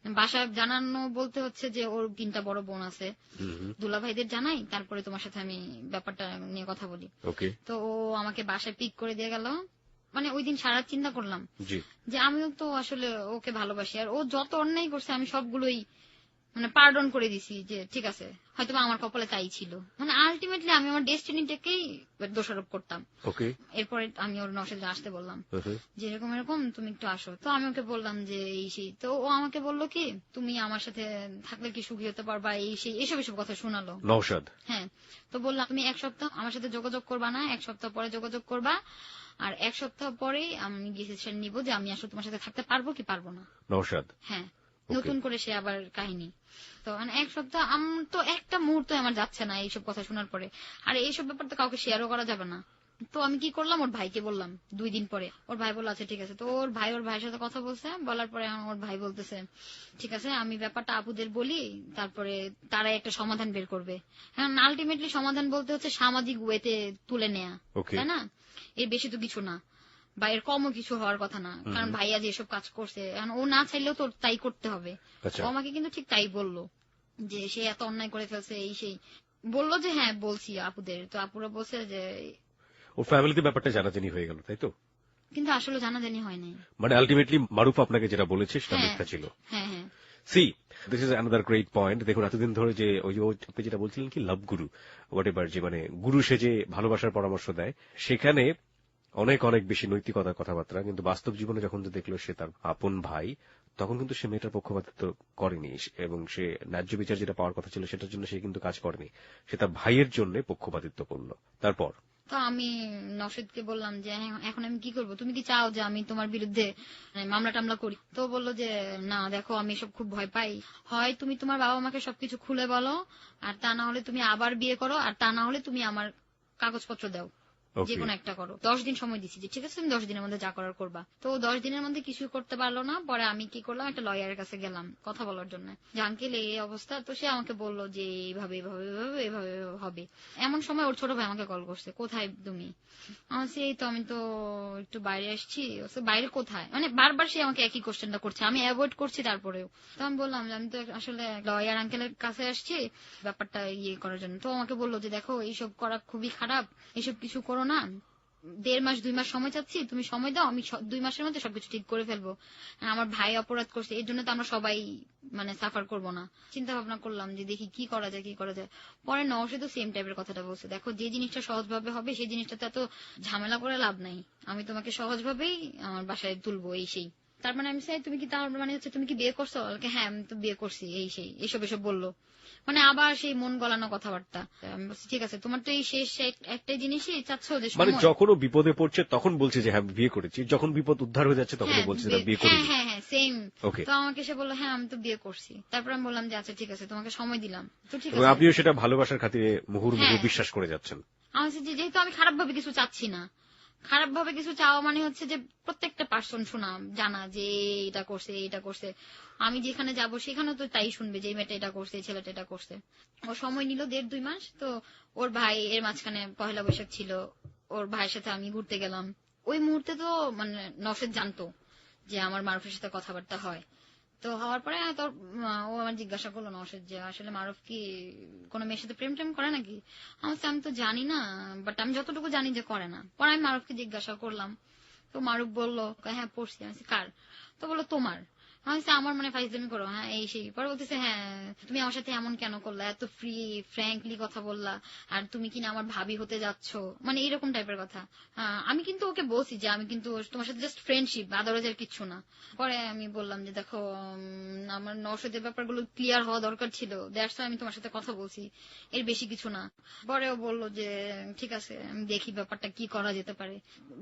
বাসায় জানানো বলতে হচ্ছে যে ওর 3টা বড় বোন আছে, দুলা ভাইদের জানাই, তারপরে তোমার সাথে আমি ব্যাপারটা নিয়ে কথা বলি। তো ও আমাকে বাসায় পিক করে দিয়ে গেল। মানে ওই দিন সারা চিন্তা করলাম যে আমিও তো আসলে ওকে ভালোবাসি, আর ও যত অন্যায় করছে আমি সবগুলোই মানে পার্ডন করে দিছি যে ঠিক আছে হয়তো আমার কপালে তাই ছিল। মানে আলটিমেটলি আমি আমার ডেস্টিনিটাকেই দোষারোপ করতাম। ওকে। এরপরে আমি ওর নওশাদকে আসতে বললাম যে এরকম এরকম তুমি একটু আসো। তো আমি ওকে বললাম যে এই সেই, তো ও আমাকে বললো কি তুমি আমার সাথে থাকলে কি সুখী হতে পারবা, এই সেই এসব এসব কথা শোনালো নওশাদ। হ্যাঁ। তো বললাম তুমি 1 সপ্তাহ আমার সাথে যোগাযোগ করবা না, 1 সপ্তাহ পরে যোগাযোগ করবা, আর 1 সপ্তাহ পরেই আমি ডিসিশন নিব যে আমি আসলে তোমার সাথে থাকতে পারবো কি পারবো না। নওশাদ। হ্যাঁ, নতুন করে সে আবার কাহিনী। তো মানে 1 সপ্তাহ তো একটা মুহূর্ত আমার যাচ্ছে না এইসব কথা শোনার পরে। আর এইসব ব্যাপার তো কাউকে শেয়ারও করা যাবে না। তো আমি কি করলাম, ওর ভাইকে বললাম 2 দিন পরে। ওর ভাই বলল আচ্ছা ঠিক আছে। তো ওর ভাইয়ের সাথে কথা বলছে, বলার পরে ওর ভাই বলতেছে ঠিক আছে আমি ব্যাপারটা আপুদের বলি, তারপরে তারাই একটা সমাধান বের করবে। কারণ আলটিমেটলি সমাধান বলতে হচ্ছে সামাজিক ওয়েতে তুলে নেয়া, তাই না? এর বেশি তো কিছু না, বা এর কমও কিছু হওয়ার কথা না। কারণ ভাইয়া যে এসব কাজ করছে এখন ও না চাইলেও তো তাই করতে হবে। ও আমাকে কিন্তু ঠিক তাই বললো যে সে এত অন্যায় করে ফেলছে, এই সেই বললো যে হ্যাঁ বলছি আপুদের। তো আপুরা বলছে যে ও ফ্যামিলিতে ব্যাপারটা জানাজানি হয়ে গেল, তাই তো? কিন্তু আসলে জানাজানি হয় নাই। মানে আলটিমেটলি মারুফ আপনাকে যেটা বলেছে সেটা মিথ্যা ছিল। হ্যাঁ হ্যাঁ। C this is another great point. দেখুন এতদিন ধরে যে ওই যে আপনি যেটা বলছিলেন কি লাভ গুরু হোয়াট এভার, যে মানে গুরু সে যে ভালোবাসার পরামর্শ দেয়, সেখানে অনেক অনেক বেশি নৈতিকতার কথাবার্তা, কিন্তু বাস্তব জীবনে যখন দেখলো সে তার আপন ভাই, তখন কিন্তু সে মেয়েটার পক্ষপাতিত্ব করেনি এবং সে ন্যায্য বিচার যেটা পাওয়ার কথা ছিল সেটার জন্য সে কিন্তু কাজ করেনি, সে তার ভাইয়ের জন্য পক্ষপাতিত্ব করলো। তারপর তো আমি নওশাদকে বললাম যে এখন আমি কি করব, তুমি কি চাও যে আমি তোমার বিরুদ্ধে মামলা টামলা করি? তো বললো যে না দেখো আমি এসব খুব ভয় পাই, হয় তুমি তোমার বাবা মাকে সবকিছু খুলে বলো, আর তা না হলে তুমি আবার বিয়ে করো, আর তা না হলে তুমি আমার কাগজপত্র দাও, যে কোনো একটা করো। 10 দিন সময় দিচ্ছি যে ঠিক আছে তুমি 10 দিনের মধ্যে যা করার করবা। তো 10 দিনের মধ্যে কিছু করতে পারলো না। পরে আমি কি করলাম, একটা লয়ারের কাছে গেলাম কথা বলার জন্য, যে আঙ্কেল এই অবস্থা। তো সে আমাকে বললো যে এইভাবে এভাবে এভাবে এভাবে হবে। এমন সময় ওর ছোট ভাই আমাকে কল করছে, কোথায় তুমি? আমি এই তো আমি তো একটু বাইরে আসছি। বাইরে কোথায়? মানে বারবার সে আমাকে একই কোশ্চেনটা করছে, আমি অ্যাভয়েড করছি তারপরেও। তো আমি বললাম যে আমি তো আসলে লয়ার আঙ্কেলের কাছে আসছি ব্যাপারটা ইয়ে করার জন্য। তো আমাকে বললো যে দেখো এইসব করা খুবই খারাপ, এইসব কিছু করো না, 1.5 মাস 2 মাস সময় চাচ্ছি, তুমি সময় দাও, আমি 2 মাসের মধ্যে সবকিছু ঠিক করে ফেলবো। আমার ভাই অপরাধ করছে, এর জন্য তো আমরা সবাই মানে সাফার করবো না। চিন্তা ভাবনা করলাম যে দেখি কি করা যায় কি করা যায়। পরে নওশাদও সেম টাইপের কথাটা বলছে, দেখো যে জিনিসটা সহজভাবে হবে সেই জিনিসটাতে এত ঝামেলা করে লাভ নাই, আমি তোমাকে সহজভাবেই আমার বাসায় তুলবো, এই সেই। তার মানে আমি চাই তুমি কি, তার মানে হচ্ছে তুমি কি বিয়ে করছো? হ্যাঁ আমি তো বিয়ে করছি, এই সেই এসব বললো। মানে আবার সেই মন গলানো কথাবার্তা। আমি বলছি ঠিক আছে তোমার তো এই শেষ একটাই জিনিসই চাচ্ছ যে মানে যখন ও বিপদে পড়ছে তখন বলছে যে হ্যাঁ বিয়ে করেছি, যখন বিপদ উদ্ধার হয়ে যাচ্ছে তখন বলছে যে বিয়ে করিনি। হ্যাঁ হ্যাঁ সেম। তো আমাকে সে বললো হ্যাঁ আমি তো বিয়ে করছি। তারপর আমি বললাম যে আচ্ছা ঠিক আছে তোমাকে সময় দিলাম। তো ঠিক আছে আপনিও সেটা ভালোবাসার খাতিরে মুহুর্মুহু বিশ্বাস করে যাচ্ছেন। আমি যেহেতু আমি খারাপ ভাবে কিছু চাচ্ছি না, খারাপ ভাবে কিছু চাওয়া মানে হচ্ছে যে প্রত্যেকটা পার্সন শোনা জানা যে এটা করছে এটা করছে, আমি যেখানে যাব সেখানে তো তাই শুনবে যে মেয়েটা এটা করছে ছেলেটা এটা করছে। ও সময় নিল 1.5-2 মাস। তো ওর ভাই এর মাঝখানে পহেলা বৈশাখ ছিল, ওর ভাইয়ের সাথে আমি ঘুরতে গেলাম। ওই মুহূর্তে তো মানে নওশাদ জানতো যে আমার মারুফের সাথে কথাবার্তা হয়। তো হওয়ার পরে তোর ও আমার জিজ্ঞাসা করলো নওশাদ যে আসলে মারুফ কি কোনো মেয়ের সাথে প্রেম টেম করে নাকি? আমি তো জানি না, বাট আমি যতটুকু জানি যে করে না। পরে আমি মারুফকে জিজ্ঞাসা করলাম, তো মারুফ বললো হ্যাঁ পড়ছি। আমি কার? তো বললো তোমার। আমি আমার মানে ফাইজলামি করো হ্যাঁ এই সেই। পরে বলতেছে হ্যাঁ তুমি আমার সাথে এমন কেন করলা, এত ফ্র্যাঙ্কলি কথা বললা, আর তুমি কিনা আমার ভাবি হতে যাচ্ছ, মানে এরকম টাইপের কথা। আমি কিন্তু ওকে বলছি যে আমি কিন্তু তোমার সাথে জাস্ট ফ্রেন্ডশিপ, আদারওয়াইজ আর কিচ্ছু না। পরে আমি বললাম যে দেখো আমার নওশাদের ব্যাপারগুলো ক্লিয়ার হওয়া দরকার ছিল, দ্যাটস আমি তোমার সাথে কথা বলছি, এর বেশি কিছু না। পরেও বললো যে ঠিক আছে আমি দেখি ব্যাপারটা কি করা যেতে পারে।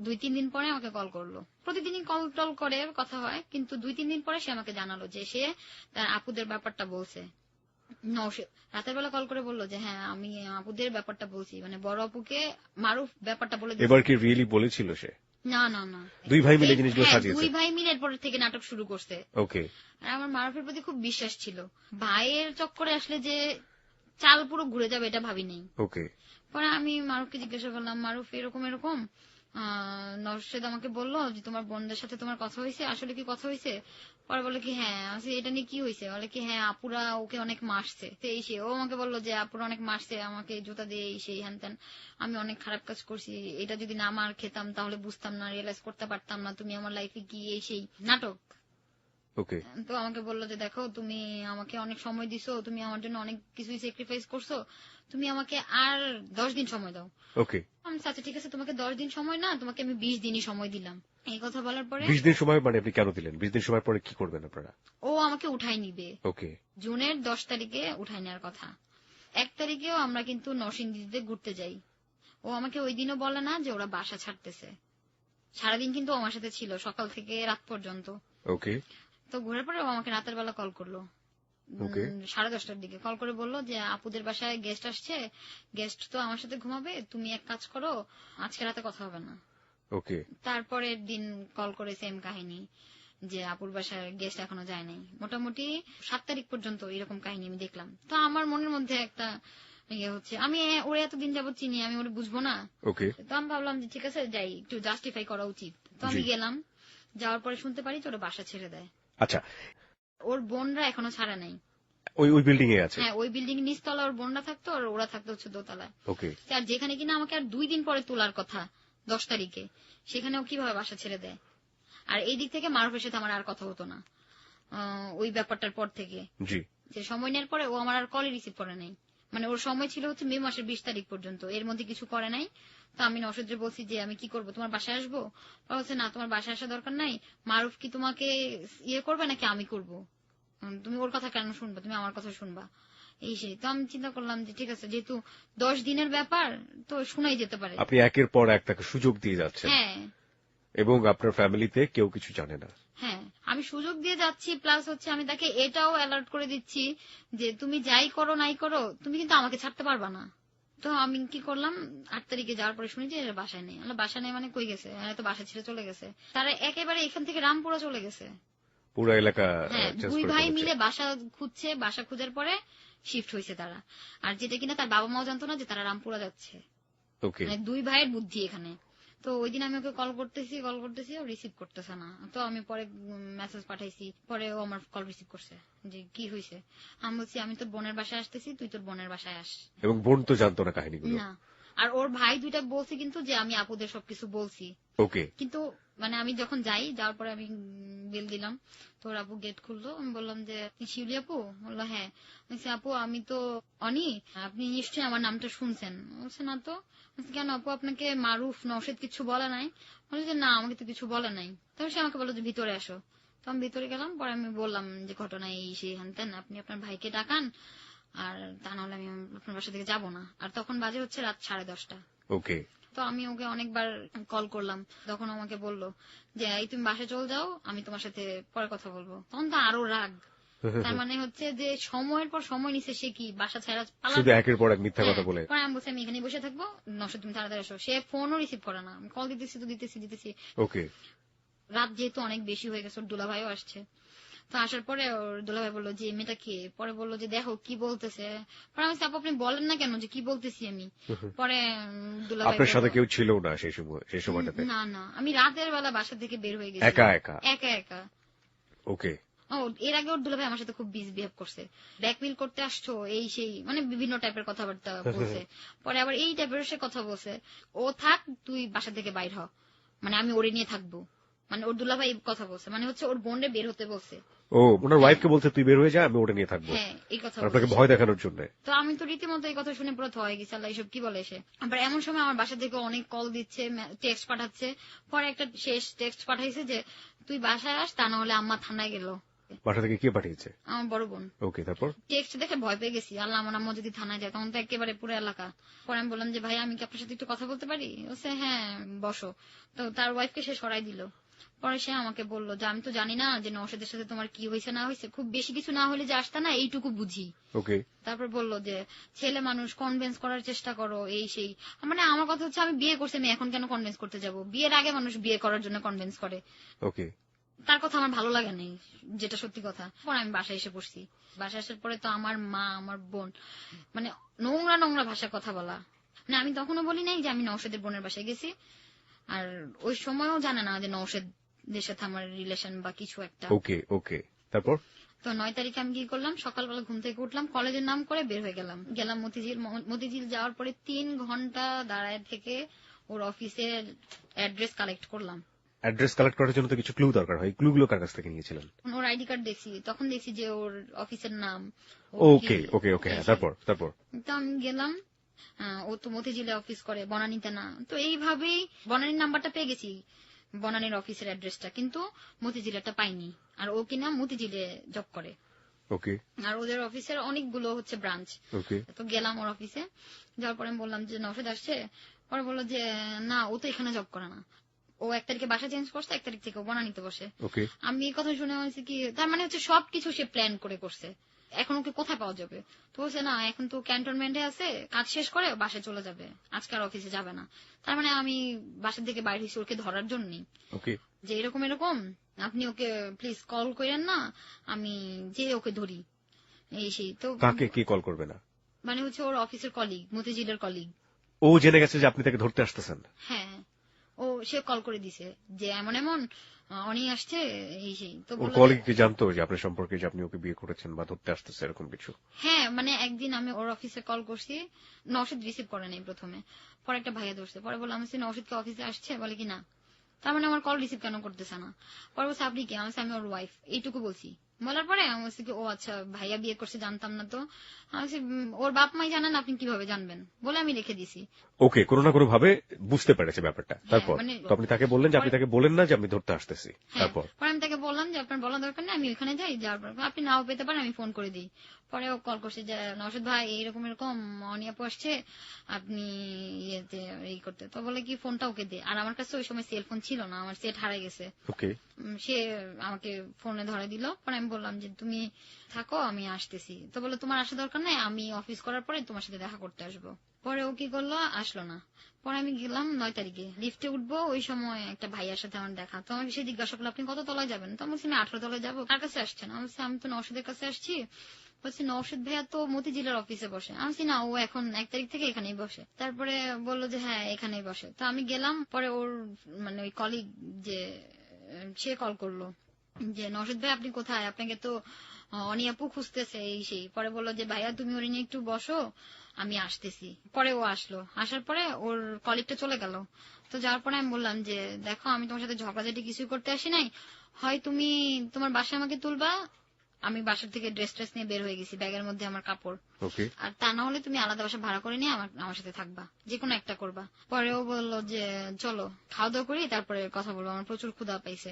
2-3 দিন পরে আমাকে কল করলো। প্রতিদিনই কল টল করে কথা হয়, কিন্তু 2-3 দিন পরে সে আমাকে জানালো যে সে তার আপুদের ব্যাপারটা বলছে। নওশাদ রাতের বেলা কল করে বললো যে হ্যাঁ আমি আপুদের ব্যাপারটা বলছি, মানে বড় আপুকে মারুফ ব্যাপারটা বলে দিয়েছে। এবার কি রিয়েলি বলেছিল সে? না না না, 2 ভাই মিলে জিনিসগুলো সাজিয়েছে। 2 ভাই মিলে এরপর থেকে নাটক শুরু করছে। ওকে। আর আমার মারুফের প্রতি খুব বিশ্বাস ছিল, ভাইয়ের চক্করে আসলে যে চাল পুরো ঘুরে যাবে এটা ভাবি নেই। ওকে। পরে আমি মারুফকে জিজ্ঞাসা করলাম মারুফ এরকম এরকম নওশাদ আমাকে বললো যে তোমার বোনদের সাথে তোমার কথা হয়েছে, আসলে কি কথা হয়েছে? পরে বলে কি হ্যাঁ। এটা নিয়ে কি হয়েছে? বলে কি হ্যাঁ আপুরা ওকে অনেক মারছে। তো এই সে ও আমাকে বললো যে আপুরা অনেক মারছে আমাকে, জুতা দিয়ে এই সেই হ্যান ত্যান, আমি অনেক খারাপ কাজ করছি, এটা যদি না মার খেতাম তাহলে বুঝতাম না, রিয়েলাইজ করতে পারতাম না তুমি আমার লাইফে কি, এই সেই নাটক। ওকে। তো আমাকে বললো যে দেখো তুমি আমাকে অনেক সময় দিছো, তুমি আমার জন্য অনেক কিছুই স্যাক্রিফাইস করছো, তুমি আমাকে আর 10 দিন সময় দাও। ওকে। আমি আচ্ছা ঠিক আছে, তোমাকে 10 দিন সময় না, তোমাকে আমি 20 দিনই সময় দিলাম। এই কথা বলার পরে 20 দিন সময় মানে আপনি কেন দিলেন? 20 দিন সময় পরে কি করবেন আপনারা? ও আমাকে উঠাই নিবে। ওকে। জুনের 10 তারিখে উঠাই নেওয়ার কথা। 1 তারিখেও আমরা কিন্তু নরসিংদীতে ঘুরতে যাই। ও আমাকে ওই দিনও বলে না যে ওরা বাসা ছাড়তেছে। সারাদিন কিন্তু ও আমার সাথে ছিল, সকাল থেকে রাত পর্যন্ত। ওকে। তো ঘুরার পরে ও আমাকে রাতের বেলা কল করলো। ওকে। 10:30টার দিকে কল করে বললো যে আপুদের বাসায় গেস্ট আসছে, গেস্ট তো আমার সাথে ঘুমাবে, তুমি এক কাজ করো, আজকে রাতে কথা হবে না। ওকে। তারপরের দিন কল করে সেম কাহিনী যে আপুর বাসার গেস্ট এখনো যায় নাই। মোটামুটি 7 তারিখ পর্যন্ত এরকম কাহিনী আমি দেখলাম। তো আমার মনের মধ্যে একটা ইয়ে হচ্ছে, আমি ওরে এতদিন যাবত চিনি, আমি ওরে বুঝবো না। ওকে। তো আমি ভাবলাম যে ঠিক আছে যাই, একটু জাস্টিফাই করা উচিত। তো আমি গেলাম, যাওয়ার পরে শুনতে পারি যে ওরা বাসা ছেড়ে দেয়। আচ্ছা, ওর বোনরা এখনো ছাড়া নাই। ওই বিল্ডিং এ আছে? হ্যাঁ, ওই বিল্ডিং নিচতলা ওর বোনরা থাকতো, আর ওরা থাকতো হচ্ছে দোতলায়। ওকে। আর যেখানে কিনা আমাকে আর 2 দিন পরে তোলার কথা 10 তারিখে, সেখানেও কিভাবে বাসা ছেড়ে দেয়। আর এই দিক থেকে মারুফের সাথে আমার আর কথা হতো না ওই ব্যাপারটার পর থেকে। জি। যে সময় নেওয়ার পরে ও আমার আর কল রিসিভ করে নাই। মানে ওর সময় ছিল হচ্ছে মে মাসের 20 তারিখ পর্যন্ত, এর মধ্যে কিছু করে নাই। তো আমি নওশাদরে বলছি যে আমি কি করব, তোমার বাসায় আসবো? বলছে না, তোমার বাসায় আসা দরকার নাই, মারুফ কি তোমাকে ইয়ে করবে নাকি আমি করব, তুমি ওর কথা কেন শুনবা, তুমি আমার কথা শুনবা। এই সেই তো আমি চিন্তা করলাম যে ঠিক আছে, যেহেতু 10 দিনের ব্যাপার তো শোনাই যেতে পারে। আপনি একের পর এক তাকে সুযোগ দিয়ে যাচ্ছেন। হ্যাঁ, এবং আপনার ফ্যামিলিতে কেউ কিছু জানে না। হ্যাঁ, আমি সুযোগ দিয়ে যাচ্ছি, প্লাস হচ্ছে আমি তাকে এটাও অ্যালার্ট করে দিচ্ছি যে তুমি যাই করো নাই করো, তুমি কিন্তু আমাকে ছাড়তে পারবা না। তো আমি কি করলাম, 8 তারিখে যাওয়ার পরে শুনি যে এরা বাসায় নেই। বাসায় নেই মানে কই গেছে, এরা তো বাসা ছেড়ে চলে গেছে। তারা একেবারে এখান থেকে রামপুরা চলে গেছে। পুরো এলাকা হ্যাঁ, চেঞ্জ 2 করে ভাই ফেলেছে। মিলে বাসা খুঁজছে, বাসা খুঁজার পরে শিফট হয়েছে তারা। আর যেটা কিনা তার বাবা মাও জানতো না যে তারা রামপুরা যাচ্ছে। ওকে। মানে 2 ভাইয়ের বুদ্ধি এখানে। তো ওই দিন আমি ওকে কল করতেছি ও রিসিভ করতেছে না। তো আমি পরে মেসেজ পাঠাইছি, পরে ও আমার কল রিসিভ করছে যে কি হয়েছে। আমি বলছি আমি তোর বোনের বাসায় আসতেছি, তুই তোর বোনের বাসায় আস। এবং বোন তো জানতো না কাহিনীগুলো? না, আর ওর ভাই 2টা বলছে কিন্তু যে আমি আপুদের সবকিছু বলছি। ওকে। কিন্তু মানে আমি যখন যাওয়ার পরে আমি বেল দিলাম, তো ওর আপু গেট খুললো। আমি বললাম যে শিউলি আপু? বললো হ্যাঁ। বলছি আপু আমি তো অনি, আপনি নিশ্চয়ই আমার নামটা শুনছেন। বলছে না তো। কেন আপু, আপনাকে মারুফ নওশাদ কিছু বলে নাই? বললো যে না, আমাকে তো কিছু বলে নাই। তবে সে আমাকে বললো যে ভিতরে আসো। তো আমি ভিতরে গেলাম, পরে আমি বললাম যে ঘটনা এই সেই হানতেন, আপনি আপনার ভাইকে ডাকান, আর তা নাহলে আমি আপনার বাসা থেকে যাবো না। আর তখন বাজে হচ্ছে রাত 10:30। ওকে। তো আমি ওকে অনেকবার কল করলাম, তখন আমাকে বললো যে এই তুমি বাসায় চলে যাও, আমি তোমার সাথে পরে কথা বলবো। তখন তো আরো রাগ। তার মানে হচ্ছে যে সময়ের পর সময় নিছে, সে কি বাসা ছাড়া শুধু একের পর এক মিথ্যা কথা বলে। পরে আমি বলছি আমি এখানে বসে থাকবো, নওশাদ তুমি তাড়াতাড়ি আসো। সে ফোনও রিসিভ করে না, কল দিতেছি তো দিতেছি। ওকে। রাত যেহেতু অনেক বেশি হয়ে গেছে, ওর দুলাভাইও আসছে। তো আসার পরে ওর দুলাভাই বললো যে মেয়েটা কে? পরে বললো যে দেখো কি বলতেছে। পরে আমি আপু আপনি বলেন না কেন যে কি বলতেছি আমি। পরে দুলাভাই আপনার সাথে কেউ ছিল না সেই সময়টাতে? না, আমি রাতের বেলা বাসা থেকে বের হয়ে গেছি একা। ওকে। ও এর আগে ওর দুলাভাই আমার সাথে খুব মিসবিহেভ করছে, ব্ল্যাকমেইল করতে আসছো এই সেই, মানে বিভিন্ন টাইপের কথাবার্তা বলছে। পরে আবার এই টাইপের সে কথা বলছে, ও থাক তুই বাসা থেকে বাইর হ, মানে আমি ওরে নিয়ে থাকবো। মানে ওর দুলাভাই এই কথা বলছে, মানে হচ্ছে ওর বোনরে বের হতে বলছে। ও ওনার ওয়াইফকে বলছে তুই বের হয়ে যা, আমি ওটা নিয়ে থাকবো। হ্যাঁ, এই কথা আপনাকে ভয় দেখানোর জন্য। তো আমি তো রীতিমতো এই কথা শুনে পুরো থয়ে গেছি, আল্লাহ এসব কি বলে এসে। আবার এমন সময় আমার বাসা থেকে অনেক কল দিচ্ছে, টেক্সট পাঠাচ্ছে। পরে একটা শেষ টেক্সট পাঠাইছে যে তুই বাসায় আস, তা না হলে আম্মা থানায় গেল। বাসা থেকে কে পাঠিয়েছে? আমার বড় বোন। ওকে, তারপর? টেক্সট দেখে ভয় পেয়ে গেছি, আল্লাহ আমার আম্মা যদি থানায় যায় তখন তো একেবারে পুরো এলাকা। পরে আমি বললাম যে ভাই আমি কি আপনার সাথে একটু কথা বলতে পারি? বলছে হ্যাঁ বসো। তো তার ওয়াইফকে সে সরাই দিল। পরে সে আমাকে বললো যে আমি তো জানি না যে নওশাদের সাথে তোমার কি হয়েছে না হয়েছে, খুব বেশি কিছু না হলে যে আসতা না এইটুকু বুঝি। ওকে। তারপর বললো যে ছেলে মানুষ, কনভিন্স করার চেষ্টা করো এই সেই। মানে আমার কথা হচ্ছে আমি বিয়ে করছি, আমি এখন কেন কনভিন্স করতে যাব? বিয়ের আগে মানুষ বিয়ে করার জন্য কনভিন্স করে। ওকে। তার কথা আমার ভালো লাগে নাই, যেটা সত্যি কথা। পরে আমি বাসায় এসে পড়ছি। বাসায় আসার পরে তো আমার মা আমার বোন মানে নোংরা ভাষায় কথা বলা। মানে আমি তখনও বলি নাই যে আমি নওশাদের বোনের বাসায় গেছি, আর ওই সময়ও জানে না যে নওশাদের সাথে আমার রিলেশন বা কিছু একটা। ওকে। ওকে, তারপর? তো 9 তারিখে আমি কি করলাম, সকালবেলা ঘুম থেকে উঠলাম, কলেজের নাম করে বের হয়ে গেলাম মতিঝিল যাওয়ার পরে 3 ঘন্টা দাঁড়ায় থেকে ওর অফিসের অ্যাড্রেস কালেক্ট করলাম। অ্যাড্রেস কালেক্ট করার জন্য তো কিছু ক্লু দরকার হয়, ক্লুগুলো কার কাছ থেকে নিয়েছিলেন? ওর আইডি কার্ড দেখছি, তখন দেখছি যে ওর অফিসের নাম। ওকে ওকে ওকে, হ্যাঁ, তারপর? তো আমি গেলাম, ও তো মতিঝিলে অফিস করে, বনানীতে না। তো এইভাবেই বনানীর নাম্বারটা পেয়ে গেছি, বনানীর অফিসের অ্যাড্রেসটা, কিন্তু মতিঝিলেটা পাইনি। আর ও কিনা মতিঝিলে জব করে। ওকে আর ওদের অফিসের অনেকগুলো হচ্ছে ব্রাঞ্চ। ওকে তো গেলাম ওর অফিসে, যাওয়ার পরে আমি বললাম যে নওশাদ আসছে। পরে বললো যে না, ও তো এখানে জব করে না, ও 1 তারিখে বাসা চেঞ্জ করছে, 1 তারিখ থেকে ও বনানীতে বসে। ওকে আমি এই কথা শুনে হয়েছে কি, তার মানে হচ্ছে সবকিছু সে প্ল্যান করে করছে। এখন ওকে কোথায় পাওয়া যাবে? তো বলছে না, এখন তো ক্যান্টনমেন্টে আছে, কাজ শেষ করে বাসায় চলে যাবে, আজকে আর অফিসে যাবে না। তার মানে আমি বাসা থেকে বাইরে হয়েছি ওকে ধরার জন্যই, ওকে যে এরকম এরকম আপনি ওকে প্লিজ কল করেন না, আমি যে ওকে ধরি এই সেই। তো কাকে কি কল করবে না? মানে হচ্ছে ওর অফিসের কলিগ, মতিঝিলের কলিগ। ও জেনে গেছে যে আপনি তাকে ধরতে আসতেছেন? হ্যাঁ, ও সে কল করে দিছে যে এমন এমন অনি আসছে এই সেই। তো ওর বললো কলিগ যে- কি জানতো যে আপনার সম্পর্কে, যে আপনি ওকে বিয়ে করেছেন বা ধরতে আসতেছে এরকম কিছু? হ্যাঁ, মানে একদিন আমি ওর অফিসে কল করছি, নওশাদ রিসিভ করে নাই প্রথমে, পরে একটা ভাইয়া ধরছে। পরে বললাম আমি নওশাদ কি অফিসে আসছে? বলে কি না। তার মানে আমার কল রিসিভ কেন করতেছে না? পরে বলছে আপনি কি? আমি ওর ওয়াইফ, এইটুকু বলছি। বলার পরে আমি বলছি কি, ও আচ্ছা, ভাইয়া বিয়ে করছে জানতাম না তো। আমি বলছি, ওর বাপ মাই জানেন, আপনি কিভাবে জানবেন? বলে আমি রেখে দিছি। ওকে, কোনো না কোনো ভাবে বুঝতে পেরেছে ব্যাপারটা। তারপর মানে তো আপনি তাকে বললেন যে আপনি তাকে বলেন না যে আমি ধরতে আসতেছি। হ্যাঁ, তারপর পরে আমি তাকে বললাম যে আপনার বলা দরকার নেই, আমি ওইখানে যাই, যাওয়ার পর আপনি নাও পেতে পারেন, আমি ফোন করে দিই। পরে ও কল করছে যে নওশাদ ভাই এরকম এরকম অনিয়াপু আসছে, আপনি ইয়েতে এই করতে। তো বলে কি ফোনটা ওকে দে। আর আমার কাছে ওই সময় সেলফোন ছিল না, আমার সেট হারাই গেছে। ওকে সে আমাকে ফোনে ধরে দিল। পরে আমি বললাম যে তুমি থাকো, আমি আসতেছি। তো বললো তোমার আসা দরকার নাই, আমি অফিস করার পরে তোমার সাথে দেখা করতে আসবো। পরে ও কি করলো, আসলো না। পরে আমি গেলাম 9 তারিখে, লিফটে উঠবো, ওই সময় একটা ভাইয়ার সাথে আমার দেখা। তো আমাকে সে জিজ্ঞাসা করলো আপনি কত তলায় যাবেন? তো আমি বলছি আমি 18 তলায় যাবো। কার কাছে আসছেন? আমি বলছি আমি তো নওশাদের কাছে আসছি। বলছি নওশাদ ভাইয়া তো মতিঝিলের অফিসে বসে। আমি বলছি না, ও এখন 1 তারিখ থেকে এখানেই বসে। তারপরে বললো যে হ্যাঁ এখানেই বসে। তো আমি গেলাম, পরে ওর মানে ওই কলিগ যে সে কল করলো যে নওশাদ ভাই আপনি কোথায়, আপনাকে তো অনিয়াপু খুঁজতেছে এই সেই। পরে বললো যে ভাইয়া তুমি ওর নিয়ে একটু বসো, আমি আসতেছি। পরে ও আসলো, আসার পরে ওর কলিগটা চলে গেল। তো যাওয়ার পরে আমি বললাম যে দেখো, আমি তোমার সাথে ঝগড়াঝাটি কিছু করতে আসি নাই, হয় তুমি তোমার বাসায় আমাকে তুলবা, আমি বাসার থেকে ড্রেস ট্রেস নিয়ে বের হয়ে গেছি, ব্যাগের মধ্যে আমার কাপড়, ওকে আর তা না হলে তুমি আলাদা বাসা ভাড়া করে নিয়ে আমার সাথে থাকবা, যে কোনো একটা করবা। পরেও বললো যে চলো খাওয়া দাওয়া করি, তারপরে কথা বলবো, আমার প্রচুর ক্ষুধা পাইছে।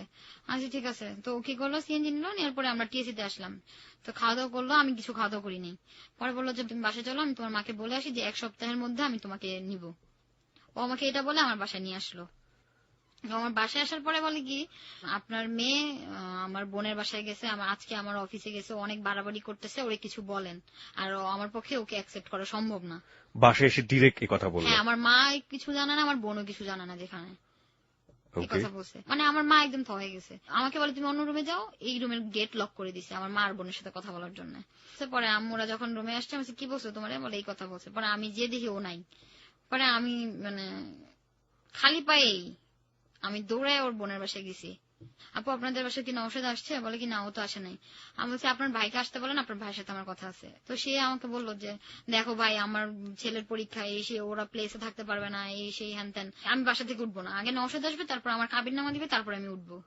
আচ্ছা ঠিক আছে। তো ও কি করলো, সিএনজি নিল, নেওয়ার পরে আমরা টিএসি তে আসলাম। তো খাওয়া দাওয়া করলো, আমি কিছু খাওয়া দাওয়া করিনি। পরে বললো যে তুমি বাসায় চলো, আমি তোমার মাকে বলে আসি যে 1 সপ্তাহের মধ্যে আমি তোমাকে নিব। ও আমাকে এটা বলে আমার বাসায় নিয়ে আসলো। আমার বাসায় আসার পরে বলে কি, আপনার মেয়ে আমার বোনের বাসায় গেছে, আজকে আমার অফিসে গেছে, ও অনেক বাড়াবাড়ি করতেছে, ওরে কিছু বলেন। আর আমার পক্ষে ওকে অ্যাকসেপ্ট করা সম্ভব না। বাসায় এসে ডিরেক্ট এই কথা বললেন? হ্যাঁ, আমার মা কিছু জানে না, আমার বোনও কিছু জানে না, যেখানে এই ওকে কথা বলছে। মানে আমার মা একদম থ হয়ে গেছে। আমাকে বলে তুমি অন্য রুমে যাও, এই রুমের গেট লক করে দিছে আমার মা আর বোনের সাথে কথা বলার জন্য। পরে আম্মুরা যখন রুমে আসছে, আমি বলছি, কি বলছো তোমার? বলে এই কথা বলছে। পরে আমি যে দেখি ও নাই। পরে আমি মানে খালি পায়েই আমি দৌড়ায় ওর বোনের বাসায় গেছি। আপু আপনাদের বাসায় কি নওশাদ আসছে? বলে কি না, ও তো আসে নাই। আমি বলছি আপনার ভাইকে আসতে বলেন, আপনার ভাইয়ের সাথে আমার কথা আছে। তো সে আমাকে বললো যে দেখো ভাই, আমার ছেলের পরীক্ষা, এসে ওরা প্লেসে থাকতে পারবে না, এই সেই হ্যান ত্যান, আমি বাসা থেকে উঠবো না, আগে নওশাদ আসবে, তারপর আমার কাবির নামা দিবে, তারপর আমি উঠবো।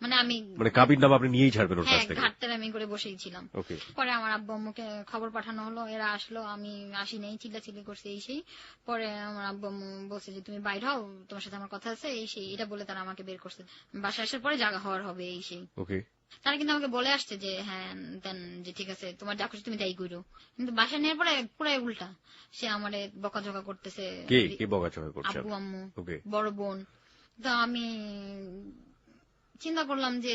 মানে আমি কাবির নাম আপনি নিয়েই ছাড়বেন ওর কাছ হ্যাঁ থেকে? ঘাটতে আমি করে বসেই ছিলাম। ওকে পরে আমার আব্বু আম্মুকে খবর পাঠানো হলো, এরা আসলো, আমি আসি নাই, চিল্লাচিল্লি করছে এই সেই। পরে আমার আব্বু আম্মু বলছে যে তুমি বাইর হও, তোমার সাথে আমার কথা আছে এই সেই, এটা বলে তারা আমাকে বের করছে। বাসায় আসার পরে জায়গা হওয়ার হবে এই সেই। ওকে তারা কিন্তু আমাকে বলে আসছে যে হ্যাঁ দেন, যে ঠিক আছে তোমার যা খুশি তুমি তাই করো। কিন্তু বাসায় নেওয়ার পরে পুরাই উল্টা, সে আমারে বকাঝকা করতেছে। কে বকাঝকা করছে? আব্বু আম্মু, ওকে বড় বোন। তো আমি চিন্তা করলাম যে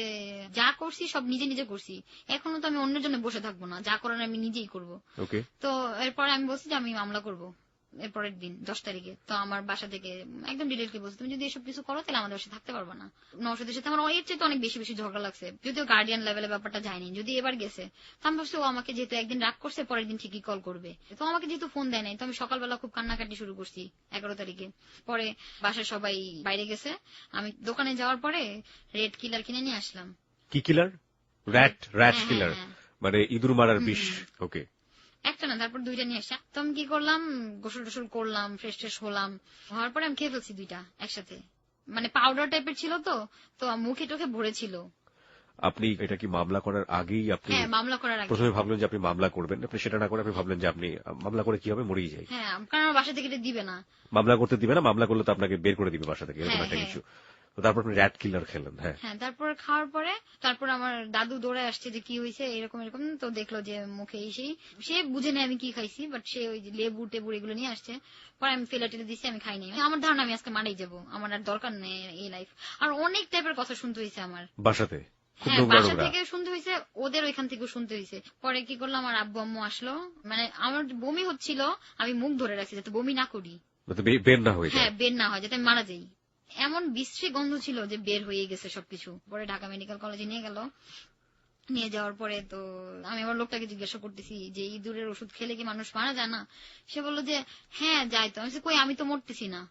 যা করছি সব নিজে নিজে করছি, এখনো তো আমি অন্যের জন্য বসে থাকবো না, যা করার আমি নিজেই করব। ওকে তো এরপরে আমি বলছি যে আমি মামলা করব এরপরের দিন 10 তারিখে। তো আমার বাসা থেকে একদম ডিরেক্টলি বলছে তুমি যদি এসব কিছু করো তাহলে আমাদের বাসায় থাকতে পারবে না। নওশাদের সাথে আমার এর চেয়ে তো অনেক বেশি বেশি ঝগড়া লাগছে, যদিও গার্ডিয়ান লেভেলে ব্যাপারটা যায়নি, যদি এবার গেছে। তো আমি ভাবছি ও আমাকে যেহেতু একদিন রাগ করছে, পরের দিন ঠিকই কল করবে। তো আমাকে যেহেতু ফোন দেয় নাই, তো আমি সকালবেলা খুব কান্নাকাটি শুরু করছি 11 তারিখে। পরে বাসায় সবাই বাইরে গেছে, আমি দোকানে যাওয়ার পরে রেড কিলার কিনে নিয়ে আসলাম। কি কিলার? র্যাট হ্যাঁ, কিলার? হ্যাঁ। মানে ইঁদুর মারার বিষ? ওকে একটা না, তারপর 2টা নিয়ে আসা। তো আমি কি করলাম, গোসল টোসল করলাম, ফ্রেশ ট্রেশ হলাম, হওয়ার পরে আমি খেয়ে ফেলছি 2টা একসাথে। মানে পাউডার টাইপের ছিল তো মুখে টোখে ভরেছিল। আপনি এটা কি মামলা করার আগেই আপনি? হ্যাঁ, মামলা করার আগে প্রথমে ভাবলেন যে আপনি মামলা করবেন, আপনি সেটা না করে আপনি ভাবলেন যে আপনি মামলা করে কি হবে, মরেই যাই। হ্যাঁ, কারণ আমার বাসা থেকে এটা দিবে না। মামলা করতে দিবে না, মামলা করলে তো আপনাকে বের করে দিবে বাসা থেকে, এরকম হ্যাঁ, একটা হ্যাঁ। কিছু। তো তারপর আপনি র্যাট কিলার খেলেন। হ্যাঁ, হ্যাঁ, তারপর খাওয়ার পরে তারপর আমার দাদু দৌড়ে আসছে যে কি হয়েছে এরকম এরকম, তো দেখলো যে মুখে এসেই সে বুঝে নেই আমি কি খাইছি, বাট সে ওই যে লেবু টেবু এগুলো নিয়ে আসছে। পরে আমি ফেলে টেলে দিচ্ছি, আমি খাই নাই। আমার ধারণা আমি আজকে মারাই যাবো, আমার আর দরকার নেই এই লাইফ। আর অনেক টাইপের কথা শুনতে হয়েছে আমার বাসাতে খুব হ্যাঁ, নোংরা বাসা নোংরা। থেকে শুনতে হয়েছে, ওদের ওইখান থেকেও শুনতে হয়েছে। পরে কি করলো, আমার আব্বু আম্মু আসলো, মানে আমার বমি হচ্ছিল, আমি মুখ ধরে রাখছি যাতে বমি না করি, যাতে বের না হয়ে হ্যাঁ যায়। বের না হয়, যাতে আমি মারা যাই। এমন বিশ্রী গন্ধ ছিল যে বের হয়ে গেছে সবকিছু। পরে ঢাকা মেডিকেল কলেজে নিয়ে গেল। নিয়ে যাওয়ার পরে তো আমি আমার লোকটাকে জিজ্ঞাসা করতেছি যে ইঁদুরের ওষুধ খেলে কি মানুষ মারা যায় না? সে বললো যে হ্যাঁ যায় তো। আমি বলছি, কই, আমি তো মরতেছি না।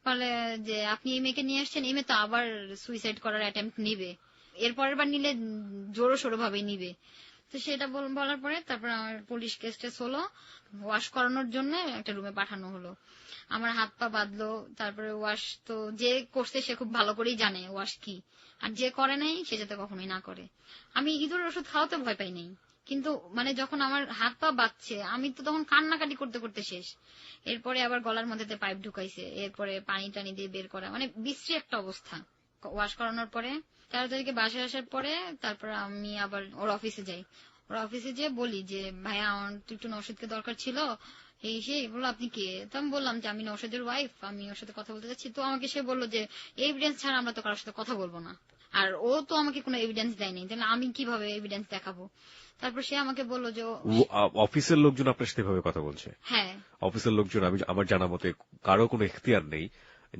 বলে যে আপনি এই মেয়েকে নিয়ে আসছেন, এই মেয়ে তো আবার সুইসাইড করার অ্যাটেম্প্ট নিবে, এর পরের বার নিলে জোরো সোরো ভাবে নিবে। তো সেটা বলার পরে তারপর আমার পুলিশ কেস টেস হলো, ওয়াশ করানোর জন্য একটা রুমে পাঠানো হলো। আমার হাত পা বাঁধলো, তারপরে ওয়াশ তো যে করছে সে খুব ভালো করেই জানে ওয়াশ কি, আর যে করে নাই সে যাতে কখনোই না করে। আমি ইঁদুরের ওষুধ খাওয়াতে ভয় পাই নাই, কিন্তু মানে যখন আমার হাত পা বাঁধছে আমি তো তখন কান্নাকাটি করতে করতে শেষ। এরপরে আবার গলার মধ্যে পাইপ ঢুকাইছে, এরপরে পানি টানি দিয়ে বের করা, মানে বিশ্রী একটা অবস্থা। ওয়াশ করানোর পরে 13 তারিখে বাসায় আসার পরে তারপর আমি আবার ওর অফিসে যাই। ওর অফিসে যেয়ে বলি যে ভাইয়া আমার তো একটু নওশাদকে দরকার ছিল, এই সেই। বললো আপনি কে? তো আমি বললাম যে আমি নওশাদের ওয়াইফ, আমি ওর সাথে কথা বলতে চাচ্ছি। তো আমাকে সে বললো যে এভিডেন্স ছাড়া আমরা তো কারোর সাথে কথা বলবো না, আর ও তো আমাকে কোনো এভিডেন্স দেয়নি, তাহলে আমি কিভাবে এভিডেন্স দেখাবো? তারপর সে আমাকে বললো যে অফিসের লোকজন আপনার সাথে এভাবে কথা বলছে? হ্যাঁ, অফিসের লোকজন, আমি আমার জানা মতে কারো কোনো এখতিয়ার নেই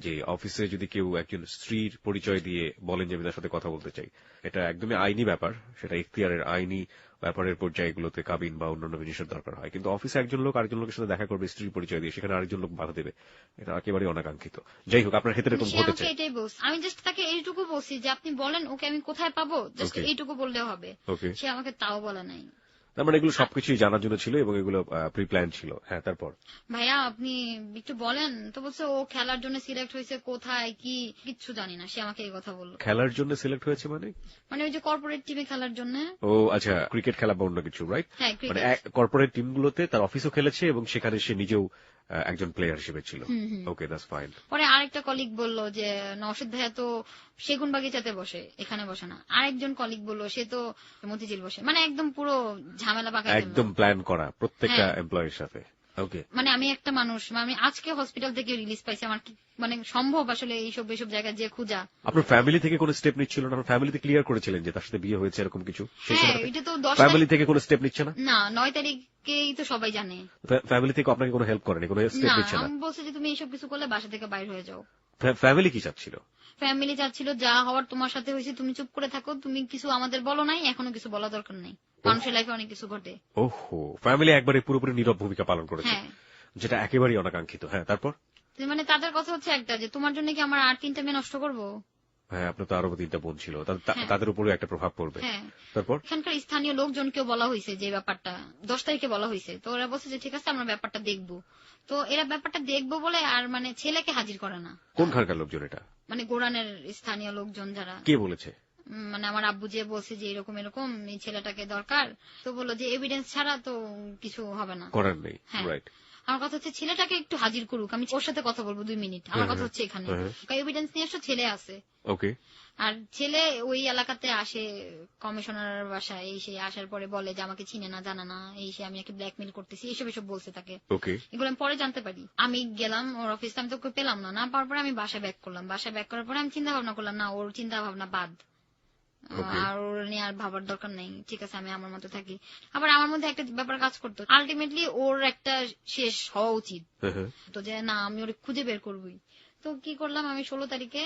যে অফিসে যদি কেউ একজন স্ত্রীর পরিচয় দিয়ে বলেন যে আমি তার সাথে কথা বলতে চাই, এটা একদমই আইনি ব্যাপার, সেটা এখতিয়ারের আইনি ব্যাপারের পর্যায়গুলোতে কাবিন বা অন্যান্য জিনিসের দরকার হয়। কিন্তু অফিসে একজন লোক আরেকজন লোকের সাথে দেখা করবে স্ত্রীর পরিচয় দিয়ে, সেখানে আরেকজন লোক বাধা দেবে, এটা একেবারে অনাকাঙ্ক্ষিত। যাই হোক, আপনার ক্ষেত্রে এরকম সে ঘটেছে? আমাকে এটাই বলছে। আমি জাস্ট তাকে এইটুকু বলছি যে আপনি বলেন ওকে আমি কোথায় পাবো, জাস্ট Okay. এইটুকু বললেও হবে। ওকে, সে আমাকে তাও বলে নাই। তার মানে এগুলো সবকিছুই জানার জন্য ছিল এবং এগুলো প্রি প্ল্যান ছিল। হ্যাঁ, তারপর? ভাইয়া আপনি একটু বলেন তো। বলছে ও খেলার জন্য সিলেক্ট হয়েছে, কোথায় কি কিচ্ছু জানি না। সে আমাকে এই কথা বললো। খেলার জন্য সিলেক্ট হয়েছে মানে? মানে ওই যে কর্পোরেট টিমে খেলার জন্য। ও আচ্ছা, ক্রিকেট খেলা বা অন্য কিছু, রাইট? হ্যাঁ, মানে ক্রিকেট। কর্পোরেট টিমগুলোতে তার অফিসও খেলেছে এবং সেখানে সে নিজেও একজন প্লেয়ার হিসেবে ছিল। ওকে, দ্যাটস ফাইন। পরে আরেকটা কলিগ বলল যে নওশাদ ভাইয়া তো সেগুন বাগিচাতে বসে, এখানে বসে না। আরেকজন কলিগ বলল সে তো মতিঝিল বসে। মানে একদম পুরো ঝামেলা পাকাই দিল। একদম প্ল্যান করা প্রত্যেকটা হ্যাঁ। এমপ্লয়ির সাথে। ওকে, মানে আমি একটা মানুষ, আমি আজকে হসপিটাল থেকে রিলিজ পাইছি, আমার কি মানে সম্ভব আসলে এইসব জায়গায় যে খুঁজা? আপনার ফ্যামিলি থেকে কোনো স্টেপ নিচ্ছিল না? আপনার ফ্যামিলিতে ক্লিয়ার করেছিলেন যে তার সাথে বিয়ে হয়েছে এরকম কিছু? হ্যাঁ, এটা তো 10 ফ্যামিলি থেকে কোনো স্টেপ নিচ্ছে না? না, 9 তারিখেই তো সবাই জানে। ফ্যামিলি থেকে আপনাকে কোনো হেল্প করেনি, কোনো স্টেপ না, নিচ্ছে না? আমি বলছি যে তুমি এইসব কিছু করলে বাসা থেকে বাইরে হয়ে যাও। ফ্যামিলি কি চাচ্ছিল? ফ্যামিলি চাচ্ছিল যা হওয়ার তোমার সাথে হয়েছে তুমি চুপ করে থাকো, তুমি কিছু আমাদের বলো নাই, এখনো কিছু বলা দরকার নাই। মানুষের লাইফে অনেক কিছু ঘটে। ওহো, ফ্যামিলি একবারে পুরোপুরি নীরব ভূমিকা পালন করেছে, হ্যাঁ, যেটা একেবারেই অনাকাঙ্ক্ষিত। হ্যাঁ, তারপর? মানে তাদের কথা হচ্ছে একটা যে তোমার জন্য কি আমার আর 3টা মেয়ে নষ্ট করবো? হ্যাঁ, আপনার তো আরো 3টা বোন ছিল, হ্যাঁ। তাদের উপরে একটা প্রভাব পড়বে। হ্যাঁ, তারপর? এখানকার স্থানীয় লোকজনকেও বলা হয়েছে যে ব্যাপারটা 10 তারিখে বলা হয়েছে। তো ওরা বলছে যে ঠিক আছে আমরা ব্যাপারটা দেখবো। তো এরা ব্যাপারটা দেখবো বলে আর মানে ছেলেকে হাজির করে না। কোনখানকার লোকজন এটা? মানে গোরানের স্থানীয় লোকজন যারা। কে বলেছে? মানে আমার আব্বু যে বলছে যে এরকম এরকম এই ছেলেটাকে দরকার, তো বললো যে এভিডেন্স ছাড়া তো কিছু হবে না। করার নেই, হ্যাঁ। রাইট। আমার কথা হচ্ছে ছেলেটাকে একটু হাজির করুক, আমি ওর সাথে কথা বলবো 2 মিনিট। আমার কথা হচ্ছে এখানে এভিডেন্স নিয়ে আসো, ছেলে আছে। ওকে, আর ছেলে ওই এলাকাতে আসে কমিশনার বাসায়, এই সে আসার পরে বলে যে আমাকে চিনে না, জানা না, এই সে আমি নাকি ব্ল্যাকমেল করতেছি, এসব বলছে তাকে। ওকে, এগুলো আমি পরে জানতে পারি। আমি গেলাম ওর অফিসে, আমি তো ওকে পেলাম না। না পাওয়ার পরে আমি বাসায় ব্যাক করলাম। বাসায় ব্যাক করার পরে আমি চিন্তা ভাবনা করলাম না, ওর চিন্তা ভাবনা বাদ, আর ওর নিয়ে আর ভাবার দরকার নেই। ঠিক আছে, আমি আমার মতো থাকি। আবার আমার মধ্যে একটা ব্যাপার কাজ করতো, আলটিমেটলি ওর একটা শেষ হওয়া উচিত। তো যে না, আমি ওর খুঁজে বের করবই। তো কি করলাম, আমি 16 তারিখে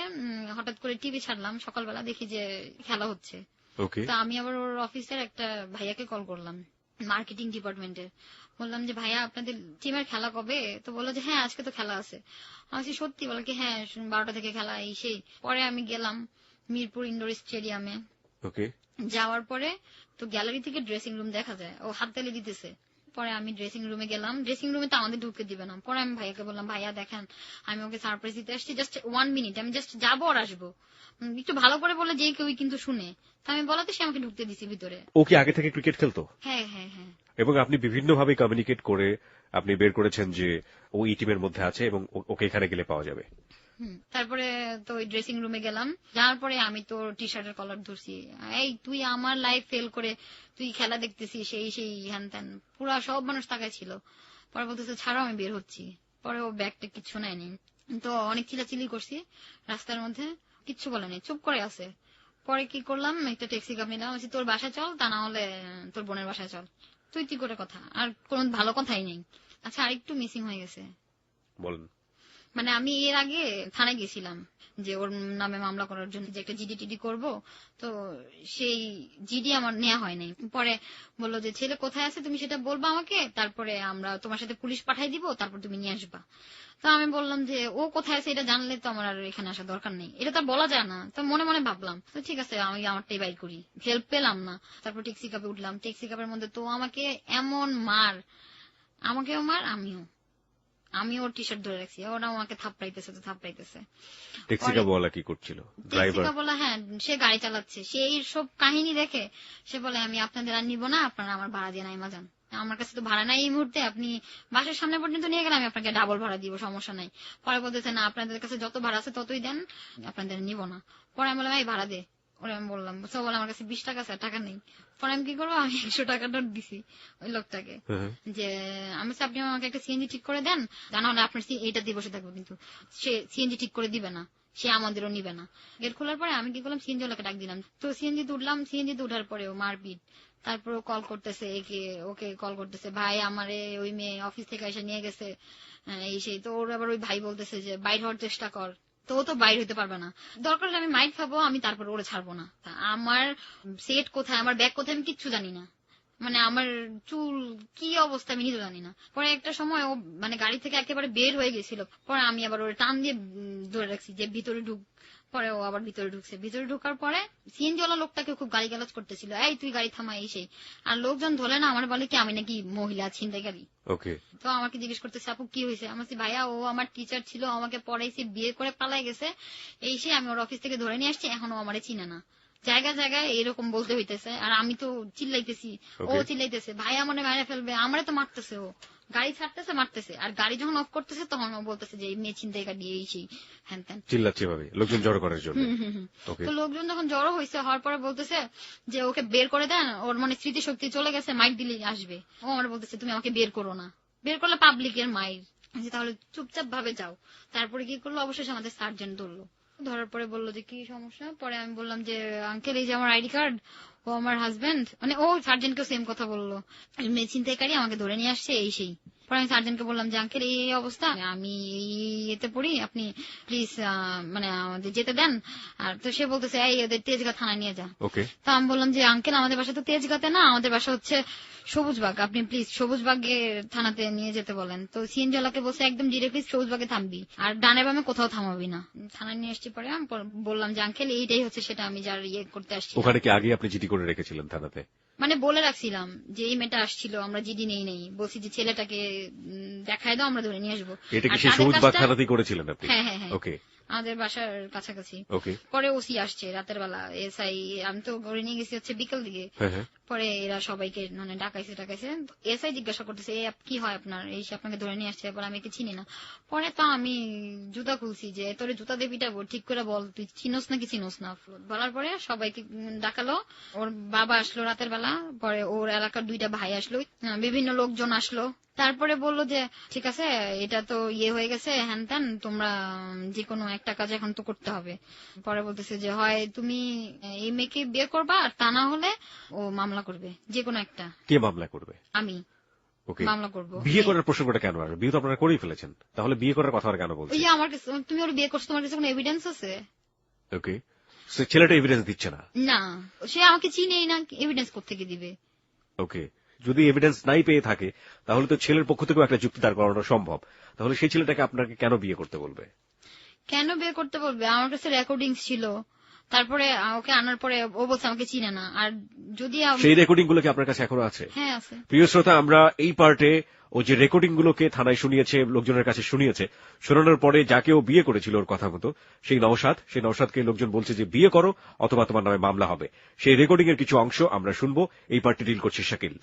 হঠাৎ করে টিভি ছাড়লাম, সকালবেলা দেখি যে খেলা হচ্ছে। ওকে, তো আমি আবার ওর অফিসের একটা ভাইয়াকে কল করলাম, মার্কেটিং ডিপার্টমেন্টের। বললাম যে ভাইয়া আপনাদের টিমের খেলা কবে? তো বললো যে হ্যাঁ আজকে তো খেলা আছে। আমি সত্যি? বলে কি হ্যাঁ 12টা থেকে খেলা, এই সেই। পরে আমি গেলাম মিরপুর ইন্ডোর স্টেডিয়ামে। ওকে, যাওয়ার পরে তো গ্যালারি থেকে ড্রেসিং রুম দেখা যায়, ও হাততালি দিতেছে। পরে আমি ড্রেসিং রুমে গেলাম, ড্রেসিং রুমে তো আমাদের ঢুকতে দিবে না। পরে আমি ভাইয়াকে বললাম, ভাইয়া দেখেন আমি ওকে সারপ্রাইজ দিতে আসছি, জাস্ট 1 মিনিট, আমি জাস্ট যাবো আর আসবো, একটু ভালো করে বলে যে কেউ কিন্তু শুনে। তো আমি বলাতে সে আমাকে ঢুকতে দিছি ভিতরে। ও কি আগে থেকে ক্রিকেট খেলতো? হ্যাঁ হ্যাঁ হ্যাঁ। এবং আপনি বিভিন্নভাবে কমিউনিকেট করে আপনি বের করেছেন যে ও এই টিমের মধ্যে আছে এবং ওকে এখানে গেলে পাওয়া যাবে। তারপরে তো ওই ড্রেসিং রুমে গেলাম, যাওয়ার পরে আমি তো টি শার্টের কলার ধরছি, এই তুই আমার লাইফ ফেল করে তুই খেলা দেখতেছিস, সেই হ্যান ত্যান, পুরা সব মানুষ তাকায় ছিল। পরে বলতেছে ছাড়ো আমি বের হচ্ছি। পরে ও ব্যাগটা কিচ্ছু নেয়নি, তো অনেক চিলাচিলি করছি রাস্তার মধ্যে, কিচ্ছু বলেনি, চুপ করে আছে। পরে কি করলাম, একটা ট্যাক্সি কাপ নিলাম, বলছি তোর বাসায় চল, তা না হলে তোর বোনের বাসায় চল, তুই করে কথা, আর কোন ভালো কথাই নেই। আচ্ছা আরেকটু মিসিং হয়ে গেছে। বলেন। মানে আমি এর আগে থানায় গেছিলাম যে ওর নামে মামলা করার জন্য, যে একটা জিডি টিডি করবো, তো সেই জিডি আমার নেওয়া হয় নাই। পরে বললো যে ছেলে কোথায় আছে তুমি সেটা বলবা আমাকে, তারপরে আমরা তোমার সাথে পুলিশ পাঠাই দিব, তারপর তুমি নিয়ে আসবা। তো আমি বললাম যে ও কোথায় আছে এটা জানলে তো আমার আর এখানে আসা দরকার নেই, এটা তো বলা যায় না। তো মনে মনে ভাবলাম তো ঠিক আছে আমি আমারটাই বাই করি, হেল্প পেলাম না। তারপর ট্যাক্সি কাপে উঠলাম, ট্যাক্সি কাপের মধ্যে তো আমাকে এমন মার, আমাকেও মার, আমি ওর টি শার্ট ধরে রাখছি, ওরা আমাকে থাপড়াইতেছে। ট্যাক্সিকা বলা কি করছিল? ড্রাইভার বলা, হ্যাঁ সে গাড়ি চালাচ্ছে, সে এই সব কাহিনী দেখে সে বলে আমি আপনাদের আর নিব না, আপনারা আমার ভাড়া দিয়ে নাইমা যান, আমার কাছে তো ভাড়া নাই এই মুহূর্তে, আপনি বাসার সামনে পর্যন্ত নিয়ে গেলে আমি আপনাকে ডাবল ভাড়া দিব, সমস্যা নাই। পরে বলতেছে না আপনাদের কাছে যত ভাড়া আছে ততই দেন, আপনাদের নিব না। পরে আমি বললাম এই ভাড়া দে, ওরা আমি বললাম, সব বলে আমার কাছে 20 টাকা আছে, টাকা নেই। পরে আমি কি করবো, আমি 100 টাকা নোট দিছি ওই লোকটাকে, যে আমি আপনি আমাকে একটা সিএনজি ঠিক করে দেন, তা নাহলে আপনার এইটা দিয়ে বসে থাকবো, কিন্তু সে সিএনজি ঠিক করে দিবে না, সে আমাদেরও নিবে না। গেট খোলার পরে আমি কি করলাম, সিএনজি ওলাকে ডাক দিলাম, তো সিএনজিতে উঠলাম, সিএনজিতে উঠার পরেও মারপিট। তারপর কল করতেছে ওকে কল করতেছে, ভাই আমারে ওই মেয়ে অফিস থেকে এসে নিয়ে গেছে, এই সেই। তো ওর আবার ওই ভাই বলতেছে যে বাইর হওয়ার চেষ্টা কর, তো ও তো বাইর হইতে পারবে না, দরকার হলে আমি মাইট খাবো, আমি তারপর ওরে ছাড়বো না। আমার সেট কোথায়, আমার ব্যাগ কোথায়, আমি কিচ্ছু জানি না, মানে আমার চুল কি অবস্থা আমি নিজে জানি না। পরে একটা সময় ও মানে গাড়ি থেকে একেবারে বের হয়ে গেছিল, পরে আমি আবার ওর টান দিয়ে ধরে রাখছি যে ভিতরে ঢুক। পরে ও আবার ভিতরে ঢুকছে, ভিতরে ঢোকার পরে সিএনজি ওয়ালা লোকটাকে খুব গালিগালাজ করতেছিল, এই তুই গাড়ি থামা, এই সেই। আর লোকজন ধরে না আমার বলে কি আমি নাকি মহিলা ছিনতাইকারী। ওকে। তো আমাকে জিজ্ঞেস করতেছে আপু কি হয়েছে, আমি বলছি ভাইয়া ও আমার টিচার ছিল, আমাকে পড়াইছে, বিয়ে করে পালাই গেছে, এই সে, আমি ওর অফিস থেকে ধরে নিয়ে আসছি, এখনো আমারে চিনে না। জায়গায় জায়গায় এরকম বলতে হইতেছে, আর আমি তো চিল্লাইতেছি, ও চিল্লাইতেছে, ভাই আমারে মারা ফেলবে, আমারে তো মারতেছে, ও গাড়ি ছাড়তেছে মারতেছে, আর গাড়ি যখন অফ করতেছে তখন ও বলতেছে যে মেয়ে ছিনতাইকারী এই সেই হ্যান ত্যান, চিল্লাচ্ছে ভাবে লোকজন জড়ো করার জন্য। তো লোকজন যখন জড়ো হয়েছে, হওয়ার পরে বলতেছে যে ওকে বের করে দেন, ওর মানে স্মৃতিশক্তি চলে গেছে, মাইক দিলে আসবে। ও আমার বলতেছে তুমি আমাকে বের করো না, বের করলে পাবলিকের মাইর, তাহলে চুপচাপ ভাবে যাও। তারপরে কি করলো, অবশেষে আমাদের সার্জেন্ট ধরলো, ধরার পরে বললো যে কি সমস্যা। পরে আমি বললাম যে আঙ্কেল এই যে আমার আইডি কার্ড, ও আমার হাজবেন্ড, মানে ও সার্জেন্টকেও সেম কথা বললো, মেয়ে ছিনতাইকারী আমাকে ধরে নিয়ে আসছে এই সেই। পরে আমি সার্জেন্টকে বললাম যে আঙ্কেল এই অবস্থা, আমি এতে পড়ি, আপনি প্লিজ মানে আমাদের যেতে দেন। আর তো সে বলতেছে এই ওদের তেজগাঁ থানায় নিয়ে যা। তো আমি বললাম যে আঙ্কেল আমাদের বাসা তো তেজগাঁতে না, আমাদের বাসা হচ্ছে সবুজবাগ, আপনি প্লিজ সবুজবাগে থানাতে নিয়ে যেতে বলেন। তো সিএনজিওয়ালাকে বলছে একদম ডিরেক্টলি সবুজবাগে থামবি, আর ডানে বামে কোথাও থামাবি না। থানায় নিয়ে আসছি। পরে আমি বললাম যে আঙ্কেল এইটাই হচ্ছে সেটা, আমি যার ইয়ে করতে আসছি। ওখানে কি আগে আপনি জিডি করে রেখেছিলেন থানাতে? মানে বলে রাখছিলাম যে এই মেয়েটা আসছিল, আমরা জিডি নেই, বলছি যে ছেলেটাকে দেখায় দাও, আমরা ধরে নিয়ে আসবো। এটা কি সেই সবুজবাগ থানাতেই করেছিলেন আপনি? হ্যাঁ হ্যাঁ হ্যাঁ, ওকে, আমাদের বাসার কাছাকাছি। ওকে। পরে ওসি আসছে রাতের বেলা, এসআই, আমি তো ঘরে নিয়ে গেছি হচ্ছে বিকেল দিকে। পরে এরা সবাইকে মানে ডাকাইছে, এসআই জিজ্ঞাসা করতেছে কি হয় আপনার, এই আপনাকে ধরে নিয়ে আসছে, এবার আমি কি চিনি না। পরে তো আমি জুতা খুলছি যে তোরে জুতা দিয়ে পিটাবো, ঠিক করে বল তুই চিনোস নাকি চিনোস না। বলার পরে সবাইকে ডাকালো, ওর বাবা আসলো রাতের বেলা, পরে ওর এলাকার 2টা ভাই আসলো, বিভিন্ন লোকজন আসলো। তারপরে বললো যে ঠিক আছে এটা তো ইয়ে হয়ে গেছে হ্যান ত্যান, তোমরা যে কোনো একটা কাজ এখন তো করতে হবে। পরে বলতেছে যে হয় তুমি এই মেয়েকে বিয়ে করবা, আর তা না হলে ও মামলা করবে, যে কোনো একটা। কে মামলা করবে? আমি মামলা করবো। বিয়ে করার প্রসঙ্গটা কেন আসবে? বিয়ে তো আপনারা করেই ফেলেছেন, তাহলে বিয়ে করার কথা কেন বলছেন? ওই আমার কাছে, তুমি ওর বিয়ে করছো, তোমার কাছে কোনো এভিডেন্স আছে? ওকে, ছেলেটা এভিডেন্স দিচ্ছে না? না, সে আমাকে চিনেই না, এভিডেন্স কোত্থেকে দিবে? ওকে, যদি এভিডেন্স নাই পেয়ে থাকে তাহলে তো ছেলের পক্ষ থেকেও একটা যুক্তি দাঁড় করানো সম্ভব, তাহলে সেই ছেলেটাকে আপনাকে কেন বিয়ে করতে বলবে? কেন বিয়ে করতে বলবে? আমার কাছে রেকর্ডিংস ছিল, তারপরে ওকে আনার পরে ও বলছে আমাকে চিনে না। আর যদি সেই রেকর্ডিং গুলো কি আপনার কাছে এখনো আছে? হ্যাঁ আছে। প্রিয় শ্রোতা, আমরা এই পার্টে ও যে রেকর্ডিং গুলোকে থানায় শুনিয়েছে, লোকজনের কাছে শুনিয়েছে, শোনানোর পরে যাকে ও বিয়ে করেছিল ওর কথা মতো, সেই নওশাদকে লোকজন বলছে যে বিয়ে করো অথবা তোমার নামে মামলা হবে। সেই রেকর্ডিং এর কিছু অংশ আমরা শুনবো। এই পার্টটি ডিল করছে শাকিল।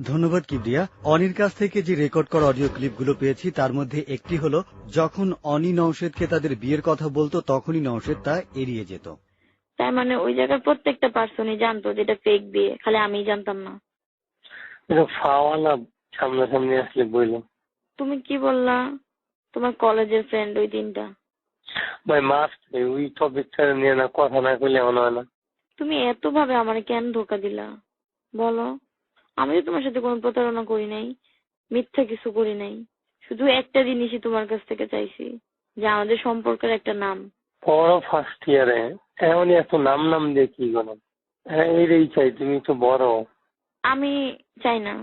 ধন্যবাদ কিবরিয়া। অনির কাছ থেকে যে রেকর্ড করা অডিও ক্লিপগুলো পেয়েছি তার মধ্যে একটি হলো যখন অনি নওশেদকে তাদের বিয়ের কথা বলতো তখনই নওশেদ তা এড়িয়ে যেত। তার মানে ওই জায়গার প্রত্যেকটা পার্সনই জানতো যেটা ফেক বিয়ে, খালি আমিই জানতাম না। ফাওয়ালা সামনাসামনি আসলে বললাম। তুমি কি বললা তোমার কলেজের ফ্রেন্ড ওই দিনটা? ভাই মাস্ট ওই টপিকটা নিয়ে না কথা না কইলে এমন হয় না। তুমি এত ভাবে আমার কেন ধোকা দিলা বলো? আমি তো তোমার সাথে কোনো প্রতারণা করি নাই, মিথ্যা কিছু করি নাই। শুধু একটা জিনিসই তোমার কাছ থেকে চাইছি, যে আমাদের সম্পর্কের একটা নাম। বড় ফার্স্ট ইয়ারে এমনই এত নাম দিয়ে কি করো? এই চাই তুমি তো বড়। আমি চাই না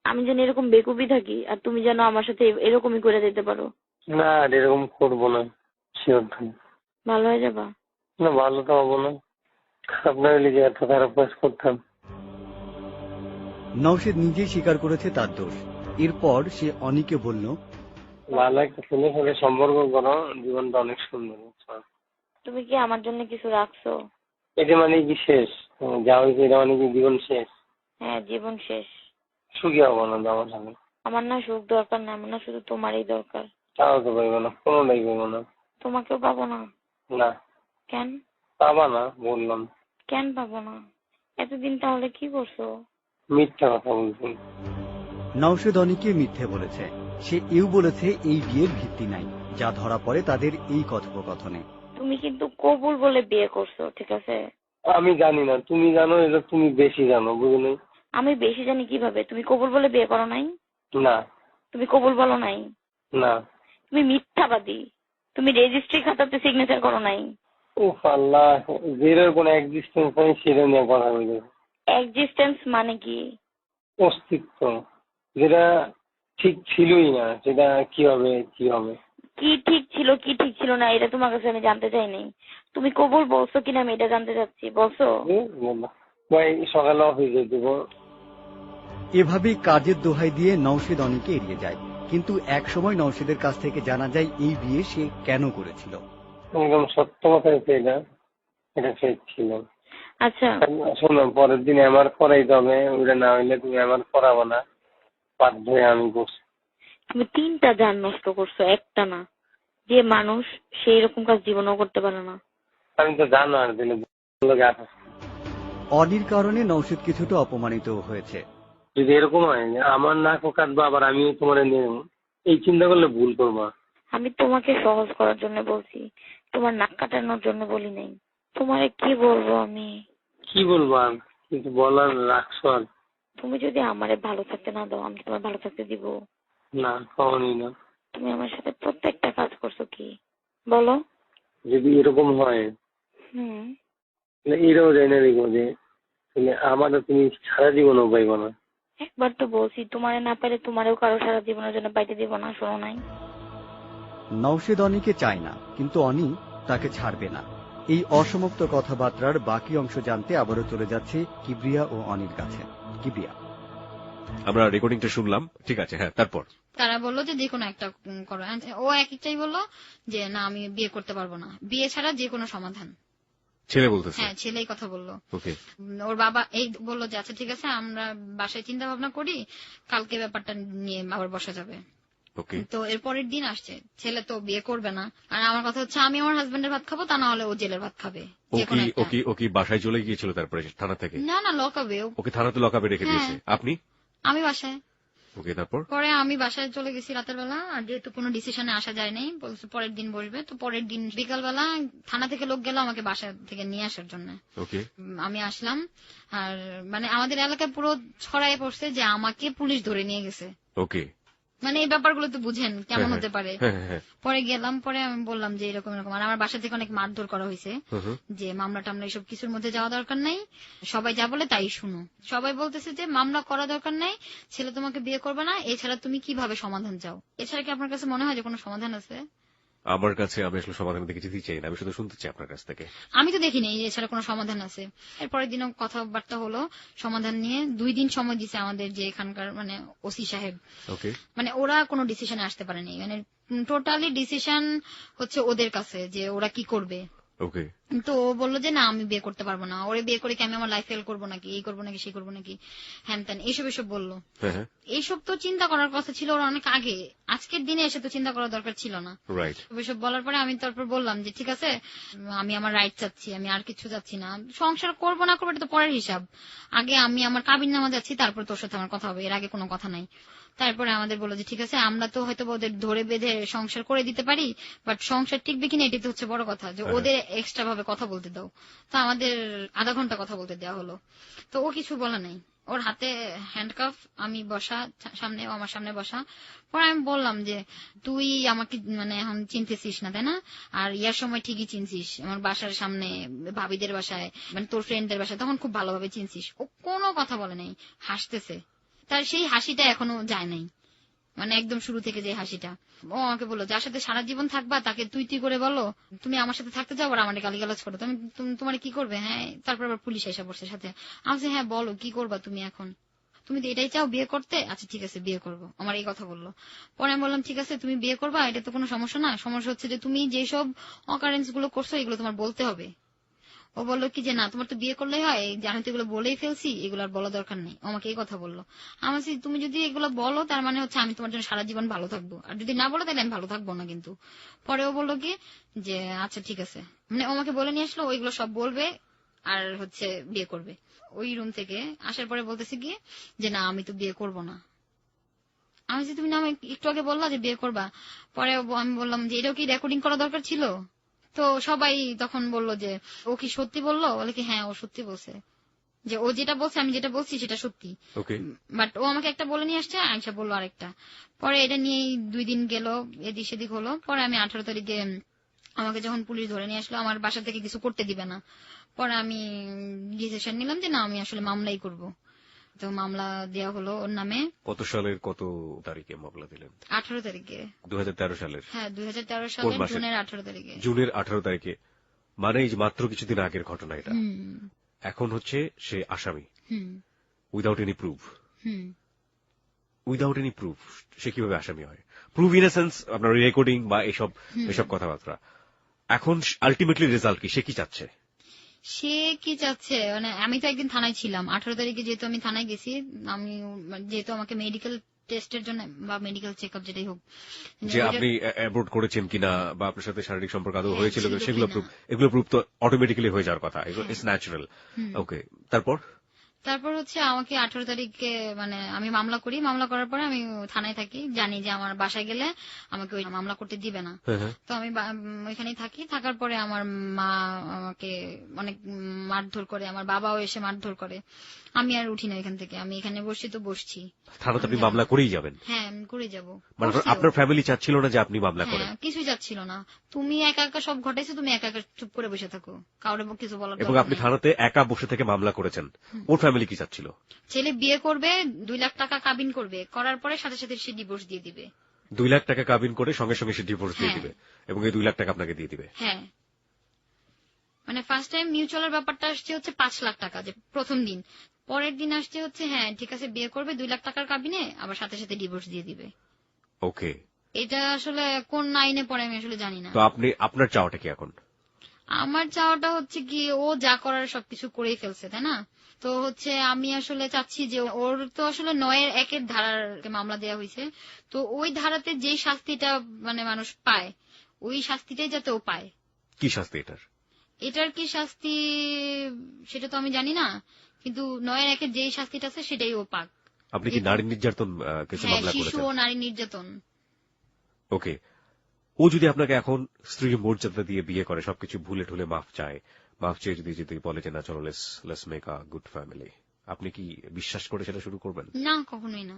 আমি যেন এরকম বেকুবি থাকি আর তুমি যেন আমার সাথে এরকমই করে দিতে পারো। না আর এরকম করবো না, শিওর। ভালো হয়ে যাবা? না ভালো তো হবো না, খারাপ না হলে যে এত খারাপ কাজ করতাম। নওশেদ নিজেই স্বীকার করেছে তার দোষ। এরপর সে অনিকে বলল, ভালো একটা ছেলের সাথে সম্পর্ক করো, জীবনটা অনেক সুন্দর। তুমি কি আমার জন্য কিছু রাখছো? এটা মানে কি শেষ? যা হয়েছে এটা মানে কি জীবন শেষ? হ্যাঁ জীবন শেষ। সুখী হবো না আমার সাথে? আমার না সুখ দরকার না, আমার না শুধু তোমারই দরকার। তাও তো পাইবো না, কোনোটাই পাইবো না। তোমাকেও পাবো না? না। কেন পাবা না বললাম। কেন পাবো না? এতদিন তাহলে কি করছো? মিথ্যা কথা বলছি। নওশেদ অনিকে মিথ্যে বলেছে। সে এও বলেছে এই বিয়ের ভিত্তি নাই, যা ধরা পড়ে তাদের এই কথোপকথনে। তুমি কিন্তু কবুল বলে বিয়ে করছো, ঠিক আছে? আমি জানি না, তুমি জানো, এটা তুমি বেশি জানো, বুঝলি? আমি বেশি জানি কিভাবে? তুমি কবুল বলে বিয়ে করো নাই? না। তুমি কবুল বলো নাই? না। তুমি মিথ্যাবাদী। তুমি রেজিস্ট্রি খাতাতে সিগনেচার করো নাই? উফ আল্লাহ, যেটার কোনো এক্সিস্টেন্স নেই সেটা নিয়ে কথা বলি। এক্সিস্টেন্স মানে কি? অস্তিত্ব, যেটা ঠিক ছিলই না সেটা কি হবে? কি ঠিক ছিল না এটা তোমার কাছে আমি জানতে চাইনি। তুমি কবুল বলছো কিনা আমি এটা জানতে চাচ্ছি। বলছো? ভাই সকালে অফিসে দেবো। এভাবেই কাজের দোহাই দিয়ে নওশেদ অনিকে এড়িয়ে যায়। কিন্তু এক সময় নওশেদের কাছ থেকে জানা যায় এই বিয়ে সে কেন করেছিল। একদম সত্য কথা হচ্ছে, এটা ফেক ছিল। আচ্ছা শোনো, পরের দিন আমার করাইতে হবে, ওটা না হইলে তুমি আমার করাবো না, বাধ্য হয়ে আমি করছি। তুমি 3টা জান নষ্ট করছো, একটা না। যে মানুষ সেই রকম কাজ জীবনেও করতে পারে না। আমি তো জানো আর দিলে অনির কারণে নওশেদ কিছুটা অপমানিত হয়েছে। যদি এরকম হয় আমার নাকও কাটবা আবার আমিও তোমার নিয়ে এই চিন্তা করলে ভুল করবা। আমি তোমাকে সহজ করার জন্য বলছি, তোমার নাক কাটানোর জন্য বলি নাই। তোমারে কি বলবো আমি? কি বলবো আর কিছু বলার রাখছো? আর তুমি যদি আমারে ভালো থাকতে না দাও আমি তোমার ভালো থাকতে দিব? না, কখনই না। তুমি আমার সাথে প্রত্যেকটা কাজ করছো কি বলো? যদি এরকম হয় এটাও জানি দেখবো যে আমারও তুমি সারা জীবনও পাইবো না। একবার তো বলছি তোমারে না পাইলে তোমারও কারো সারা জীবনের জন্য পাইতে দিব না, শোনো নাই? নওশেদ অনিকে চায় না, কিন্তু অনি তাকে ছাড়বে না। এই অসমাপ্ত কথাবার্তার বাকি অংশ জানতে আবারও চলে যাচ্ছে কিবরিয়া ও অনির কাছে। কিবরিয়া, আমরা রেকর্ডিংটা শুনলাম, ঠিক আছে, হ্যাঁ, তারপর তারা বললো যে কোনো একটা করো। ও একটাই বললো যে না আমি বিয়ে করতে পারবো না, বিয়ে ছাড়া যে কোনো সমাধান। ছেলে বলতেছে? হ্যাঁ ছেলেই কথা বললো। ওকে। ওর বাবা এই বললো যে আচ্ছা ঠিক আছে আমরা বাসায় চিন্তা ভাবনা করি, কালকে ব্যাপারটা নিয়ে আবার বসা যাবে। তো এর পরের দিন আসছে, ছেলে তো বিয়ে করবে না। আর আমার কথা হচ্ছে আমি আমার হাজবেন্ডের ভাত খাবো, তা না হলে ও জেলের ভাত খাবে। ওকে বাসায় চলে গিয়েছিল তারপরে থানা থেকে? না লকাবে। ওকে থানাতে লকাবে রেখে দিয়েছে। আপনি? আমি বাসায়। ওকে, তারপর? পরে আমি বাসায় চলে গেছি রাতের বেলা, আর যেহেতু কোনো ডিসিশনে আসা যায় নাই, বলছে পরের দিন বসবে। তো পরের দিন বিকাল বেলা থানা থেকে লোক গেল আমাকে বাসা থেকে নিয়ে আসার জন্য। আমি আসলাম, আর মানে আমাদের এলাকায় পুরো ছড়াই পড়ছে যে আমাকে পুলিশ ধরে নিয়ে গেছে। ওকে। মানে এই ব্যাপারগুলো তো বুঝেন কেমন হতে পারে। পরে গেলাম, পরে আমি বললাম যে এরকম এরকম, আর আমার বাসা থেকে অনেক মারধর করা হয়েছে যে মামলা টামলা এসব কিছুর মধ্যে যাওয়া দরকার নাই, সবাই যা বলে তাই শুনো। সবাই বলতেছে যে মামলা করা দরকার নাই, ছেলে তোমাকে বিয়ে করবে না, এছাড়া তুমি কিভাবে সমাধান চাও? এছাড়া কি আপনার কাছে মনে হয় যে কোনো সমাধান আছে? আমার কাছে আমি আসলে সমাধান দেখে যেতে চাই না, আমি শুধু শুনতে চাই আপনার কাছ থেকে। আমি তো দেখিনি এছাড়া কোনো সমাধান আছে। এরপরের দিনও কথাবার্তা হলো সমাধান নিয়ে। 2 দিন সময় দিছে আমাদের যে এখানকার মানে ওসি সাহেব। ওকে, মানে ওরা কোনো ডিসিশনে আসতে পারেনি, মানে টোটালি ডিসিশন হচ্ছে ওদের কাছে যে ওরা কি করবে। ওকে, তো ও বললো যে না আমি বিয়ে করতে পারবো না, ওরে বিয়ে করে কি আমি আমার লাইফ ফেল করবো নাকি, এই করবো নাকি সেই করবো নাকি, হ্যান ত্যান এসব বললো। হ্যাঁ, এইসব তো চিন্তা করার কথা ছিল ওরা অনেক আগে, আজকের দিনে এসে তো চিন্তা করার দরকার ছিল না। রাইট। এসব বলার পরে আমি তারপর বললাম যে ঠিক আছে আমি আমার রাইট চাচ্ছি, আমি আর কিছু চাচ্ছি না, সংসার করবো না করবো এটা তো পরের হিসাব, আগে আমি আমার কাবিননামা যাচ্ছি তারপর তোর সাথে আমার কথা হবে, এর আগে কোনো কথা নাই। তারপরে আমাদের বললো যে ঠিক আছে আমরা তো হয়তো ওদের ধরে বেঁধে সংসার করে দিতে পারি, বাট সংসার টিকবে কিনা এটাই তো হচ্ছে বড় কথা, যে ওদের এক্সট্রা ভাবে কথা বলতে দাও। তো আমাদের আধা ঘন্টা কথা বলতে দেওয়া হলো, তো ও কিছু বলা নাই, ওর হাতে হ্যান্ডকাফ, আমি বসা সামনে, ও আমার সামনে বসা। পরে আমি বললাম যে তুই আমাকে মানে এখন চিনতেছিস না তাই না, আর ইয়ার সময় ঠিকই চিনছিস, আমার বাসার সামনে ভাবিদের বাসায় মানে তোর ফ্রেন্ডদের বাসায় তখন খুব ভালোভাবে চিনছিস। ও কোনো কথা বলে নাই, হাসতেছে, তার সেই হাসিটা এখনো যায় নাই, মানে একদম শুরু থেকে যে হাসিটা। ও আমাকে বললো যার সাথে সারা জীবন থাকবা তাকে তুই তুই করে বলো, তুমি আমার সাথে থাকতে চাও আর আমার গালিগালাজ করো, তুমি তোমার কি করবে? হ্যাঁ, তারপর আবার পুলিশ এসে পড়ছে সাথে। আমি বলছি হ্যাঁ বলো কি করবা তুমি এখন, তুমি তো এটাই চাও বিয়ে করতে, আচ্ছা ঠিক আছে বিয়ে করবো, আমার এই কথা বললো। পরে আমি বললাম ঠিক আছে তুমি বিয়ে করবা, এটা তো কোনো সমস্যা না, সমস্যা হচ্ছে যে তুমি যেসব অকারেন্স গুলো করছো এগুলো তোমার বলতে হবে। ও বললো কি যে না তোমার তো বিয়ে করলেই হয়, আমি তো এগুলো বলেই ফেলছি, এগুলো আর বলা দরকার নেই। আমাকে এই কথা বললো। আমার তুমি যদি এগুলো বলো তার মানে হচ্ছে আমি তোমার জন্য সারা জীবন ভালো থাকবো, আর যদি না বলো তাহলে আমি ভালো থাকবো না কিন্তু। পরে ও বললো কি যে আচ্ছা ঠিক আছে, মানে ও আমাকে বলে নিয়ে আসলো ওইগুলো সব বলবে আর হচ্ছে বিয়ে করবে। ওই রুম থেকে আসার পরে বলতেছে কি যে না আমি তো বিয়ে করবো না। আমি তুমি না আমি একটু আগে বললা যে বিয়ে করবা। পরে আমি বললাম যে এটাও কি রেকর্ডিং করা দরকার ছিল? তো সবাই তখন বললো যে ও কি সত্যি বললো, বলে কি হ্যাঁ ও সত্যি বলছে, যে ও যেটা বলছে আমি যেটা বলছি সেটা সত্যি। ওকে, বাট ও আমাকে একটা বলে নিয়ে আসছে, আয়সা বললো আরেকটা। পরে এটা নিয়েই 2 দিন গেল, এদিক সেদিক হলো। পরে আমি 18 তারিখে আমাকে যখন পুলিশ ধরে নিয়ে আসলো, আমার বাসা থেকে কিছু করতে দিবে না। পরে আমি ডিসিশন নিলাম যে না আমি আসলে মামলাই করব। তো মামলা দেওয়া হলো ওর নামে। কত সালের কত তারিখে মামলা দিলেন? 18 তারিখে। 2013 সালের? হ্যাঁ 2013 কোন সালের মাসে? জুনের 18 তারিখে। জুনের 18 তারিখে, মানে এই যে মাত্র কিছুদিন আগের ঘটনা এটা। এখন হচ্ছে সে আসামি without any proof. Without any proof সে কিভাবে আসামি হয়? প্রুফ ইন এ সেন্স আপনার রেকর্ডিং বা এসব কথাবার্তা। এখন আলটিমেটলি রেজাল্ট কি, সে কি চাচ্ছে? সে কি চাচ্ছে মানে আমি তো একদিন থানায় ছিলাম 18 তারিখে, যেহেতু আমি থানায় গেছি, আমি যেহেতু আমাকে মেডিকেল টেস্টের জন্য বা মেডিকেল চেক আপ যেটাই হোক, যে আপনি অ্যাবোর্ট করেছেন কিনা বা আপনার সাথে শারীরিক সম্পর্ক আদৌ হয়েছিল ছিল সেগুলো কিনা। প্রুফ, এগুলো প্রুফ তো অটোমেটিক্যালি হয়ে যাওয়ার কথা, ইটস ন্যাচারাল। ওকে, তারপর হচ্ছে আমাকে 18 তারিখে মানে আমি মামলা করি, মামলা করার পরে আমি থানায় থাকি, জানি যে আমার বাসায় গেলে আমাকে ওই মামলা করতে দিবে না। তো আমি ওইখানেই থাকি, থাকার পরে আমার মা আমাকে অনেক মারধর করে, আমার বাবাও এসে মারধর করে। আমি আর উঠি না এখান থেকে, আমি এখানে বসছি তো বসছি। থানাতে আপনি মামলা করেই যাবেন? হ্যাঁ আমি করে যাবো। মানে আপনার ফ্যামিলি চাচ্ছিল না যে আপনি মামলা করেন? কিছুই যাচ্ছিল না, তুমি একা একা সব ঘটাইছো, তুমি একা একা চুপ করে বসে থাকো, কাউরে কিছু বলার। এবং আপনি থানাতে একা বসে থেকে মামলা করেছেন, ওর ফ্যামিলি কি চাচ্ছিল? ছেলে বিয়ে করবে, 2 লাখ টাকা কাবিন করবে, করার পরে সাথে সাথে সে ডিভোর্স দিয়ে দিবে। 2 লাখ টাকা কাবিন করে সঙ্গে সঙ্গে সে ডিভোর্স দিয়ে দিবে এবং এই 2 লাখ টাকা আপনাকে দিয়ে দিবে? হ্যাঁ, মানে ফার্স্ট টাইম মিউচুয়ালের ব্যাপারটা আসছে হচ্ছে 5 লাখ টাকা, যে প্রথম দিন। পরের দিন আসছে হচ্ছে হ্যাঁ ঠিক আছে বিয়ে করবে, 2 লাখ টাকার কাবিনে আবার সাথে সাথে ডিভোর্স দিয়ে দিবে। ওকে, এটা আসলে কোন আইনে পড়ে আমি আসলে জানি না। তো আপনার চাওয়াটা কি এখন? আমার চাওয়াটা হচ্ছে কি ও যা করার সবকিছু করেই ফেলছে তাই না, তো হচ্ছে আমি আসলে চাচ্ছি যে ওর তো আসলে 9-1 ধারার মামলা দেওয়া হয়েছে, তো ওই ধারাতে যেই শাস্তিটা মানে মানুষ পায় ওই শাস্তিটাই যাতে ও পায়। কি শাস্তি এটার কি শাস্তি সেটা তো আমি জানি না, কিন্তু 9-1 যেই শাস্তিটা আছে সেটাই ও পাক। আপনি কি নারী নির্যাতন কেসে মামলা করেছেন? শিশু ও নারী নির্যাতন। ওকে, ও যদি আপনাকে এখন স্ত্রীর মর্যাদা দিয়ে বিয়ে করে, সবকিছু ভুলে ঠুলে মাফ চেয়ে যদি বলে যে না চলো let's make a good family, আপনি কি বিশ্বাস করে সেটা শুরু করবেন? না, কখনোই না।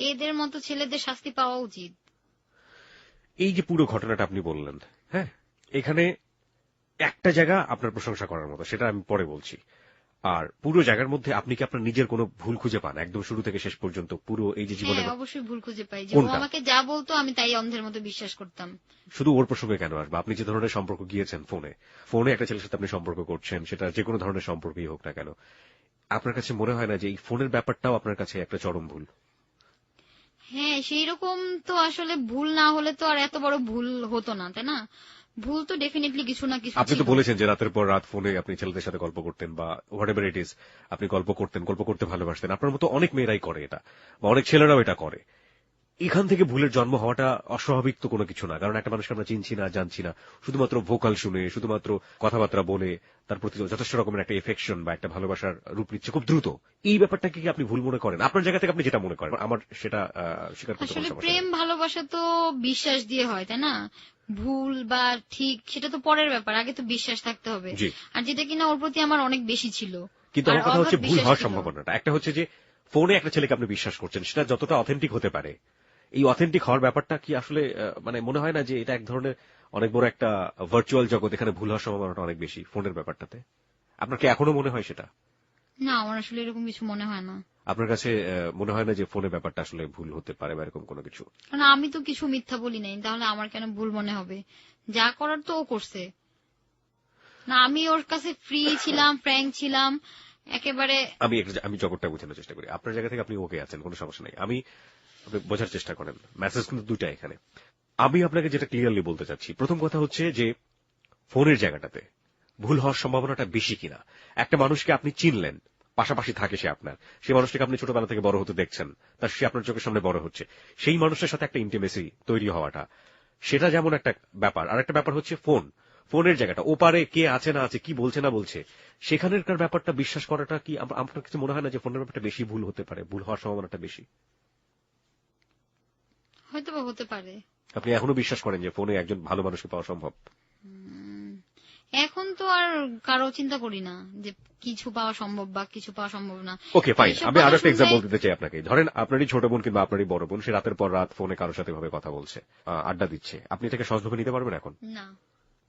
এদের মতো ছেলেদের শাস্তি পাওয়া উচিত। এই যে পুরো ঘটনাটা আপনি বললেন, হ্যাঁ, এখানে একটা জায়গা আপনার প্রশংসা করার মতো, সেটা আমি পরে বলছি। আর পুরো জায়গার মধ্যে আপনি কি আপনার নিজের কোনো ভুল খুঁজে পান একদম শুরু থেকে শেষ পর্যন্ত পুরো এই যে জীবনে? হ্যাঁ, অবশ্যই ভুল খুঁজে পাই। যে ও কোনটা? আমাকে যা বলতো আমি তাই অন্ধের মতো বিশ্বাস করতাম। শুধু ওর প্রসঙ্গে কেন আসবে? আপনি যে ধরনের সম্পর্ক গিয়েছেন ফোনে একটা ছেলের সাথে আপনি সম্পর্ক করছেন, সেটা যে কোনো ধরনের সম্পর্কই হোক না কেন, আপনার কাছে মনে হয় না যে এই ফোনের ব্যাপারটাও আপনার কাছে একটা চরম ভুল? হ্যাঁ, সেই রকম তো আসলে ভুল না হলে তো আর এত বড় ভুল হতো না, তাই না? ভুল তো ডেফিনেটলি কিছু না কিছু আপনি তো ছিল। বলেছেন যে রাতের পর রাত ফোনে আপনি ছেলেদের সাথে গল্প করতেন বা হোয়াট এভার ইট ইজ, আপনি গল্প করতে ভালোবাসতেন। আপনার মতো অনেক মেয়েরাই করে এটা, বা অনেক ছেলেরাও এটা করে। এখান থেকে ভুলের জন্ম হওয়াটা অস্বাভাবিক তো কোনো কিছু না, কারণ একটা মানুষকে আমরা চিনছি না, জানছি না, শুধুমাত্র ভোকাল শুনে, শুধুমাত্র কথাবার্তা বলে তার প্রতি যথেষ্ট রকমের একটা এফেকশন বা একটা ভালোবাসার রূপ নিচ্ছে খুব দ্রুত। এই ব্যাপারটাকে কি আপনি ভুল মনে করেন? আপনার জায়গা থেকে আপনি যেটা মনে করেন, আমার সেটা স্বীকার করতে কোনো আসলে সমস্যা প্রেম নেই। ভালোবাসা তো বিশ্বাস দিয়ে হয়, তাই না? ভুল বা ঠিক সেটা তো পরের ব্যাপার, আগে তো বিশ্বাস থাকতে হবে। জি। আর যেটা কিনা ওর প্রতি আমার অনেক বেশি ছিল। কিন্তু আর আমার কথা হচ্ছে অগাধ ভুল বিশ্বাস হওয়ার ছিল। সম্ভাবনাটা। একটা হচ্ছে যে ফোনে একটা ছেলেকে আপনি বিশ্বাস করছেন, সেটা যতটা অথেন্টিক হতে পারে, এই অথেন্টিক হওয়ার ব্যাপারটা কি আসলে মানে মনে হয় না যে এটা এক ধরনের অনেক বড় একটা ভার্চুয়াল জগৎ, এখানে ভুল হওয়ার সম্ভাবনাটা অনেক বেশি ফোনের ব্যাপারটাতে? আপনার কি এখনো মনে হয় সেটা? না, আমার আসলে এরকম কিছু মনে হয় না। আপনার কাছে মনে হয় না যে ফোনের ব্যাপারটা আসলে ভুল হতে পারে বা এরকম কোনো কিছু? কারণ আমি তো কিছু মিথ্যা বলি নাই, তাহলে আমার কেন ভুল মনে হবে? যা করার তো ও করছে। না, আমি ওর কাছে ফ্রি ছিলাম, ফ্র্যাঙ্ক ছিলাম একেবারে। আমি জগৎটা বোঝানোর চেষ্টা করি। আপনার জায়গা থেকে আপনি ওকে আছেন, কোনো সমস্যা নাই। আপনি বোঝার চেষ্টা করেন। মেসেজ কিন্তু দুইটা এখানে। আমি আপনাকে যেটা ক্লিয়ারলি বলতে চাচ্ছি, প্রথম কথা হচ্ছে যে ফোনের জায়গাটাতে ভুল হওয়ার সম্ভাবনাটা বেশি কিনা। একটা মানুষকে আপনি চিনলেন, পাশাপাশি থাকে সে আপনার, সেই মানুষটাকে আপনি ছোটবেলা থেকে বড় হতে দেখছেন, তার সে আপনার চোখের সামনে বড় হচ্ছে, সেই মানুষের সাথে একটা ইন্টিমেসি তৈরি হওয়াটা, সেটা যেমন একটা ব্যাপার। আর একটা ব্যাপার হচ্ছে ফোনের জায়গাটা, ওপারে কে আছে না আছে, কি বলছে না বলছে, সেখানের ব্যাপারটা বিশ্বাস করাটা কি আপনার কিছু মনে হয় না যে ফোনের ব্যাপারটা বেশি ভুল হতে পারে, ভুল হওয়ার সম্ভাবনাটা বেশি? হয়তো বা হতে পারে। আপনি এখনো বিশ্বাস করেন যে ফোনে একজন ভালো মানুষকে পাওয়া সম্ভব? এখন তো আর কারো চিন্তা করি না যে কিছু পাওয়া সম্ভব বা কিছু পাওয়া সম্ভব না। ওকে, ফাইন। এইসব আমি কথা আরো একটা শুনলে- এক্সাম্পল দিতে চাই আপনাকে। ধরেন আপনারই ছোট বোন কিংবা আপনারই বড় বোন, সে রাতের পর রাত ফোনে কারোর সাথে ভাবে কথা বলছে, আড্ডা দিচ্ছে, আপনি এটাকে সহজভাবে নিতে পারবেন এখন? না।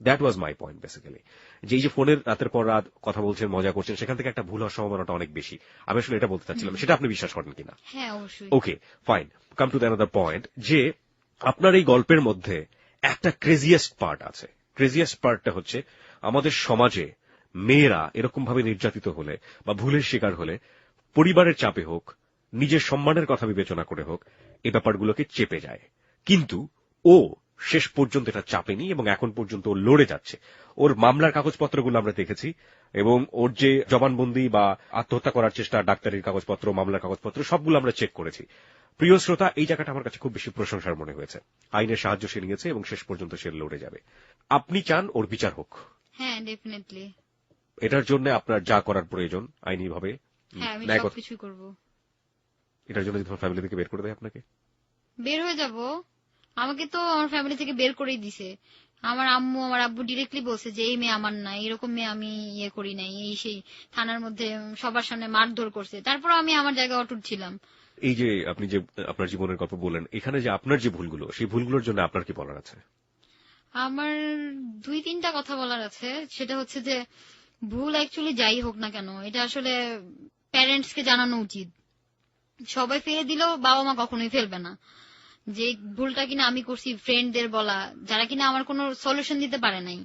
That was my point basically, যে এই যে ফোনের রাতের পর রাত কথা বলছেন, মজা করছেন, সেখান থেকে একটা ভুল হওয়ার সম্ভাবনাটা অনেক বেশি। আমি আসলে এটা বলতে চাচ্ছিলাম, সেটা আপনি বিশ্বাস করেন কিনা? হ্যাঁ, অবশ্যই। Okay, fine. Come to the another point, যে আপনার এই গল্পের মধ্যে একটা ক্রেজিয়েস্ট পার্ট আছে। ক্রেজিয়েস্ট পার্টটা হচ্ছে আমাদের সমাজে মেয়েরা এরকম ভাবে নির্যাতিত হলে বা ভুলের শিকার হলে, পরিবারের চাপে হোক, নিজের সম্মানের কথা বিবেচনা করে হোক, এই ব্যাপারগুলোকে চেপে যায়। কিন্তু ও শেষ পর্যন্ত এটা চাপেনি এবং এখন পর্যন্ত ও লড়ে যাচ্ছে। ওর মামলার কাগজপত্রগুলো আমরা দেখেছি, এবং ওর যে জবানবন্দি বা আত্মহত্যা করার চেষ্টা, ডাক্তারের কাগজপত্র, মামলার কাগজপত্র, সবগুলো আমরা চেক করেছি। প্রিয় শ্রোতা, এই জায়গাটা আমার কাছে খুব বেশি প্রশংসার মনে হয়েছে। আইনের সাহায্য সে নিয়েছে এবং শেষ পর্যন্ত সে লড়ে যাবে। আপনি চান ওর বিচার হোক? হ্যাঁ, ডেফিনেটলি। এটার জন্য আপনার যা করার প্রয়োজন আইনিভাবে, হ্যাঁ, আমি ন্যায়গত, সবকিছুই করব। এটার জন্য যদি তোমার ফ্যামিলি থেকে বের করে দেয় আপনাকে? বের হয়ে যাব। আমাকে তো আমার ফ্যামিলি থেকে বের করেই দিছে। আমার আম্মু, আমার আব্বু ডিরেক্টলি বলছে যে এই মেয়ে আমার না, এরকম মেয়ে আমি ইয়ে করি নাই, এই সেই থানার মধ্যে সবার সামনে মারধর করছে। তারপর আমি আমার জায়গায় অটুট ছিলাম। এই যে আপনি যে আপনার জীবনের গল্প বললেন, এখানে যে আপনার যে ভুলগুলো, সেই ভুলগুলোর জন্য আপনার কি বলার আছে? আমার 2-3টা কথা বলার আছে। সেটা হচ্ছে যে ভুল অ্যাকচুয়ালি যাই হোক না কেন, এটা আসলে প্যারেন্টস কে জানানো উচিত। সবাই ফেলে দিলেও বাবা মা কখনোই ফেলবে না। যে ভুলটা কিনা আমি করছি ফ্রেন্ডদের বলা, যারা কিনা আমার কোনো সলিউশন দিতে পারে নাই,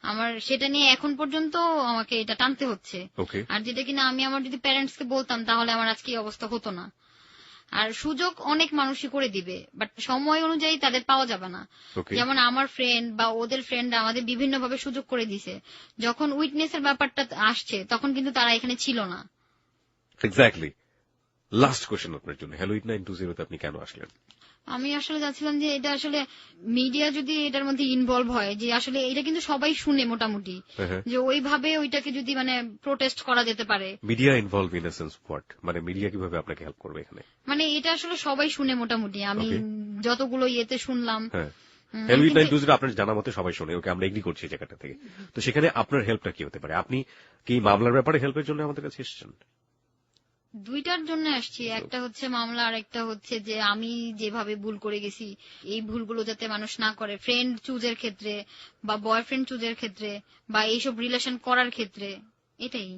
আমার সেটা নিয়ে এখন পর্যন্ত আমাকে এটা টানতে হচ্ছে। ওকে, আর যেটা কিনা আমি আমার যদি প্যারেন্টস কে বলতাম তাহলে আমার আজকে এই অবস্থা হতো না। আর সুযোগ অনেক মানুষই করে দিবে, বাট সময় অনুযায়ী তাদের পাওয়া যাবে না। ওকে, যেমন আমার ফ্রেন্ড বা ওদের ফ্রেন্ড আমাদের বিভিন্ন ভাবে সুযোগ করে দিছে। যখন উইটনেসের ব্যাপারটা আসছে তখন কিন্তু তারা এখানে ছিল না। এক্স্যাক্টলি। লাস্ট কোয়েশ্চেন আপনার জন্য, হ্যালো 8920 তে আপনি কেন আসলেন? আমি আসলে যাচ্ছিলাম যে এটা আসলে মিডিয়া যদি এটার মধ্যে ইনভলভ হয়, যে আসলে এটা কিন্তু সবাই শুনে মোটামুটি, যে ওইভাবে ওইটাকে যদি মানে প্রোটেস্ট করা যেতে পারে। Media involve in a sense what? মানে মিডিয়া কিভাবে আপনাকে হেল্প করবে এখানে? মানে এটা আসলে সবাই শুনে মোটামুটি, আমি যতগুলো ইয়েতে শুনলাম। হ্যাঁ, হ্যালো 8920 আপনার জানা মতে সবাই শোনে, ওকে আমরা এগ্রি করছি এই জায়গাটা থেকে। তো সেখানে আপনার হেল্পটা কি হতে পারে? আপনি কি মামলার ব্যাপারে হেল্পের জন্য আমাদের কাছে এসেছেন? দুইটার জন্য আসছি, একটা হচ্ছে মামলা আর একটা হচ্ছে যে আমি যেভাবে ভুল করে গেছি এই ভুলগুলো যাতে মানুষ না করে, ফ্রেন্ড চুজের ক্ষেত্রে বা বয়ফ্রেন্ড চুজের ক্ষেত্রে বা এইসব রিলেশন করার ক্ষেত্রে, এটাই।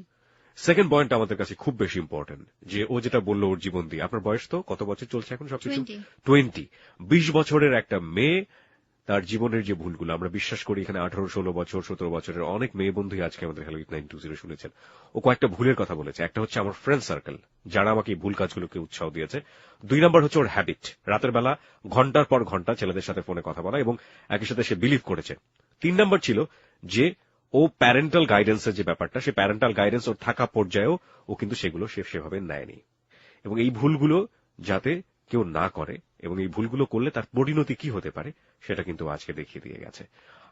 সেকেন্ড পয়েন্ট আমাদের কাছে খুব বেশি ইম্পর্টেন্ট, যে ও যেটা বললো ওর জীবন দিয়ে। আপনার বয়স তো কত বছর চলছে এখন সবকিছু? 20। 20 বছরের একটা মেয়ে তার জীবনের যে ভুলগুলো, আমরা বিশ্বাস করি এখানে 18, 16 বছর, 17 বছরের অনেক মেয়ে বন্ধুই আজকে আমাদের হ্যালো 920 শুনেছেন। ও কয়েকটা ভুলের কথা বলেছে। একটা হচ্ছে আমার ফ্রেন্ড সার্কেল, যারা আমাকে এই ভুল কাজগুলোকে উৎসাহ দিয়েছে। 2 নাম্বার হচ্ছে ওর হ্যাবিট, রাতের বেলা ঘন্টার পর ঘন্টা ছেলেদের সাথে ফোনে কথা বলা, এবং একই সাথে সে বিলিভ করেছে। 3 নাম্বার ছিল যে ও প্যারেন্টাল গাইডেন্সের যে ব্যাপারটা, সে প্যারেন্টাল গাইডেন্স ওর থাকা পর্যায়েও ও কিন্তু সেগুলো সেভাবে নেয়নি। এবং এই ভুলগুলো যাতে কেউ না করে, এবং এই ভুলগুলো করলে তার পরিণতি কি হতে পারে সেটা কিন্তু আজকে দেখিয়ে দিয়ে গেছে।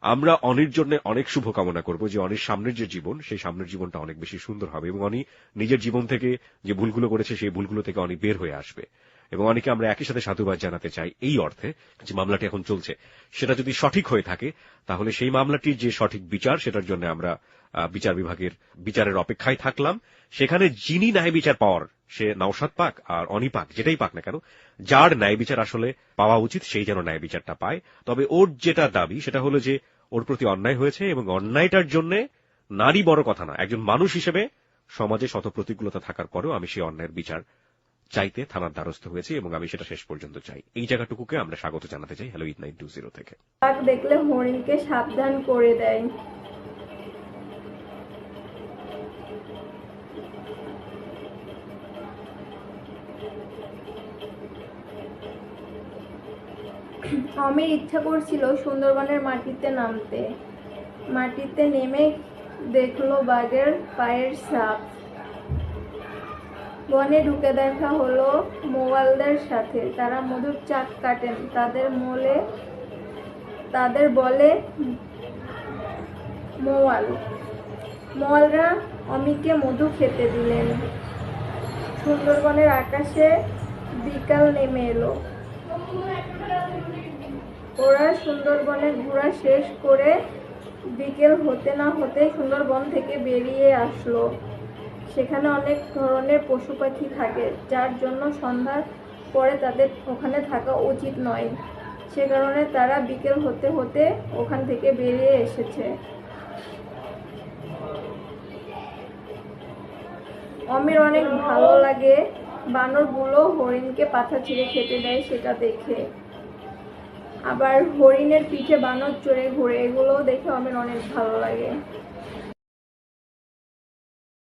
আমরা অনির জন্য অনেক শুভকামনা করব যে অনির সামনের যে জীবন, সেই সামনের জীবনটা অনেক বেশি সুন্দর হবে, এবং অনি নিজের জীবন থেকে যে ভুলগুলো করেছে সেই ভুলগুলো থেকে অনি বের হয়ে আসবে। এবং অনেকে আমরা একই সাথে সাধুবাদ জানাতে চাই এই অর্থে যে মামলাটি এখন চলছে, সেটা যদি সঠিক হয়ে থাকে তাহলে সেই মামলাটির যে সঠিক বিচার, সেটার জন্য আমরা বিচার বিভাগের বিচারের অপেক্ষায় থাকলাম। সেখানে যিনি ন্যায় বিচার পাওয়ার, সে নওশাদ পাক আর অনি পাক, যেটাই পাক না কেন, যার ন্যায় বিচার আসলে পাওয়া উচিত সেই যেন ন্যায় বিচারটা পায়। তবে ওর যেটা দাবি সেটা হলো যে ওর প্রতি অন্যায় হয়েছে, এবং অন্যায়টার জন্য নারী বড় কথা না, একজন মানুষ হিসেবে সমাজে শত প্রতিকূলতা থাকার পরেও আমি সেই অন্যায়ের বিচার চাইতে থানার দ্বারস্থ হয়েছি, এবং আমি সেটা শেষ পর্যন্ত চাই। এই জায়গাটুকুকে আমরা স্বাগত জানাতে চাই হ্যালো 920 থেকে। বাঘ দেখলে হরিণকে সাবধান করে দেয়। অমির ইচ্ছা করছিল সুন্দরবনের মাটিতে নামতে। মাটিতে নেমে দেখলো বাঘের পায়ের ছাপ। বনে ঢুকে দেখা হলো মোয়ালদের সাথে। তারা মধুর চাক কাটেন। তাদের বলে মোয়াল। মোয়ালরা অমিকে মধু খেতে দিলেন। সুন্দরবনের আকাশে বিকাল নেমে এলো। ওরা সুন্দরবনে ঘোরা শেষ করে বিকেল হতে না হতেই সুন্দরবন থেকে বেরিয়ে আসলো। সেখানে অনেক ধরনের পশু পাখি থাকে, যার জন্য সন্ধ্যার পরে তাদের ওখানে থাকা উচিত নয়। সে কারণে তারা বিকেল হতে হতে ওখান থেকে বেরিয়ে এসেছে। অমির অনেক ভালো লাগে বানরগুলো হরিণকে পাছা ছিঁড়ে খেতে দেয় সেটা দেখে। আবার হরিণের পিঠে বানর চড়ে ঘুরে, এগুলোও দেখে অমির অনেক ভালো লাগে।